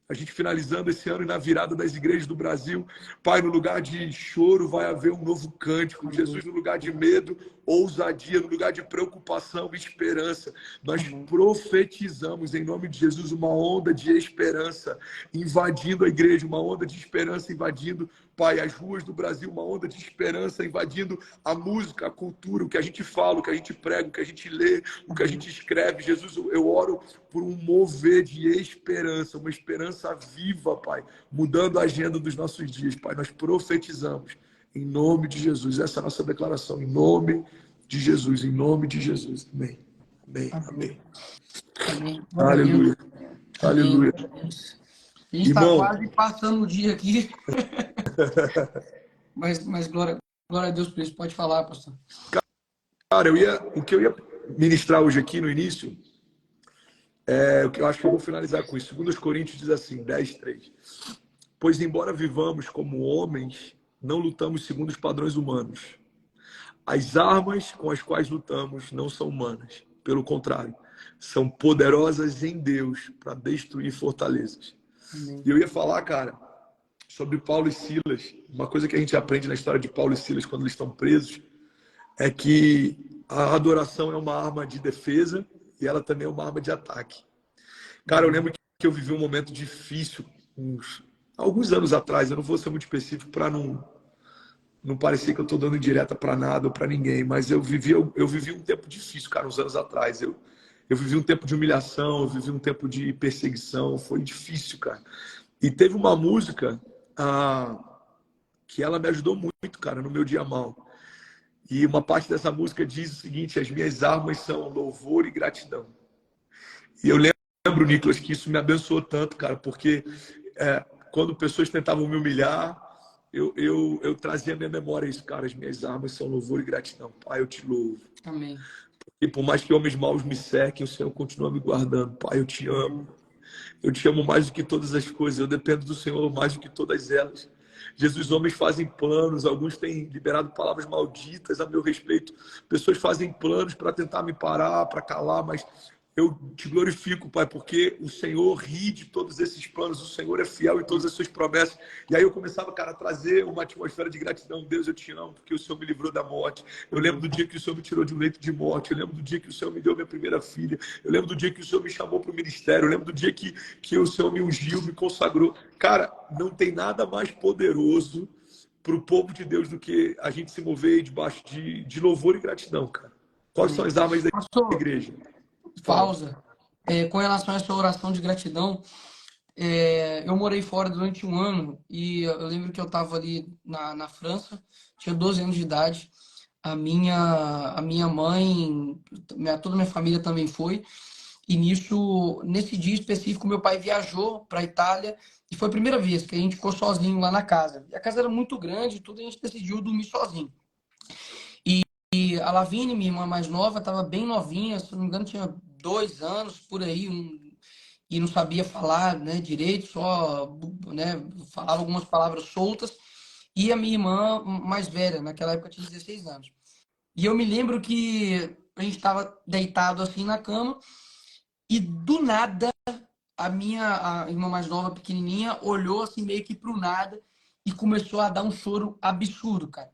a gente finalizando esse ano e na virada das igrejas do Brasil, Pai, no lugar de choro vai haver um novo cântico. Jesus, no lugar de medo, ousadia, no lugar de preocupação, esperança. Nós profetizamos em nome de Jesus uma onda de esperança invadindo a igreja, uma onda de esperança invadindo, Pai, as ruas do Brasil, uma onda de esperança invadindo a música, a cultura, o que a gente fala, o que a gente prega, o que a gente lê, o que a gente escreve. Jesus, eu oro por um mover de esperança, uma esperança viva, Pai, mudando a agenda dos nossos dias, Pai. Nós profetizamos em nome de Jesus. Essa é a nossa declaração, em nome de Jesus, em nome de Jesus. Amém. Amém. Amém. Amém. Aleluia. Aleluia. A gente está quase passando o dia aqui. mas glória a Deus por isso. Pode falar, pastor. Cara, o que eu ia ministrar hoje aqui no início, o que eu acho que eu vou finalizar com isso. 2 Coríntios diz assim, 10:3. Pois embora vivamos como homens, não lutamos segundo os padrões humanos. As armas com as quais lutamos não são humanas. Pelo contrário, são poderosas em Deus para destruir fortalezas. E eu ia falar, cara, sobre Paulo e Silas. Uma coisa que a gente aprende na história de Paulo e Silas quando eles estão presos é que a adoração é uma arma de defesa e ela também é uma arma de ataque. Cara, eu lembro que eu vivi um momento difícil alguns anos atrás. Eu não vou ser muito específico para não parecer que eu estou dando indireta para nada ou para ninguém, mas eu vivi um tempo difícil, cara, uns anos atrás. Eu vivi um tempo de humilhação, eu vivi um tempo de perseguição, foi difícil, cara. E teve uma música que ela me ajudou muito, cara, no meu dia mal. E uma parte dessa música diz o seguinte: as minhas armas são louvor e gratidão. E eu lembro, Nicolas, que isso me abençoou tanto, cara, porque quando pessoas tentavam me humilhar, eu trazia à minha memória isso, cara, as minhas armas são louvor e gratidão. Pai, eu te louvo. Amém. E por mais que homens maus me cerquem, o Senhor continua me guardando. Pai, eu te amo. Eu te amo mais do que todas as coisas. Eu dependo do Senhor mais do que todas elas. Jesus, homens fazem planos. Alguns têm liberado palavras malditas a meu respeito. Pessoas fazem planos para tentar me parar, para calar, mas eu te glorifico, Pai, porque o Senhor ri de todos esses planos. O Senhor é fiel em todas as suas promessas. E aí eu começava, cara, a trazer uma atmosfera de gratidão. Deus, eu te amo, porque o Senhor me livrou da morte. Eu lembro do dia que o Senhor me tirou de um leito de morte. Eu lembro do dia que o Senhor me deu minha primeira filha. Eu lembro do dia que o Senhor me chamou para o ministério. Eu lembro do dia que o Senhor me ungiu, me consagrou. Cara, não tem nada mais poderoso para o povo de Deus do que a gente se mover debaixo de louvor e gratidão, cara. Quais são as armas da igreja? Pausa. Com relação a essa oração de gratidão, eu morei fora durante um ano e eu lembro que eu estava ali na França, tinha 12 anos de idade. A minha mãe, toda a minha família também foi. E nisso, nesse dia específico, meu pai viajou para a Itália e foi a primeira vez que a gente ficou sozinho lá na casa. E a casa era muito grande e tudo, a gente decidiu dormir sozinho. E a Lavínia, minha irmã mais nova, estava bem novinha, se não me engano, tinha 2 anos por aí, e não sabia falar, né, direito, só, né, falava algumas palavras soltas. E a minha irmã mais velha, naquela época tinha 16 anos. E eu me lembro que a gente estava deitado assim na cama e do nada a irmã mais nova, pequenininha, olhou assim meio que pro nada e começou a dar um choro absurdo, cara.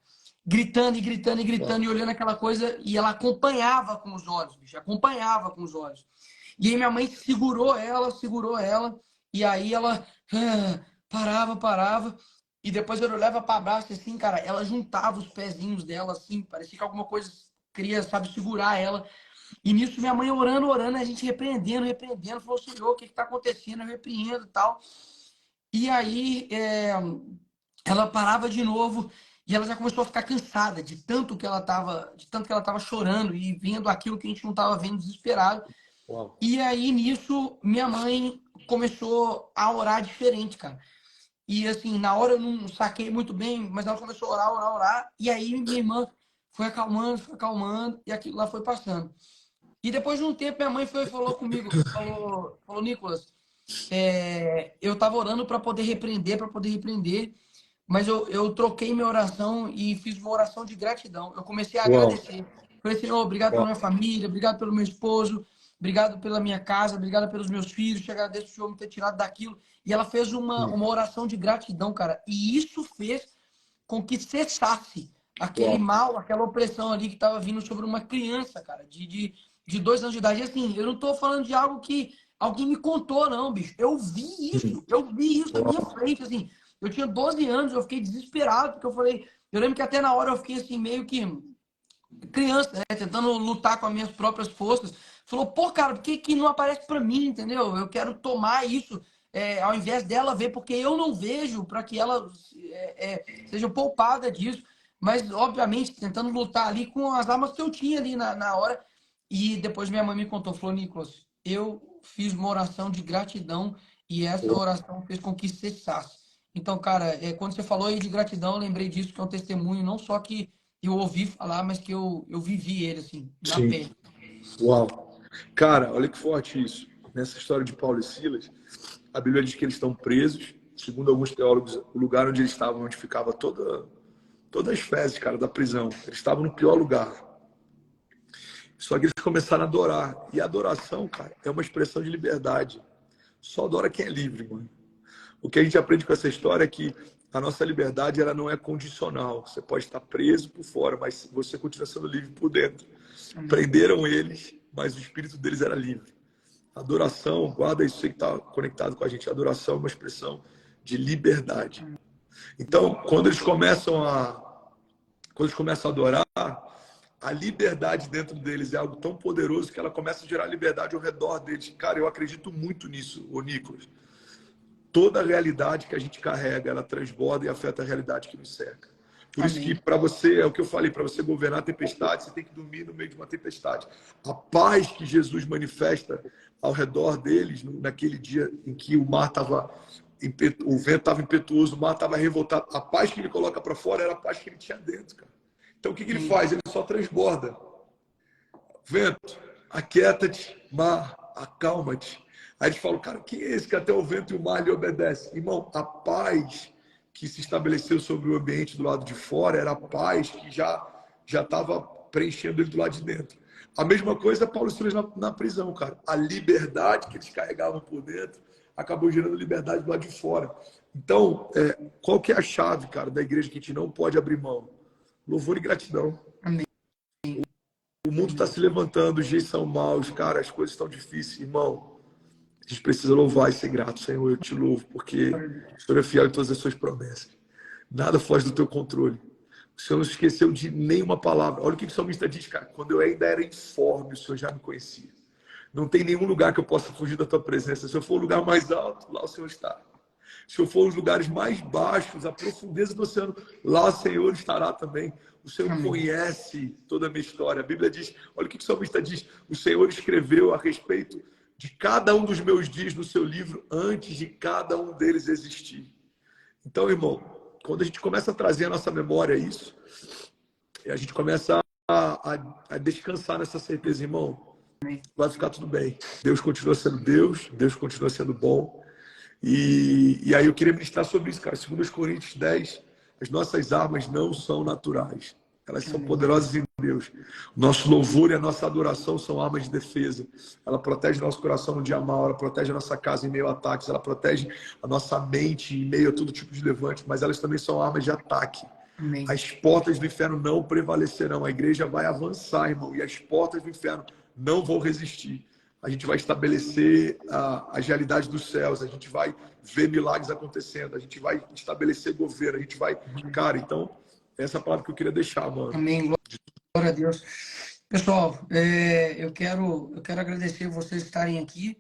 Gritando e gritando e gritando e olhando aquela coisa e ela acompanhava com os olhos, bicho, acompanhava com os olhos. E aí minha mãe segurou ela e aí ela parava e depois eu olhava para baixo assim, cara, ela juntava os pezinhos dela assim, parecia que alguma coisa queria, sabe, segurar ela. E nisso minha mãe orando, a gente repreendendo, falou, Senhor, o que está acontecendo? Eu repreendo e tal. E aí ela parava de novo e ela já começou a ficar cansada de tanto que ela estava chorando e vendo aquilo que a gente não estava vendo, desesperado. Uau. E aí nisso minha mãe começou a orar diferente, cara. E assim, na hora eu não saquei muito bem, mas ela começou a orar. E aí minha irmã foi acalmando e aquilo lá foi passando. E depois de um tempo, minha mãe foi e falou comigo, falou, Nicolas, eu estava orando para poder repreender, mas eu troquei minha oração e fiz uma oração de gratidão. Eu comecei a Uau. agradecer. Falei, Senhor, obrigado pela Uau. minha família, obrigado pelo meu esposo, obrigado pela minha casa, obrigado pelos meus filhos, te agradeço o Senhor me ter tirado daquilo. E ela fez uma oração de gratidão, cara. E isso fez com que cessasse aquele Uau. mal, aquela opressão ali que estava vindo sobre uma criança, cara, de 2 anos de idade. E assim, eu não estou falando de algo que alguém me contou, não, bicho. Eu vi isso na minha Uau. frente, assim. Eu tinha 12 anos, eu fiquei desesperado, porque eu falei, eu lembro que até na hora eu fiquei assim, meio que criança, né, tentando lutar com as minhas próprias forças. Falou, pô, cara, por que não aparece para mim, entendeu? Eu quero tomar isso, ao invés dela ver, porque eu não vejo, para que ela seja poupada disso. Mas, obviamente, tentando lutar ali com as armas que eu tinha ali na hora. E depois minha mãe me contou, falou, Nicolas, eu fiz uma oração de gratidão e essa oração fez com que cessasse. Então, cara, quando você falou aí de gratidão, eu lembrei disso, que é um testemunho, não só que eu ouvi falar, mas que eu vivi ele, assim, na Sim. pele. Uau. Cara, olha que forte isso. Nessa história de Paulo e Silas, a Bíblia diz que eles estão presos. Segundo alguns teólogos, o lugar onde eles estavam, onde ficava todas as fezes, cara, da prisão. Eles estavam no pior lugar. Só que eles começaram a adorar. E a adoração, cara, é uma expressão de liberdade. Só adora quem é livre, mano. O que a gente aprende com essa história é que a nossa liberdade ela não é condicional. Você pode estar preso por fora, mas você continua sendo livre por dentro. Prenderam eles, mas o espírito deles era livre. Adoração, guarda isso que está conectado com a gente. Adoração é uma expressão de liberdade. Então, quando eles começam a adorar, a liberdade dentro deles é algo tão poderoso que ela começa a gerar liberdade ao redor deles. Cara, eu acredito muito nisso, ô Nicolas. Toda a realidade que a gente carrega, ela transborda e afeta a realidade que nos cerca. Por isso que, para você, é o que eu falei, para você governar a tempestade, você tem que dormir no meio de uma tempestade. A paz que Jesus manifesta ao redor deles, naquele dia em que o mar estava, o vento estava impetuoso, o mar estava revoltado, a paz que ele coloca para fora era a paz que ele tinha dentro, cara. Então, o que ele faz? Ele só transborda. Vento, aquieta-te, mar, acalma-te. Aí eles falam, cara, quem é esse que até o vento e o mar lhe obedecem? Irmão, a paz que se estabeleceu sobre o ambiente do lado de fora era a paz que já estava preenchendo ele do lado de dentro. A mesma coisa Paulo e Silas na prisão, cara. A liberdade que eles carregavam por dentro acabou gerando liberdade do lado de fora. Então, qual que é a chave, cara, da igreja que a gente não pode abrir mão? Louvor e gratidão. Amém. O mundo está se levantando, os dias são maus, cara, as coisas estão difíceis, irmão. A gente precisa louvar e ser grato, Senhor. Eu te louvo, porque o Senhor é fiel em todas as suas promessas. Nada foge do teu controle. O Senhor não se esqueceu de nenhuma palavra. Olha o que o salmista diz, cara. Quando eu ainda era informe, o Senhor já me conhecia. Não tem nenhum lugar que eu possa fugir da tua presença. Se eu for o lugar mais alto, lá o Senhor está. Se eu for os lugares mais baixos, a profundeza do oceano, lá o Senhor estará também. O Senhor conhece toda a minha história. A Bíblia diz, olha o que o salmista diz. O Senhor escreveu a respeito de cada um dos meus dias no seu livro antes de cada um deles existir. Então, irmão, quando a gente começa a trazer à nossa memória isso, e a gente começa a descansar nessa certeza, irmão, vai ficar tudo bem. Deus continua sendo Deus, Deus continua sendo bom. E aí eu queria ministrar sobre isso, cara. 2 Coríntios 10, as nossas armas não são naturais. Elas são poderosas em Deus. Nosso louvor e a nossa adoração são armas de defesa. Ela protege nosso coração no dia mau, ela protege a nossa casa em meio a ataques, ela protege a nossa mente em meio a todo tipo de levante, mas elas também são armas de ataque. Amém. As portas do inferno não prevalecerão. A igreja vai avançar, irmão, e as portas do inferno não vão resistir. A gente vai estabelecer as realidades dos céus, a gente vai ver milagres acontecendo, a gente vai estabelecer governo, a gente vai... Cara, então, essa é a palavra que eu queria deixar, mano. Amém. Glória a Deus. Pessoal, eu quero agradecer vocês estarem aqui.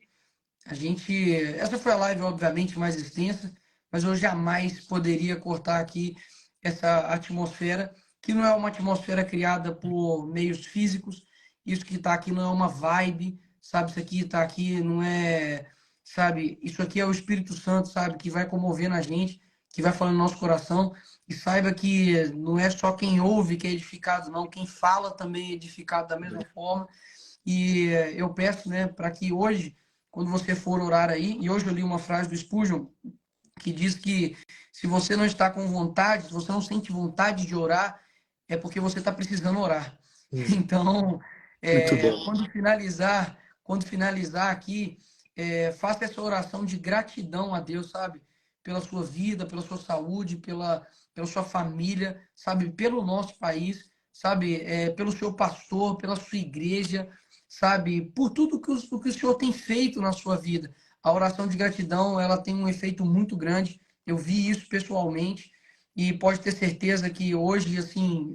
Essa foi a live, obviamente, mais extensa, mas eu jamais poderia cortar aqui essa atmosfera, que não é uma atmosfera criada por meios físicos. Isso que está aqui não é uma vibe, sabe? Isso aqui está aqui, não é, sabe? Isso aqui é o Espírito Santo, sabe? Que vai comovendo a gente, que vai falando no nosso coração. E saiba que não é só quem ouve que é edificado, não. Quem fala também é edificado da mesma forma. E eu peço, né, para que hoje, quando você for orar aí, e hoje eu li uma frase do Spurgeon, que diz que se você não está com vontade, se você não sente vontade de orar, é porque você está precisando orar. Então, quando finalizar aqui, faça essa oração de gratidão a Deus, sabe? Pela sua vida, pela sua saúde, pela sua família, sabe? Pelo nosso país, sabe? Pelo seu pastor, pela sua igreja, sabe? Por tudo que o Senhor tem feito na sua vida. A oração de gratidão, ela tem um efeito muito grande. Eu vi isso pessoalmente e pode ter certeza que hoje, assim,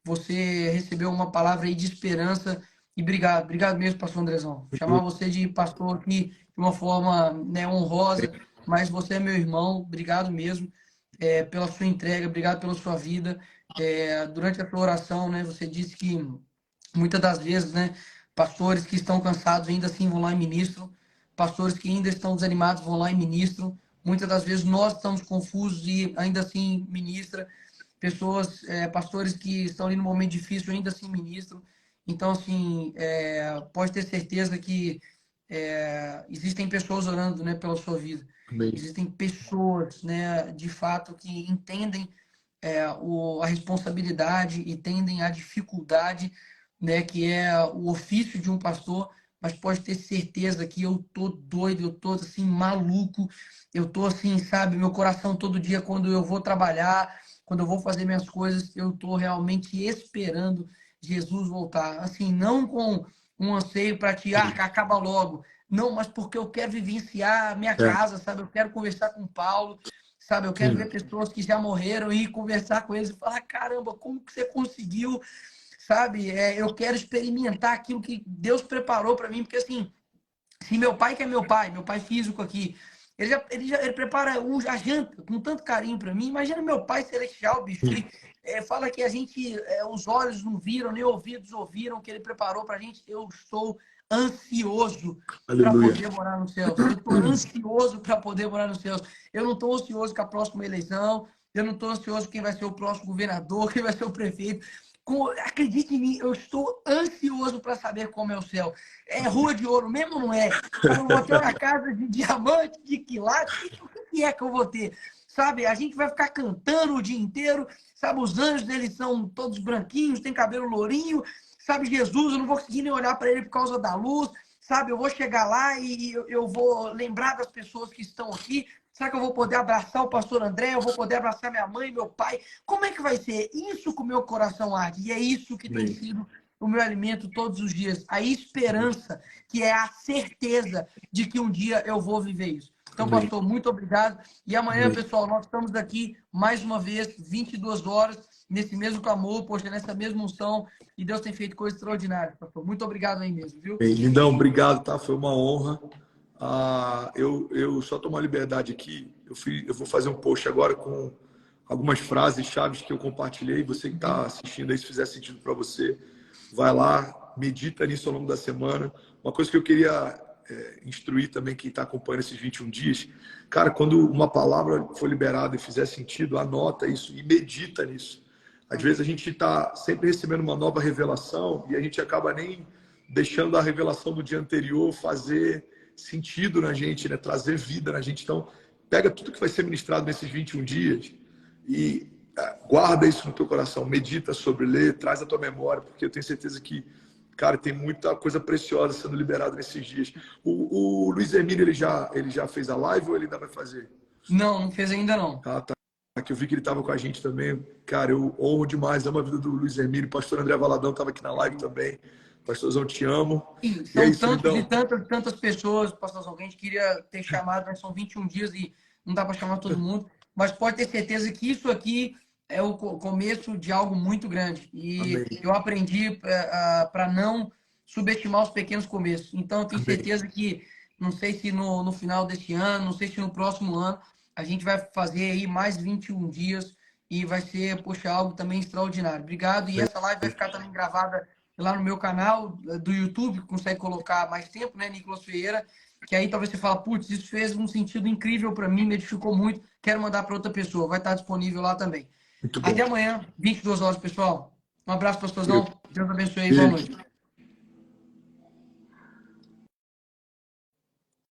você recebeu uma palavra aí de esperança. E obrigado mesmo, pastor Andrezão. Chamar você de pastor aqui de uma forma, né, honrosa, mas você é meu irmão. Obrigado mesmo pela sua entrega, obrigado pela sua vida. Durante a sua oração, né, você disse que muitas das vezes, né, pastores que estão cansados ainda assim vão lá e ministram, pastores que ainda estão desanimados vão lá e ministram. Muitas das vezes nós estamos confusos e ainda assim ministra. Pessoas, pastores que estão ali no momento difícil ainda assim ministram. Então, assim, pode ter certeza que existem pessoas orando, né, pela sua vida. Amém. Existem pessoas, né, de fato, que entendem a responsabilidade, entendem a dificuldade, né, que é o ofício de um pastor, mas pode ter certeza que eu tô doido, eu tô assim maluco, eu tô assim, sabe, meu coração todo dia quando eu vou trabalhar, quando eu vou fazer minhas coisas, eu tô realmente esperando Jesus voltar. Assim, não com um anseio para que acaba logo, não, mas porque eu quero vivenciar a minha casa, sabe? Eu quero conversar com o Paulo, sabe? Eu quero ver pessoas que já morreram e conversar com eles e falar, caramba, como que você conseguiu, sabe? Eu quero experimentar aquilo que Deus preparou para mim, porque assim, se meu pai, que é meu pai físico aqui, ele prepara a janta com tanto carinho para mim. Imagina meu pai celestial, bicho. Ele fala que a gente, os olhos não viram, nem ouvidos ouviram o que ele preparou para a gente. Eu estou ansioso para poder morar no céu. Eu estou ansioso para poder morar no céu. Eu não estou ansioso com a próxima eleição. Eu não estou ansioso quem vai ser o próximo governador, quem vai ser o prefeito. Acredite em mim, eu estou ansioso para saber como é o céu. É rua de ouro mesmo ou não é? Eu vou ter uma casa de diamante, de quilate. O que é que eu vou ter? Sabe, a gente vai ficar cantando o dia inteiro. Sabe, os anjos, eles são todos branquinhos, tem cabelo lourinho. Sabe, Jesus, eu não vou conseguir nem olhar para ele por causa da luz. Sabe, eu vou chegar lá e eu vou lembrar das pessoas que estão aqui. Será que eu vou poder abraçar o pastor André? Eu vou poder abraçar minha mãe, meu pai? Como é que vai ser? Isso que o meu coração arde. E é isso que tem sido o meu alimento todos os dias. A esperança, que é a certeza de que um dia eu vou viver isso. Então, pastor, muito obrigado. E amanhã, pessoal, nós estamos aqui mais uma vez, 22 horas, nesse mesmo clamor, poxa, nessa mesma unção. E Deus tem feito coisas extraordinárias, pastor. Muito obrigado aí mesmo, viu? Lindão, obrigado, tá? Foi uma honra. Eu só tomo a liberdade aqui. Eu vou fazer um post agora com algumas frases chaves que eu compartilhei. Você que está assistindo aí, se fizer sentido para você, vai lá, medita nisso ao longo da semana. Uma coisa que eu queria instruir também quem está acompanhando esses 21 dias. Cara, quando uma palavra for liberada e fizer sentido, anota isso e medita nisso. Às vezes a gente está sempre recebendo uma nova revelação e a gente acaba nem deixando a revelação do dia anterior fazer sentido na gente, né? Trazer vida na gente. Então, pega tudo que vai ser ministrado nesses 21 dias e guarda isso no teu coração, medita sobre, lê, traz a tua memória, porque eu tenho certeza que, cara, tem muita coisa preciosa sendo liberada nesses dias. O Luiz Hermínio, ele já fez a live ou ele ainda vai fazer? Não fez ainda não. Ah, tá. Que eu vi que ele estava com a gente também. Cara, eu honro demais, amo a vida do Luiz Hermínio. Pastor André Valadão estava aqui na live também. Pastorzão, te amo. Sim, E são é isso, tantos então. e tantas pessoas, pastorzão, que a gente queria ter chamado, mas são 21 dias e não dá para chamar todo mundo. Mas pode ter certeza que isso aqui é o começo de algo muito grande. E Amém. eu aprendi para não subestimar os pequenos começos. Então, eu tenho Amém. certeza que, não sei se no final deste ano, não sei se no próximo ano, a gente vai fazer aí mais 21 dias e vai ser, poxa, algo também extraordinário. Obrigado. E essa live vai ficar também gravada lá no meu canal do YouTube, que consegue colocar mais tempo, né, Nicolas Ferreira, que aí talvez você fala, putz, isso fez um sentido incrível para mim, me edificou muito, quero mandar para outra pessoa. Vai estar disponível lá também. Muito bom. Até amanhã, 22 horas, pessoal. Um abraço, pastorzão. Deus abençoe. Boa noite.